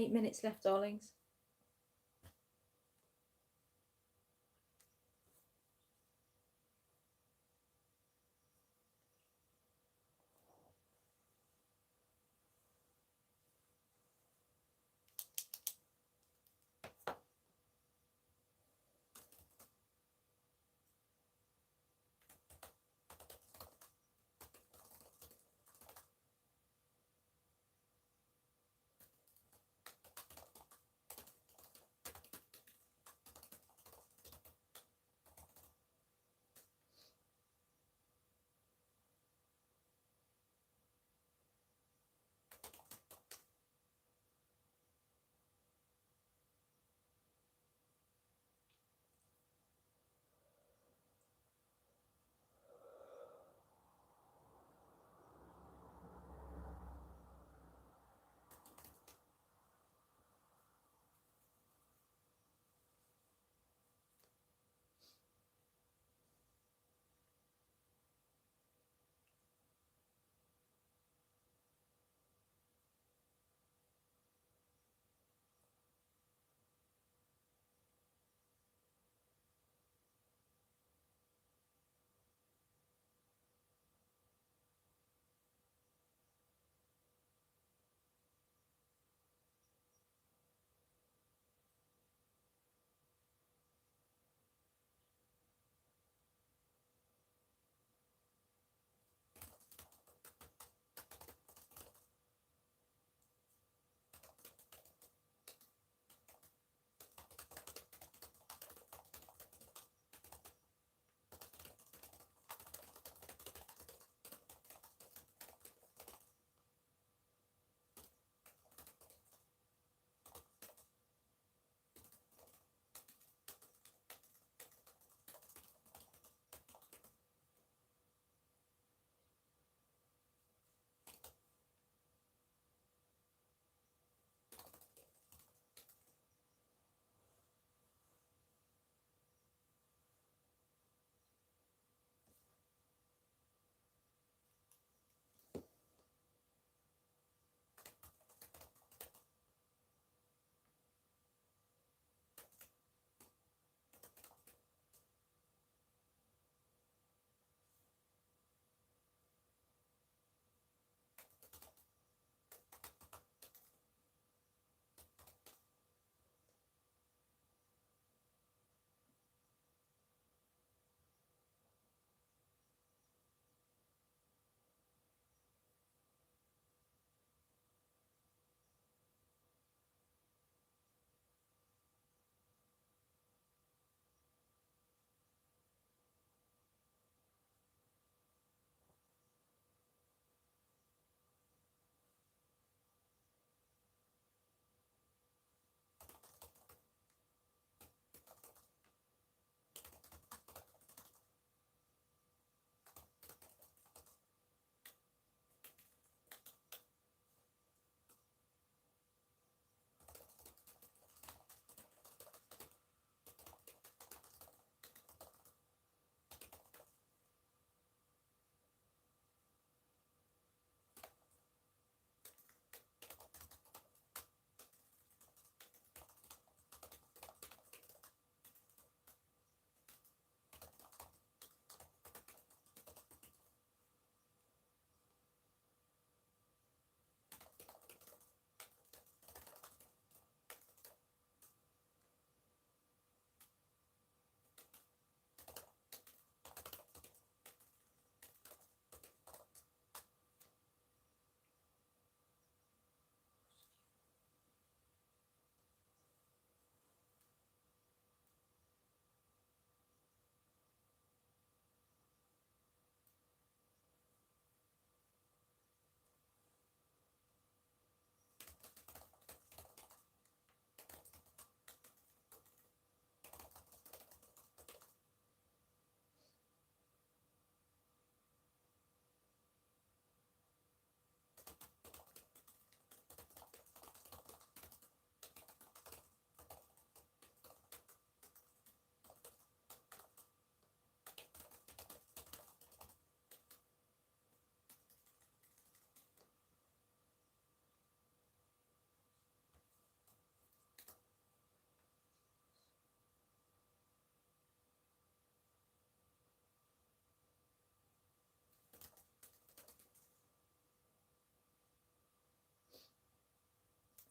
8 minutes left, darlings.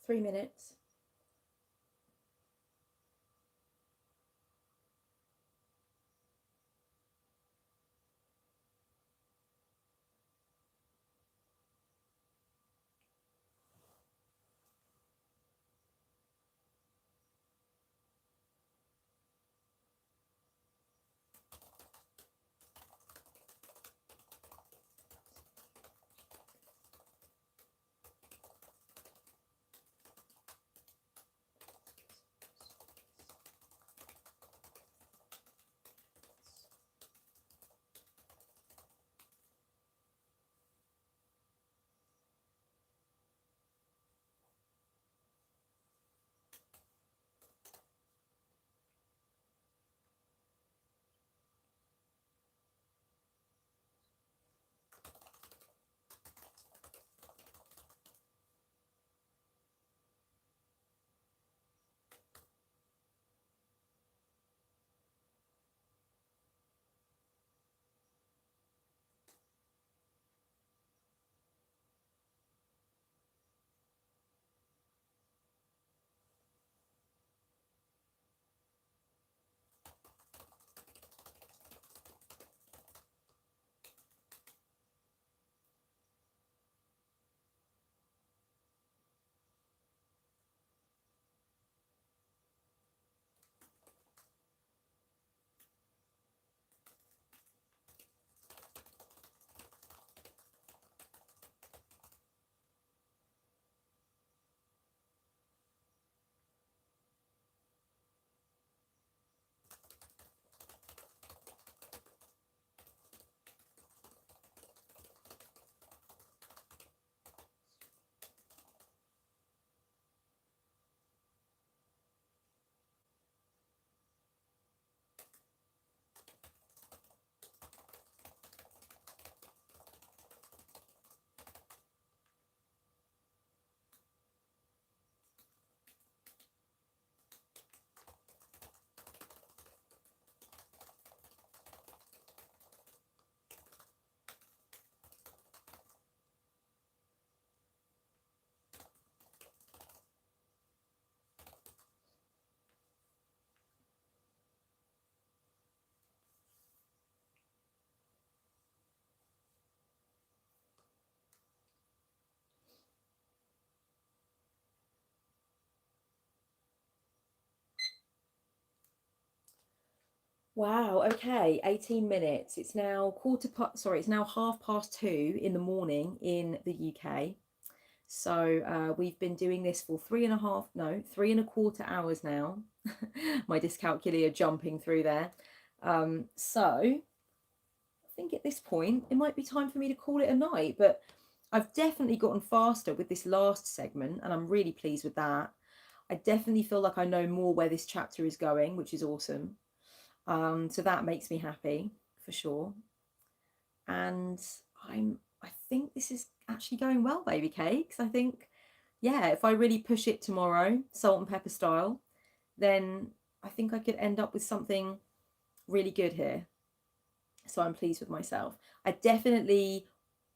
3 minutes. Wow, okay, 18 minutes. It's now it's now 2:30 in the morning in the UK. So we've been doing this for 3.25 hours now. My dyscalculia jumping through there. So I think at this point it might be time for me to call it a night, but I've definitely gotten faster with this last segment and I'm really pleased with that. I definitely feel like I know more where this chapter is going, which is awesome. So that makes me happy for sure. And I think this is actually going well, baby cakes. I think, yeah, if I really push it tomorrow, salt and pepper style, then I think I could end up with something really good here. So I'm pleased with myself. I definitely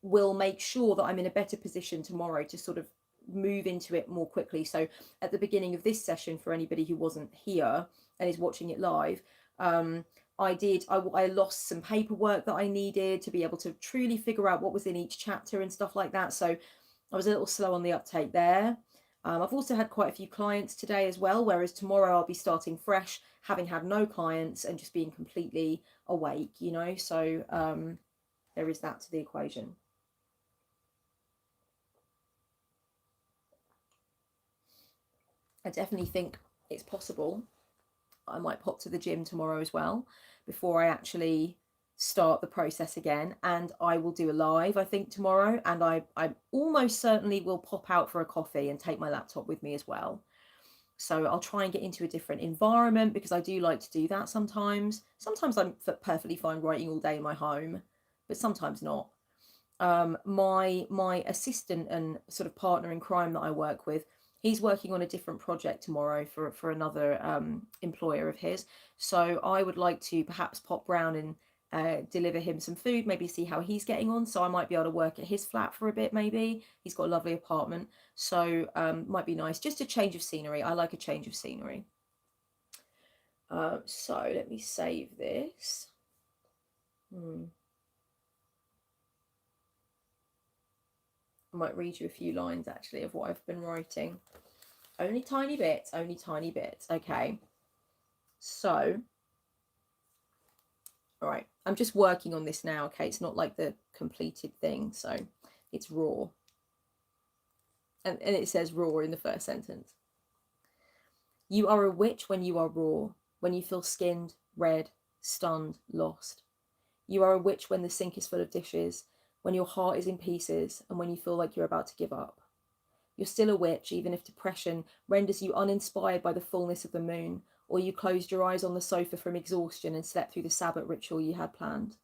will make sure that I'm in a better position tomorrow to sort of move into it more quickly. So at the beginning of this session, for anybody who wasn't here and is watching it live, I lost some paperwork that I needed to be able to truly figure out what was in each chapter and stuff like that. So I was a little slow on the uptake there. I've also had quite a few clients today as well, whereas tomorrow I'll be starting fresh, having had no clients and just being completely awake, you know. So there is that to the equation. I definitely think it's possible. I might pop to the gym tomorrow as well before I actually start the process again. And I will do a live, I think, tomorrow. And I almost certainly will pop out for a coffee and take my laptop with me as well. So I'll try and get into a different environment because I do like to do that sometimes. Sometimes I'm perfectly fine writing all day in my home, but sometimes not. My assistant and sort of partner in crime that I work with, he's working on a different project tomorrow for another employer of his. So I would like to perhaps pop round deliver him some food, maybe see how he's getting on. So I might be able to work at his flat for a bit, maybe. He's got a lovely apartment. So might be nice. Just a change of scenery. I like a change of scenery. So let me save this. I might read you a few lines actually of what I've been writing. Only tiny bits, only tiny bits. Okay. So, all right. I'm just working on this now. Okay. It's not like the completed thing. So it's raw. And it says raw in the first sentence. You are a witch when you are raw, when you feel skinned, red, stunned, lost. You are a witch when the sink is full of dishes, when your heart is in pieces, and when you feel like you're about to give up. You're still a witch, even if depression renders you uninspired by the fullness of the moon, or you closed your eyes on the sofa from exhaustion and slept through the Sabbath ritual you had planned.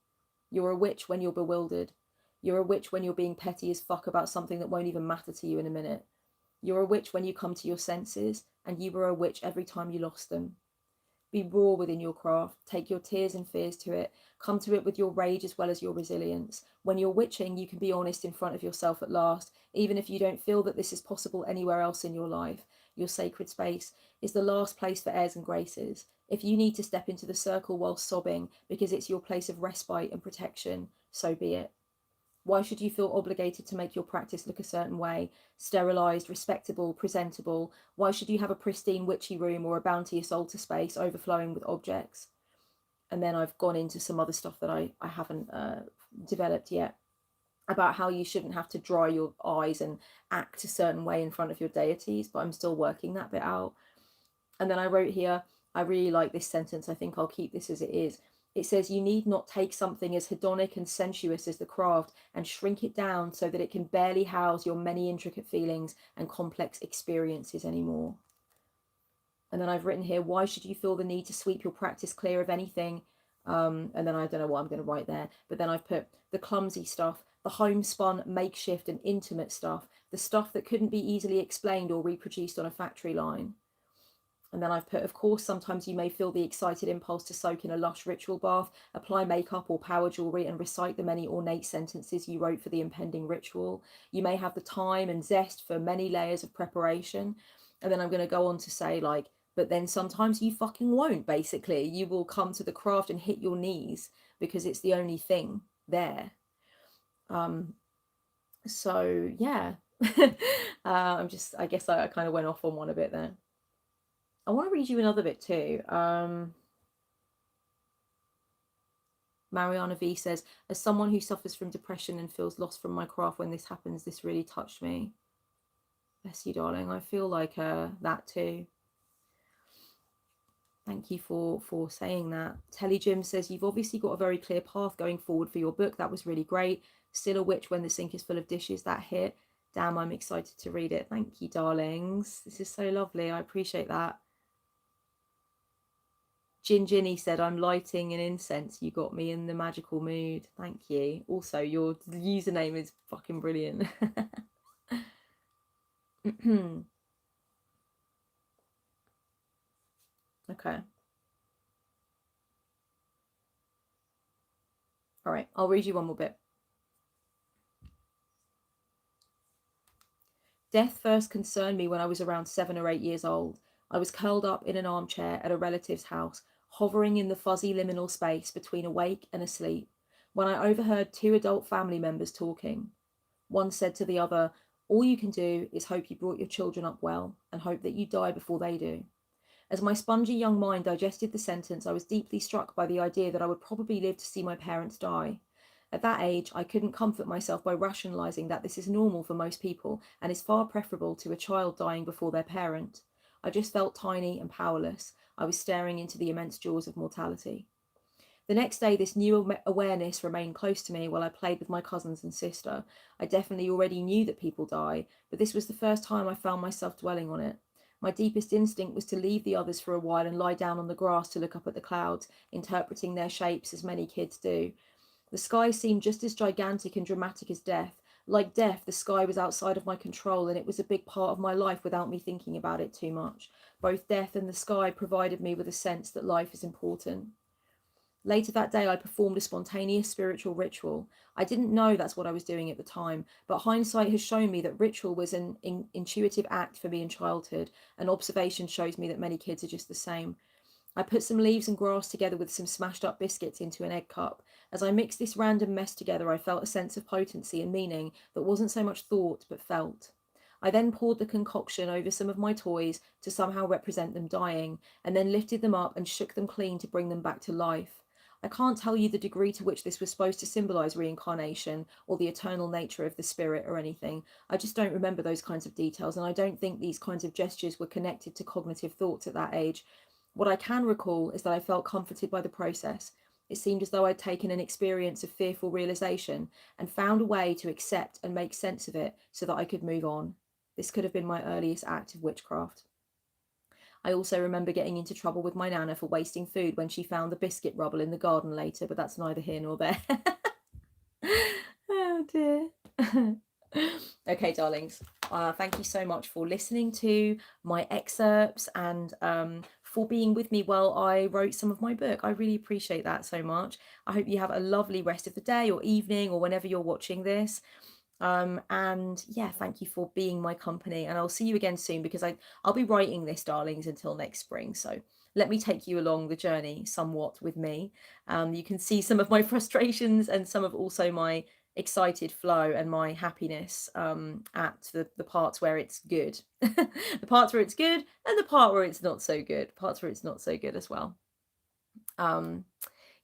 You're a witch when you're bewildered. You're a witch when you're being petty as fuck about something that won't even matter to you in a minute. You're a witch when you come to your senses, and you were a witch every time you lost them. Be raw within your craft. Take your tears and fears to it. Come to it with your rage as well as your resilience. When you're witching, you can be honest in front of yourself at last, even if you don't feel that this is possible anywhere else in your life. Your sacred space is the last place for airs and graces. If you need to step into the circle while sobbing because it's your place of respite and protection, so be it. Why should you feel obligated to make your practice look a certain way? Sterilised, respectable, presentable. Why should you have a pristine witchy room or a bounteous altar space overflowing with objects? And then I've gone into some other stuff that I haven't developed yet about how you shouldn't have to dry your eyes and act a certain way in front of your deities, but I'm still working that bit out. And then I wrote here, I really like this sentence. I think I'll keep this as it is. It says, you need not take something as hedonic and sensuous as the craft and shrink it down so that it can barely house your many intricate feelings and complex experiences anymore. And then I've written here, why should you feel the need to sweep your practice clear of anything? And then I don't know what I'm going to write there. But then I've put the clumsy stuff, the homespun, makeshift and intimate stuff, the stuff that couldn't be easily explained or reproduced on a factory line. And then I've put, of course, sometimes you may feel the excited impulse to soak in a lush ritual bath, apply makeup or power jewelry and recite the many ornate sentences you wrote for the impending ritual. You may have the time and zest for many layers of preparation. And then I'm going to go on to say, like, but then sometimes you fucking won't, basically. You will come to the craft and hit your knees because it's the only thing there. So, yeah. I guess I kind of went off on one a bit there. I want to read you another bit too. Mariana V says, as someone who suffers from depression and feels lost from my craft when this happens, this really touched me. Bless you, darling. I feel like that too. Thank you for saying that. Telly Jim says, you've obviously got a very clear path going forward for your book. That was really great. Still a witch when the sink is full of dishes. That hit. Damn, I'm excited to read it. Thank you, darlings. This is so lovely. I appreciate that. Ginny said, I'm lighting an incense. You got me in the magical mood. Thank you. Also, your username is fucking brilliant. Okay. All right. I'll read you one more bit. Death first concerned me when I was around 7 or 8 years old. I was curled up in an armchair at a relative's house, hovering in the fuzzy liminal space between awake and asleep, when I overheard 2 adult family members talking. One said to the other, all you can do is hope you brought your children up well and hope that you die before they do. As my spongy young mind digested the sentence, I was deeply struck by the idea that I would probably live to see my parents die. At that age, I couldn't comfort myself by rationalising that this is normal for most people and is far preferable to a child dying before their parent. I just felt tiny and powerless. I was staring into the immense jaws of mortality. The next day, this new awareness remained close to me while I played with my cousins and sister. I definitely already knew that people die, but this was the first time I found myself dwelling on it. My deepest instinct was to leave the others for a while and lie down on the grass to look up at the clouds, interpreting their shapes as many kids do. The sky seemed just as gigantic and dramatic as death. Like death, the sky was outside of my control, and it was a big part of my life without me thinking about it too much. Both death and the sky provided me with a sense that life is important. Later that day, I performed a spontaneous spiritual ritual. I didn't know that's what I was doing at the time, but hindsight has shown me that ritual was an intuitive act for me in childhood, and observation shows me that many kids are just the same. I put some leaves and grass together with some smashed up biscuits into an egg cup. As I mixed this random mess together, I felt a sense of potency and meaning that wasn't so much thought but felt. I then poured the concoction over some of my toys to somehow represent them dying, and then lifted them up and shook them clean to bring them back to life. I can't tell you the degree to which this was supposed to symbolize reincarnation or the eternal nature of the spirit or anything. I just don't remember those kinds of details, and I don't think these kinds of gestures were connected to cognitive thoughts at that age. What I can recall is that I felt comforted by the process. It seemed as though I'd taken an experience of fearful realization and found a way to accept and make sense of it so that I could move on. This could have been my earliest act of witchcraft. I also remember getting into trouble with my nana for wasting food when she found the biscuit rubble in the garden later, but that's neither here nor there. Oh dear. Okay, darlings. Thank you so much for listening to my excerpts and for being with me while I wrote some of my book. I really appreciate that so much. I hope you have a lovely rest of the day or evening or whenever you're watching this. And yeah, thank you for being my company, and I'll see you again soon, because I'll be writing this, darlings, until next spring. So let me take you along the journey somewhat with me. You can see some of my frustrations and some of also my excited flow and my happiness at the parts where it's good. The parts where it's good and the part where it's not so good, parts where it's not so good as well.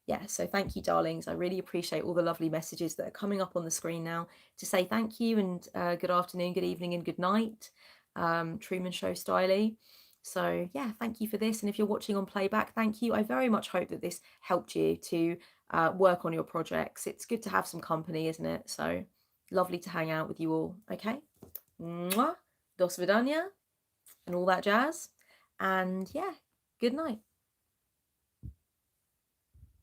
Yeah, so thank you, darlings. I really appreciate all the lovely messages that are coming up on the screen now to say thank you and good afternoon, good evening, and good night, Truman Show styly. So yeah, thank you for this. And if you're watching on playback, thank you. I very much hope that this helped you to work on your projects. It's good to have some company, isn't it? So lovely to hang out with you all. Okay. Mwah, dos vidania, and all that jazz. And yeah, good night.